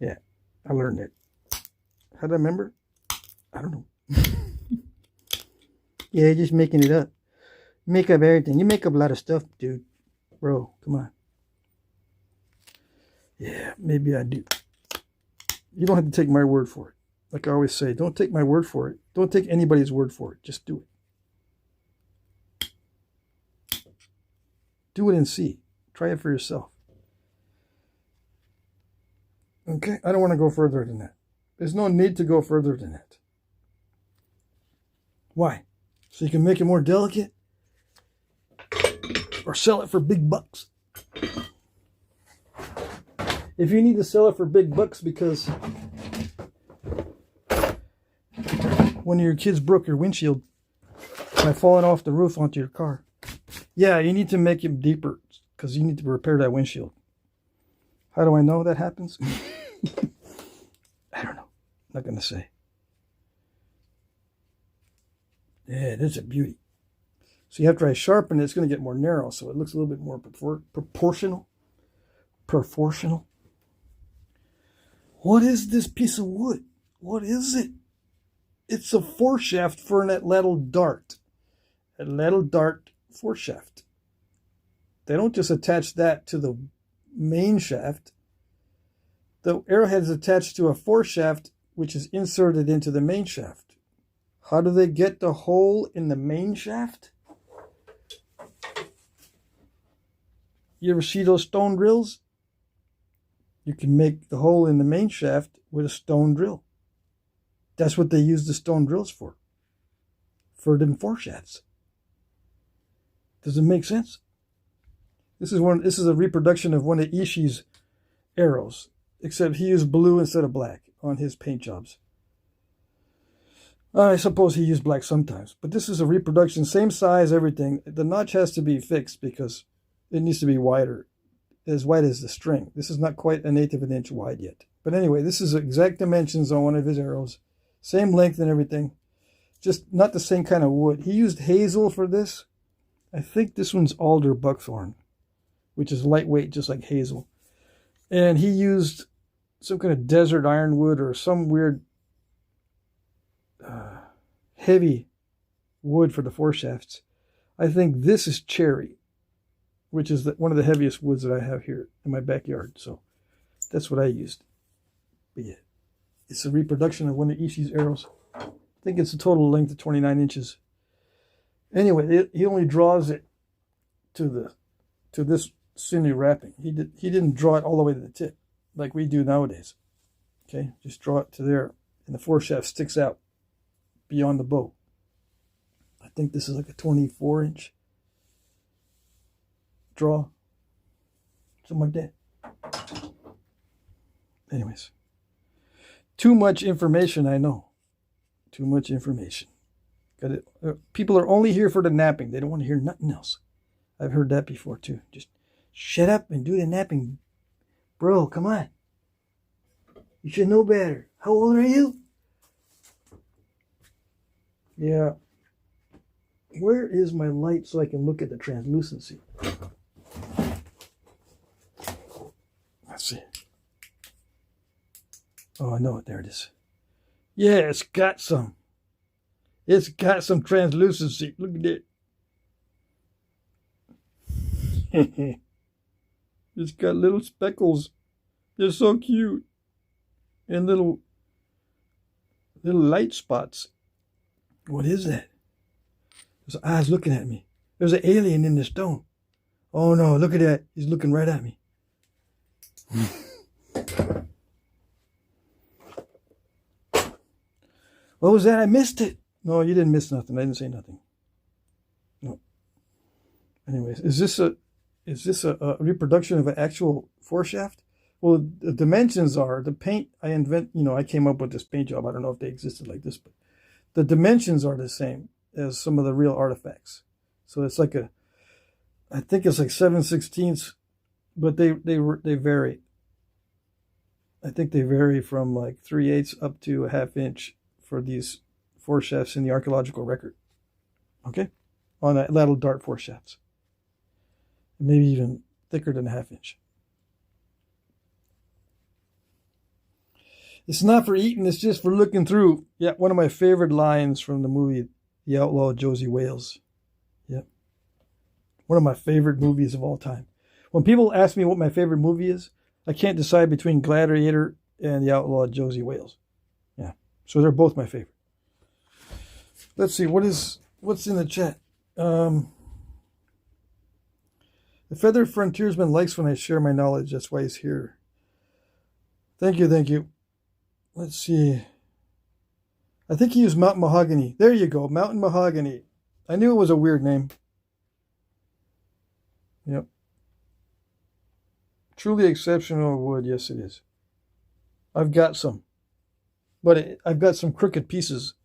Yeah, I learned it. How did I remember? I don't know. Yeah, you're just making it up. Make up everything. You make up a lot of stuff, dude. Bro, come on. Yeah, maybe I do. You don't have to take my word for it. Like I always say, don't take my word for it. Don't take anybody's word for it. Just do it. Do it and see. Try it for yourself. Okay? I don't want to go further than that. There's no need to go further than that. Why? So you can make it more delicate? Or sell it for big bucks? If you need to sell it for big bucks because one of your kids broke your windshield by falling off the roof onto your car, yeah, you need to make it deeper because you need to repair that windshield. How do I know that happens? I don't know. Not going to say. Yeah, it is a beauty. See, after I sharpen it, it's going to get more narrow, so it looks a little bit more proportional. Proportional. What is this piece of wood? What is it? It's a foreshaft for an atlatl dart. Atlatl dart foreshaft. They don't just attach that to the main shaft. The arrowhead is attached to a foreshaft, which is inserted into the main shaft. How do they get the hole in the main shaft? You ever see those stone drills? You can make the hole in the main shaft with a stone drill. That's what they use the stone drills for them foreshafts. Does it make sense? This is a reproduction of one of Ishii's arrows, except he used blue instead of black on his paint jobs. I suppose he used black sometimes, but this is a reproduction, same size, everything. The notch has to be fixed because it needs to be wider, as wide as the string. This is not quite 1/8 of an inch wide yet. But anyway, this is exact dimensions on one of his arrows. Same length and everything. Just not the same kind of wood. He used hazel for this. I think this one's alder buckthorn, which is lightweight just like hazel. And he used some kind of desert ironwood or some weird heavy wood for the foreshafts. I think this is cherry, which is one of the heaviest woods that I have here in my backyard. So that's what I used. But yeah, it's a reproduction of one of Ishii's arrows. I think it's a total length of 29 inches. Anyway, he only draws it to this sinew wrapping. He didn't draw it all the way to the tip like we do nowadays. Okay, just draw it to there, and the foreshaft sticks out beyond the bow. I think this is like a 24-inch draw. Something like that. Anyways. Too much information, I know. Too much information. Got it. People are only here for the napping. They don't want to hear nothing else. I've heard that before too. Just shut up and do the napping. Bro, come on. You should know better. How old are you? Yeah. Where is my light so I can look at the translucency? Let's see. Oh, I know it. There it is. Yeah, it's got some. It's got some translucency. Look at it. It's got little speckles. They're so cute. And little light spots. What is that? There's eyes looking at me. There's an alien in the stone. Oh no, look at that. He's looking right at me. What was that? I missed it. No, you didn't miss nothing. I didn't say nothing. No. Anyways, is this a reproduction of an actual foreshaft? Well, the dimensions are the paint. I came up with this paint job. I don't know if they existed like this, but the dimensions are the same as some of the real artifacts. So it's like I think it's like 7/16, but they vary. I think they vary from like 3/8 up to a 1/2 inch for these foreshafts in the archaeological record. Okay? On that ladle dart foreshafts. Maybe even thicker than a 1/2 inch. It's not for eating, it's just for looking through. Yeah, one of my favorite lines from the movie The Outlaw Josie Wales. Yep. One of my favorite movies of all time. When people ask me what my favorite movie is, I can't decide between Gladiator and The Outlaw Josie Wales. Yeah. So they're both my favorite. Let's see, what's in the chat? The Feathered Frontiersman likes when I share my knowledge. That's why he's here. Thank you, thank you. Let's see. I think he used Mountain Mahogany. There you go, Mountain Mahogany. I knew it was a weird name. Yep. Truly exceptional wood. Yes, it is. I've got some. But I've got some crooked pieces.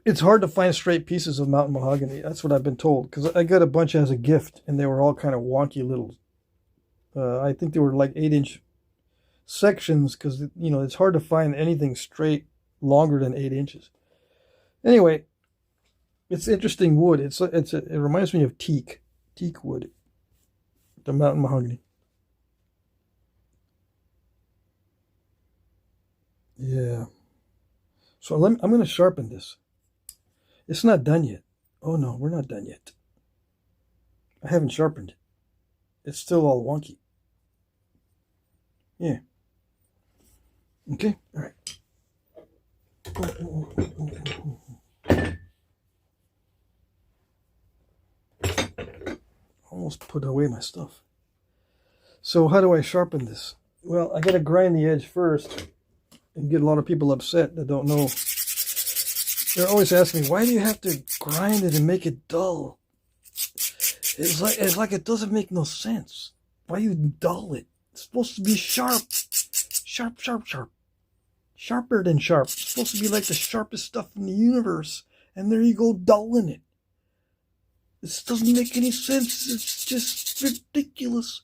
It's hard to find straight pieces of Mountain Mahogany. That's what I've been told. Because I got a bunch as a gift. And they were all kind of wonky little. I think they were like 8-inch sections. Because, it's hard to find anything straight longer than 8 inches. Anyway. It's interesting wood. It reminds me of teak. Teak wood. The Mountain Mahogany. Yeah. So I'm going to sharpen this. It's not done yet. Oh no, we're not done yet. I haven't sharpened it. It's still all wonky. Yeah. Okay, all right. Almost put away my stuff. So how do I sharpen this? Well, I got to grind the edge first and get a lot of people upset that don't know. They're always asking me, why do you have to grind it and make it dull? It's like it doesn't make no sense. Why you dull it? It's supposed to be sharp. Sharp, sharp, sharp. Sharper than sharp. It's supposed to be like the sharpest stuff in the universe. And there you go, dulling it. This doesn't make any sense. It's just ridiculous.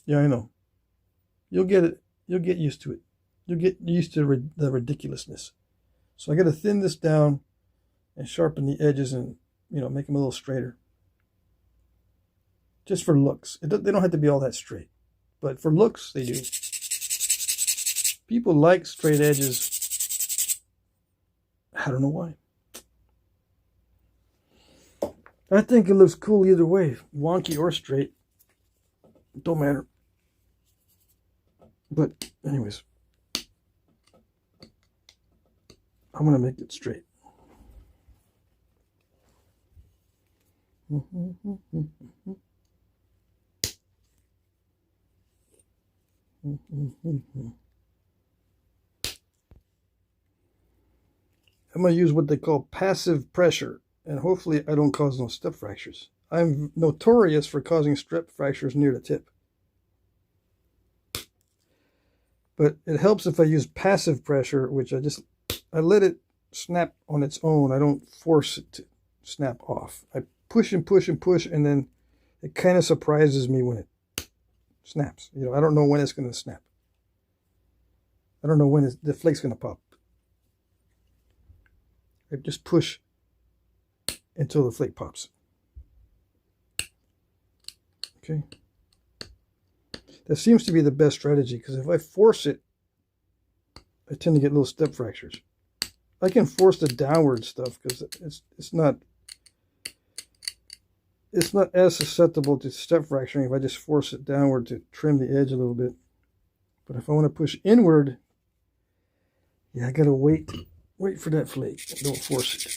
Yeah, I know. You'll get it. You'll get used to it. You'll get used to the ridiculousness. So I got to thin this down and sharpen the edges and, make them a little straighter. Just for looks. They don't have to be all that straight. But for looks, they do. People like straight edges. I don't know why. I think it looks cool either way. Wonky or straight. Don't matter. But anyways. I'm going to make it straight. I'm going to use what they call passive pressure. And hopefully I don't cause no step fractures. I'm notorious for causing strep fractures near the tip. But it helps if I use passive pressure, which I let it snap on its own. I don't force it to snap off. I push and push and push, and then it kind of surprises me when it snaps. You know, I don't know when it's going to snap. I don't know when the flake's going to pop. I just push until the flake pops. Okay. That seems to be the best strategy, because if I force it, I tend to get little step fractures. I can force the downward stuff because it's not as susceptible to step fracturing if I just force it downward to trim the edge a little bit. But if I want to push inward, yeah, I gotta wait for that flake. Don't force it.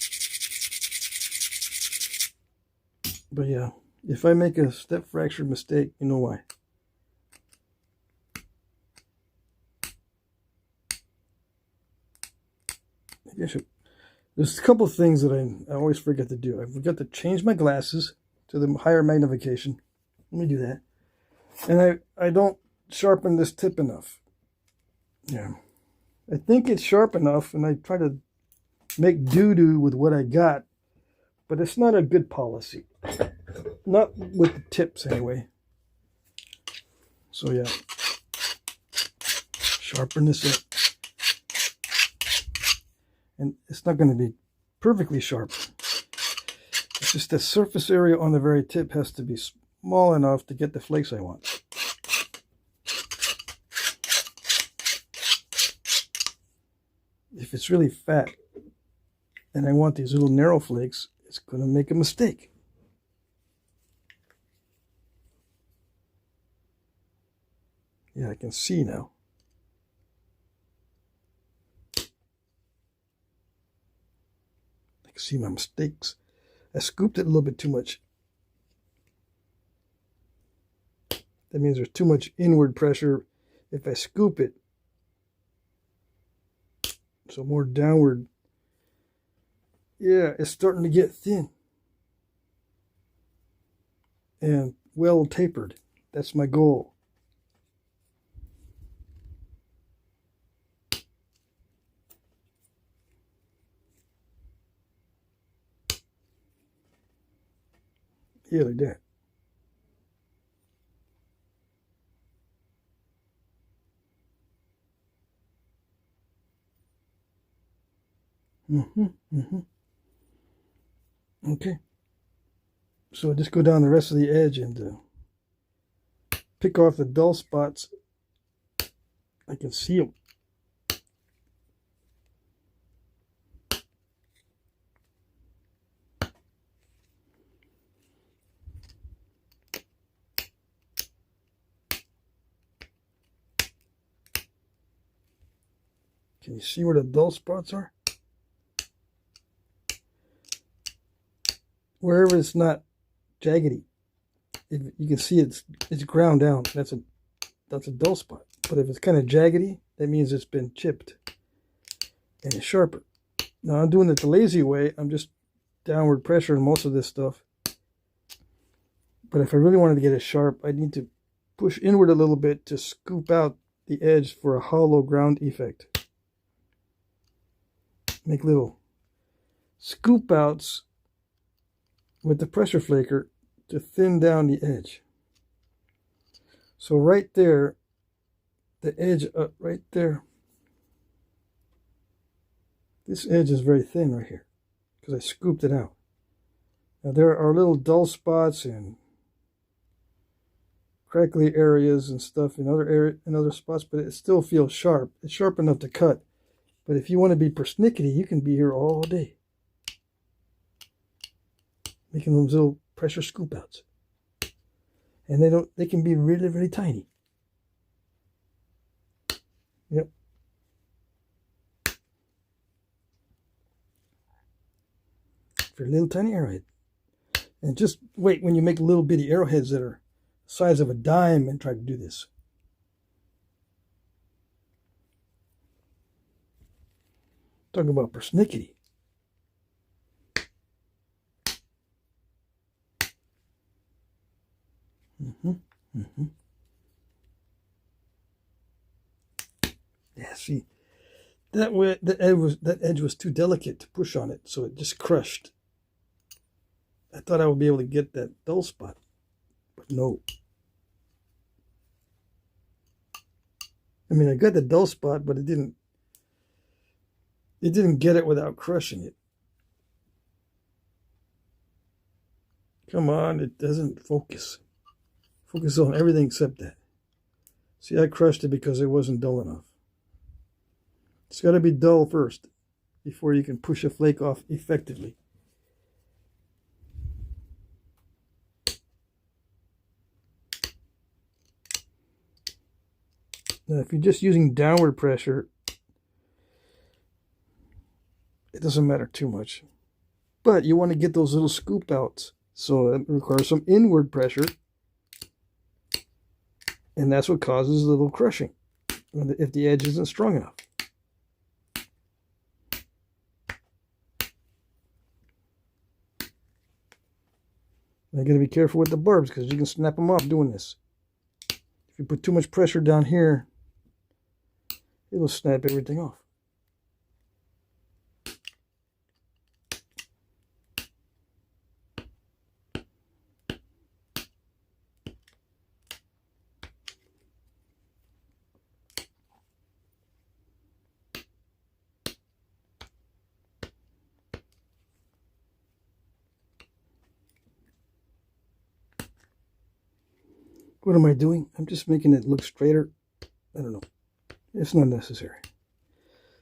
But yeah, if I make a step fracture mistake, you know why. There's a couple of things that I always forget to do. I forget to change my glasses to the higher magnification. Let me do that. And I don't sharpen this tip enough. Yeah. I think it's sharp enough, and I try to make doo-doo with what I got, but it's not a good policy. Not with the tips, anyway. So, yeah. Sharpen this up. And it's not going to be perfectly sharp. It's just the surface area on the very tip has to be small enough to get the flakes I want. If it's really fat and I want these little narrow flakes, it's going to make a mistake. Yeah, I can see now. See my mistakes. I scooped it a little bit too much. That means there's too much inward pressure if I scoop it. So more downward. Yeah, it's starting to get thin. And well tapered. That's my goal. Yeah, like that. Okay. So I just go down the rest of the edge and pick off the dull spots. I can see them. Can you see where the dull spots are? Wherever it's not jaggedy, you can see it's ground down. That's a dull spot. But if it's kind of jaggedy, that means it's been chipped and it's sharper. Now I'm doing it the lazy way. I'm just downward pressuring most of this stuff. But if I really wanted to get it sharp, I need to push inward a little bit to scoop out the edge for a hollow ground effect. Make little scoop outs with the pressure flaker to thin down the edge. So right there, the edge up right there, this edge is very thin right here because I scooped it out. Now there are little dull spots and crackly areas and stuff in other spots, but it still feels sharp. It's sharp enough to cut. But if you want to be persnickety, you can be here all day, making those little pressure scoop outs. And they can be really, really tiny. Yep. For a little tiny arrowhead. And just wait when you make little bitty arrowheads that are the size of a dime and try to do this. Talking about persnickety. Mm-hmm. Yeah, see, that edge was too delicate to push on it, so it just crushed. I thought I would be able to get that dull spot, but no. I mean, I got the dull spot, but it didn't get it without crushing it. Come on, it doesn't focus. Focus on everything except that. See, I crushed it because it wasn't dull enough. It's got to be dull first before you can push a flake off effectively. Now, if you're just using downward pressure, it doesn't matter too much. But you want to get those little scoop outs. So it requires some inward pressure. And that's what causes a little crushing if the edge isn't strong enough. I got to be careful with the barbs because you can snap them off doing this. If you put too much pressure down here, it'll snap everything off. What am I doing? I'm just making it look straighter. I don't know. It's not necessary.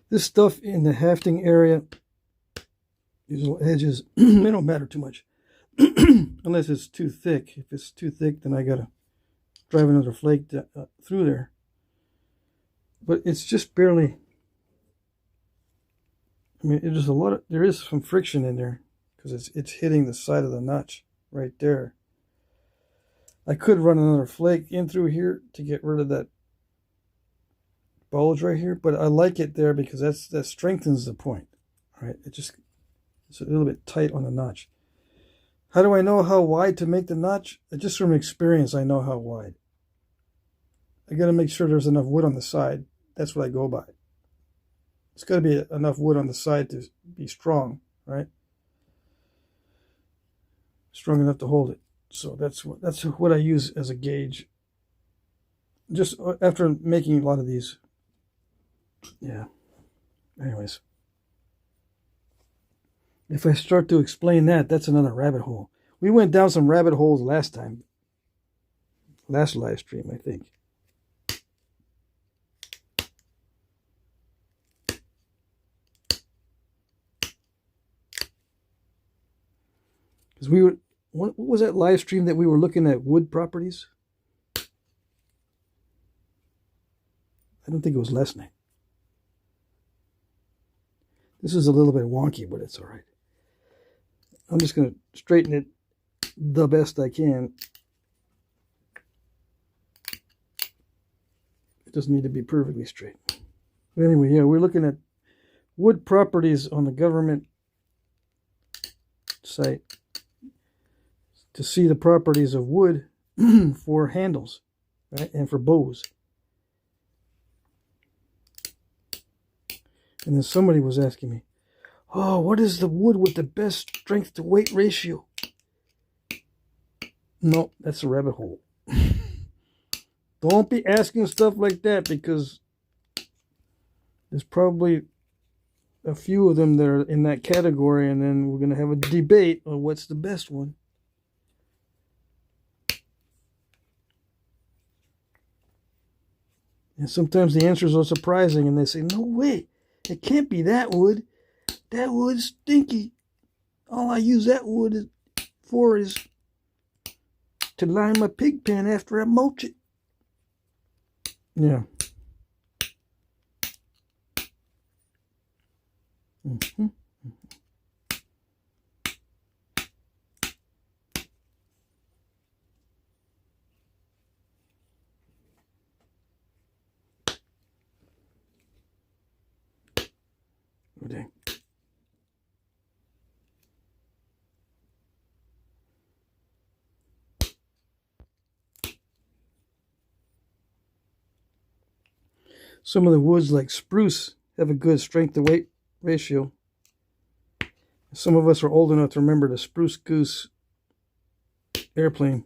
This stuff in the hafting area, these little edges, they don't matter too much. Unless it's too thick. If it's too thick, then I gotta drive another flake through there. But it's just barely. I mean, there's there is some friction in there because it's hitting the side of the notch right there. I could run another flake in through here to get rid of that bulge right here, but I like it there because that strengthens the point. Right? It's a little bit tight on the notch. How do I know how wide to make the notch? Just from experience, I know how wide. I got to make sure there's enough wood on the side. That's what I go by. It's got to be enough wood on the side to be strong, right? Strong enough to hold it. So that's what I use as a gauge. Just after making a lot of these. Yeah. Anyways. If I start to explain that, that's another rabbit hole. We went down some rabbit holes last time. Last live stream, I think. Because we were... What was that live stream that we were looking at wood properties? I don't think it was last night. This is a little bit wonky, but it's all right. I'm just going to straighten it the best I can. It doesn't need to be perfectly straight. But anyway, yeah, we're looking at wood properties on the government site to see the properties of wood for handles, right, and for bows. And then somebody was asking me, oh, what is the wood with the best strength to weight ratio? No, that's a rabbit hole. Don't be asking stuff like that because there's probably a few of them that are in that category, and then we're going to have a debate on what's the best one. And sometimes the answers are surprising, and they say, no way, it can't be that wood. That wood's stinky. All I use that wood for is to line my pig pen after I mulch it. Yeah. Mm-hmm. Okay. Some of the woods like spruce have a good strength to weight ratio. Some of us are old enough to remember the spruce goose airplane.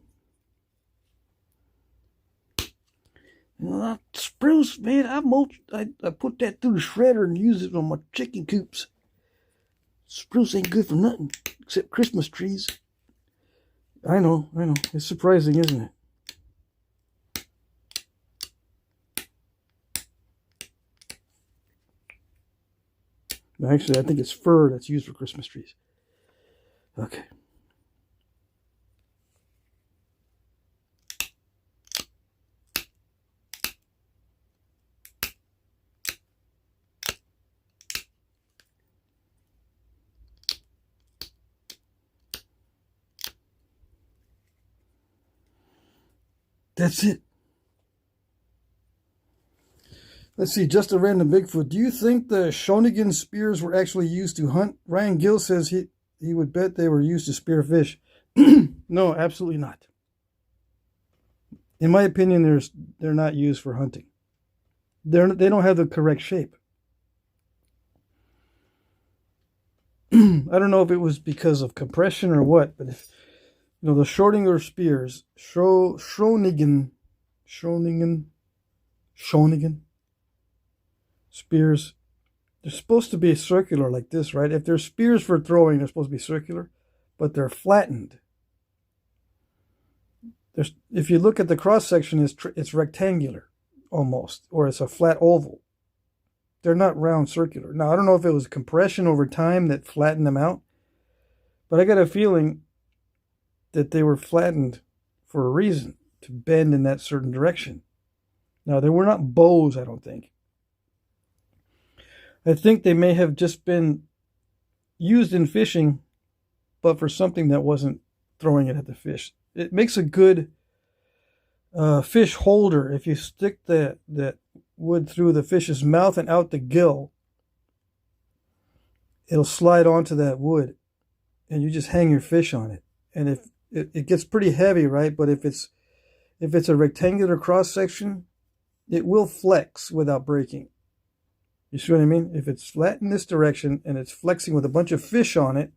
Well, spruce, man, I put that through the shredder and use it on my chicken coops. Spruce ain't good for nothing except Christmas trees. I know. It's surprising, isn't it? Actually, I think it's fir that's used for Christmas trees. Okay. That's it. Let's see, just a random Bigfoot. Do you think the Shawnigan spears were actually used to hunt? Ryan Gill says he would bet they were used to spear fish. No, absolutely not. In my opinion, they're not used for hunting. They don't have the correct shape. I don't know if it was because of compression or what, but if the Schrodinger spears, Shawnigan spears, they're supposed to be circular like this, right? If they're spears for throwing, they're supposed to be circular, but they're flattened. If you look at the cross section, it's rectangular almost, or it's a flat oval. They're not round circular. Now, I don't know if it was compression over time that flattened them out, but I got a feeling that they were flattened for a reason, to bend in that certain direction. Now, they were not bows, I don't think. I think they may have just been used in fishing, but for something that wasn't throwing it at the fish. It makes a good fish holder. If you stick that wood through the fish's mouth and out the gill, it'll slide onto that wood, and you just hang your fish on it. And if it gets pretty heavy, right? But if it's a rectangular cross section, it will flex without breaking. You see what I mean? If it's flat in this direction and it's flexing with a bunch of fish on it,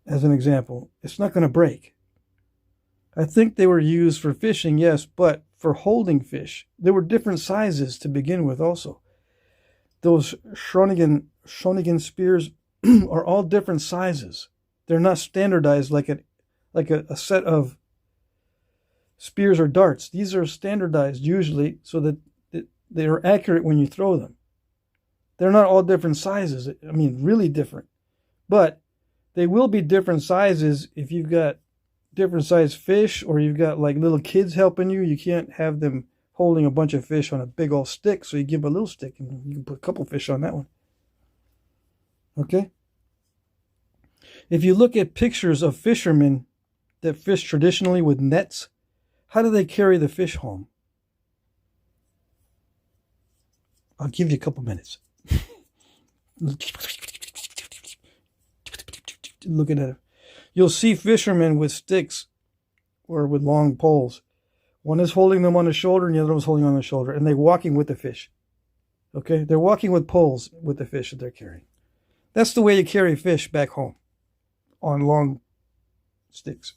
as an example, it's not going to break. I think they were used for fishing, yes, but for holding fish. There were different sizes to begin with also. Those Shawnigan spears are all different sizes. They're not standardized like a set of spears or darts. These are standardized usually so that they are accurate when you throw them. They're not all different sizes. I mean, really different. But they will be different sizes if you've got different size fish, or you've got like little kids helping you. You can't have them holding a bunch of fish on a big old stick, so you give them a little stick and you can put a couple fish on that one. Okay? If you look at pictures of fishermen that fish traditionally with nets, how do they carry the fish home? I'll give you a couple minutes. Looking at it. You'll see fishermen with sticks or with long poles. One is holding them on the shoulder and the other one's holding on the shoulder, and they're walking with the fish. Okay? They're walking with poles with the fish that they're carrying. That's the way you carry fish back home, on long sticks.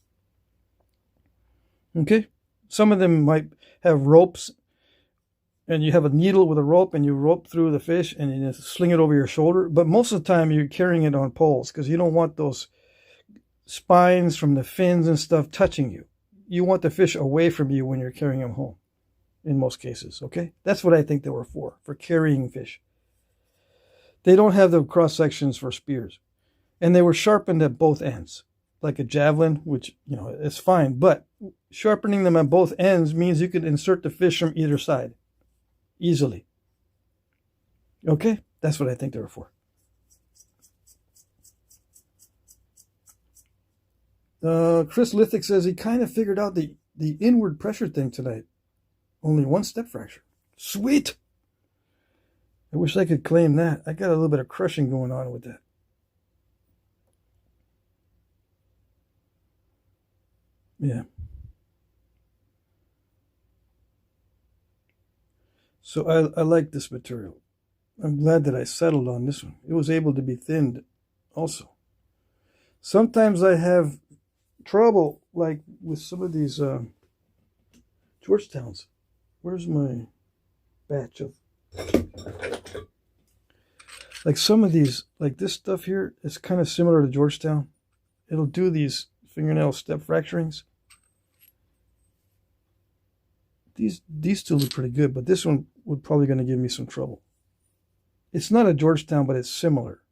Okay? Some of them might have ropes, and you have a needle with a rope, and you rope through the fish, and you just sling it over your shoulder. But most of the time, you're carrying it on poles, because you don't want those spines from the fins and stuff touching you. You want the fish away from you when you're carrying them home, in most cases, okay? That's what I think they were for carrying fish. They don't have the cross sections for spears. And they were sharpened at both ends, like a javelin, which, is fine. But sharpening them at both ends means you could insert the fish from either side easily. Okay? That's what I think they were for. Chris Lithic says he kind of figured out the inward pressure thing tonight. Only one step fracture. Sweet! I wish I could claim that. I got a little bit of crushing going on with that. Yeah. So I like this material. I'm glad that I settled on this one. It was able to be thinned also. Sometimes I have trouble, like with some of these Georgetowns. Where's my batch of... Like some of these, like this stuff here, is kind of similar to Georgetown. It'll do these fingernail step fracturings. These two look pretty good, but this one would probably going to give me some trouble. It's not a Georgetown, but it's similar.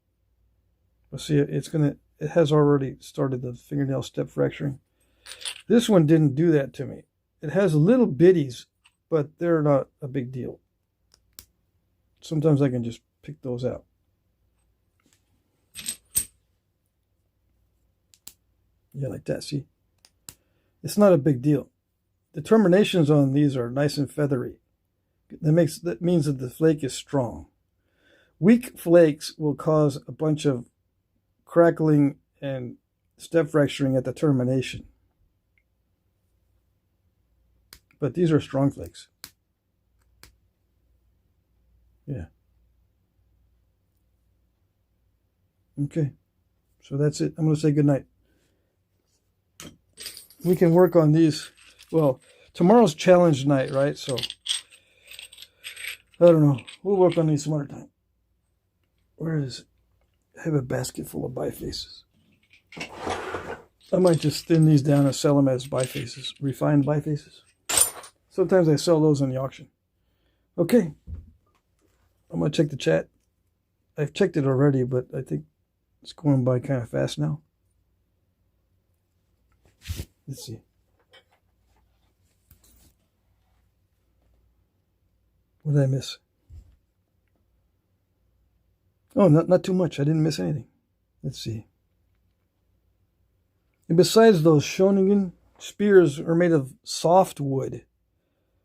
But see, it has already started the fingernail step fracturing. This one didn't do that to me. It has little bitties, but they're not a big deal. Sometimes I can just pick those out. Yeah, like that, see? It's not a big deal. The terminations on these are nice and feathery. That means that the flake is strong. Weak flakes will cause a bunch of crackling and step fracturing at the termination. But these are strong flakes. Yeah. Okay. So that's it. I'm going to say goodnight. We can work on these. Well, tomorrow's challenge night, right? So, I don't know. We'll work on these some other time. Where is it? I have a basket full of bifaces. I might just thin these down and sell them as bifaces. Refined bifaces. Sometimes I sell those in the auction. Okay. I'm going to check the chat. I've checked it already, but I think it's going by kind of fast now. Let's see. What did I miss? Oh, not too much. I didn't miss anything. Let's see. And besides those Shoningen, spears are made of soft wood.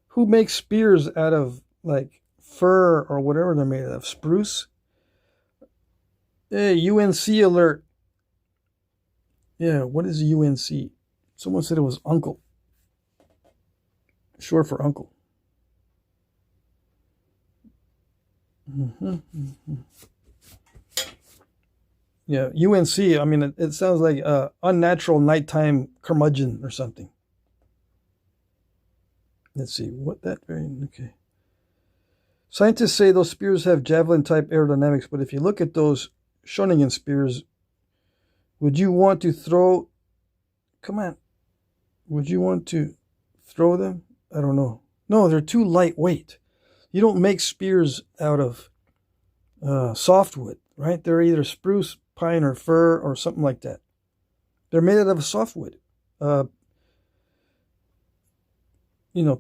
Who makes spears out of like fir or whatever they're made of? Spruce? Hey, UNC alert. Yeah, what is UNC? Someone said it was uncle. Short for uncle. Yeah, UNC, I mean, it sounds like unnatural nighttime curmudgeon or something. Let's see, what that variant, okay. Scientists say those spears have javelin-type aerodynamics, but if you look at those Shoningen spears, would you want to throw... Come on. Would you want to throw them? I don't know. No, they're too lightweight. You don't make spears out of softwood, right? They're either spruce, pine, or fir, or something like that. They're made out of softwood.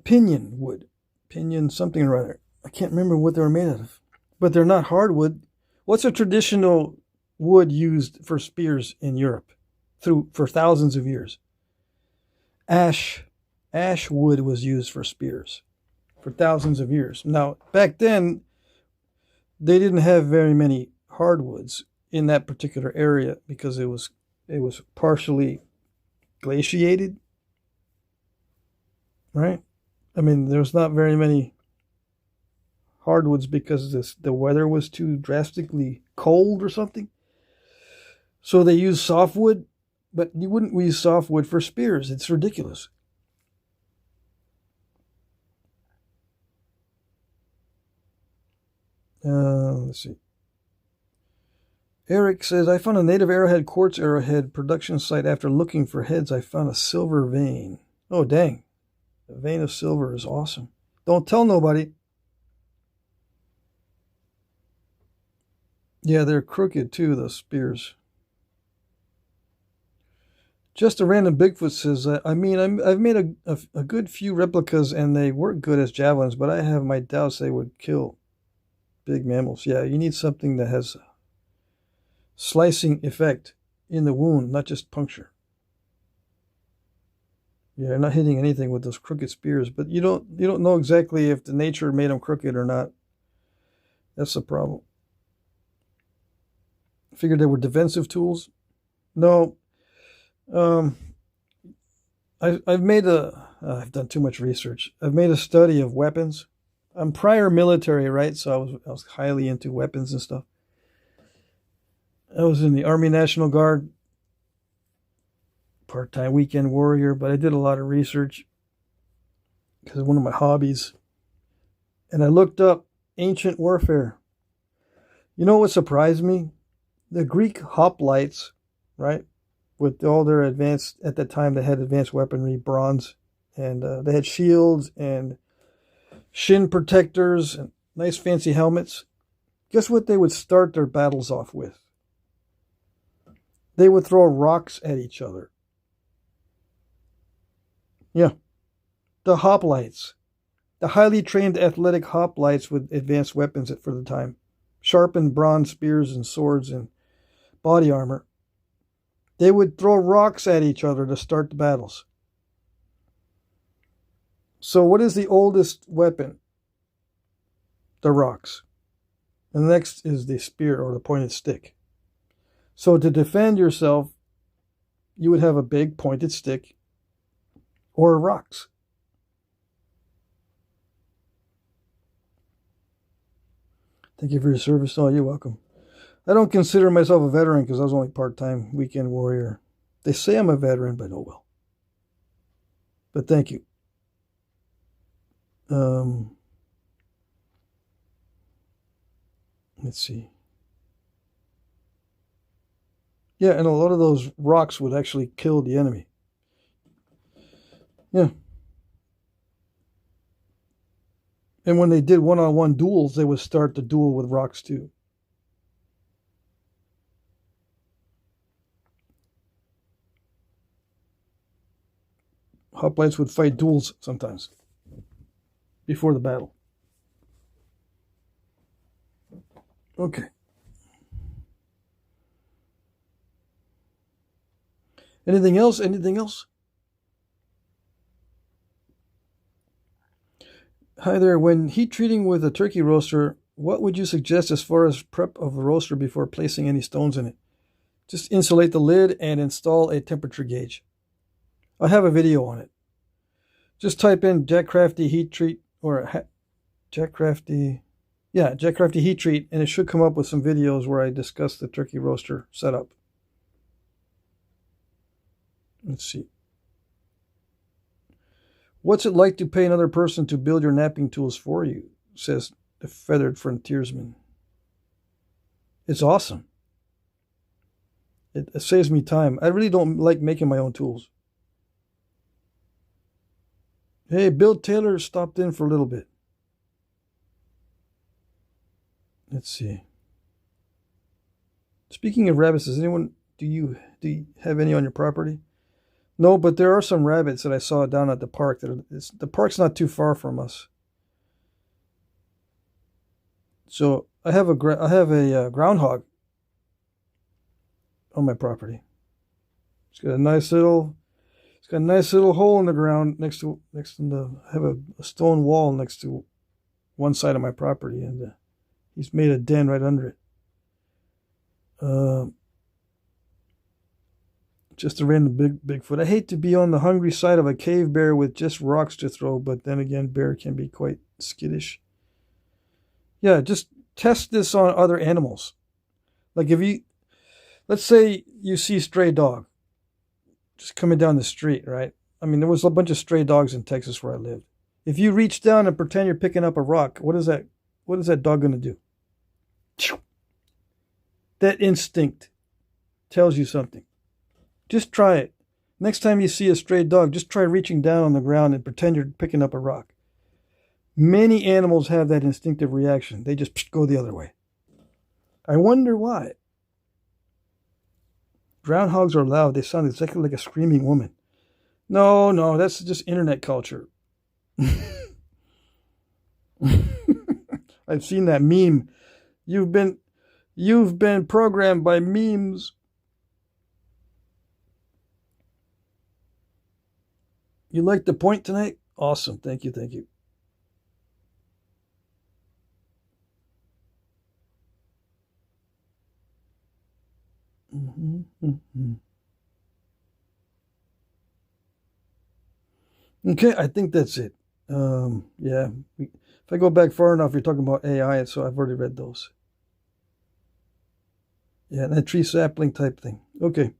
Pinion wood. Pinion something or other. I can't remember what they're made out of. But they're not hardwood. What's a traditional wood used for spears in Europe for thousands of years? Ash wood was used for spears for thousands of years. Now, back then, they didn't have very many hardwoods in that particular area because it was partially glaciated, right? I mean, there's not very many hardwoods because the weather was too drastically cold or something. So they used softwood, but you wouldn't use softwood for spears. It's ridiculous. Let's see. Eric says, I found a native arrowhead, quartz arrowhead production site. After looking for heads, I found a silver vein. Oh, dang. A vein of silver is awesome. Don't tell nobody. Yeah, they're crooked too, those spears. Just a random Bigfoot says, I've made a good few replicas and they work good as javelins, but I have my doubts they would kill big mammals. Yeah, you need something that has a slicing effect in the wound, not just puncture. Yeah, you're not hitting anything with those crooked spears, but you don't know exactly if the nature made them crooked or not. That's the problem. Figured they were defensive tools. No. I've done too much research. I've made a study of weapons, I'm prior military, right? So I was highly into weapons and stuff. I was in the Army National Guard, part-time weekend warrior, but I did a lot of research because it's one of my hobbies. And I looked up ancient warfare. You know what surprised me? The Greek hoplites, right? With all their advanced, at that time they had advanced weaponry, bronze, and they had shields and shin protectors and nice fancy helmets. Guess what they would start their battles off with? They would throw rocks at each other. Yeah. The hoplites. The highly trained athletic hoplites with advanced weapons for the time. Sharpened bronze spears and swords and body armor. They would throw rocks at each other to start the battles. So what is the oldest weapon? The rocks. And the next is the spear or the pointed stick. So to defend yourself, you would have a big pointed stick or rocks. Thank you for your service. Oh, you're welcome. I don't consider myself a veteran because I was only part-time weekend warrior. They say I'm a veteran, but oh well. But thank you. Let's see. Yeah, and a lot of those rocks would actually kill the enemy. Yeah. And when they did one-on-one duels, they would start the duel with rocks too. Hoplites would fight duels sometimes before the battle. Okay. Anything else? Anything else? Hi there. When heat treating with a turkey roaster, what would you suggest as far as prep of the roaster before placing any stones in it? Just insulate the lid and install a temperature gauge. I have a video on it. Just type in Jack Crafty heat treat or Jack Crafty heat treat, and it should come up with some videos where I discuss the turkey roaster setup. Let's see. What's it like to pay another person to build your knapping tools for you? Says the feathered frontiersman. It's awesome. It saves me time. I really don't like making my own tools. Hey, Bill Taylor stopped in for a little bit. Let's see. Speaking of rabbits, do you have any on your property? No, but there are some rabbits that I saw down at the park. The park's not too far from us. So I have a groundhog on my property. It's got a nice little hole in the ground next to I have a stone wall next to one side of my property, and he's made a den right under it. Just a random Bigfoot. I hate to be on the hungry side of a cave bear with just rocks to throw, but then again, bear can be quite skittish. Yeah, just test this on other animals. Like let's say you see a stray dog just coming down the street, right? I mean, there was a bunch of stray dogs in Texas where I lived. If you reach down and pretend you're picking up a rock, what is that dog going to do? That instinct tells you something. Just try it. Next time you see a stray dog, just try reaching down on the ground and pretend you're picking up a rock. Many animals have that instinctive reaction. They just go the other way. I wonder why. Groundhogs are loud. They sound exactly like a screaming woman. No, that's just internet culture. I've seen that meme. You've been programmed by memes. You like the point tonight? Awesome. Thank you. Okay, I think that's it. Yeah. If I go back far enough, you're talking about AI, so I've already read those. Yeah, that tree sapling type thing. Okay.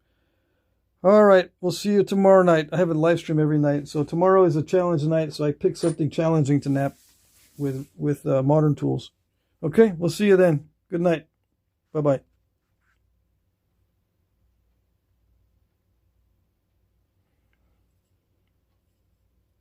All right. We'll see you tomorrow night. I have a live stream every night. So tomorrow is a challenge night, so I pick something challenging to nap with modern tools. Okay. We'll see you then. Good night. Bye-bye.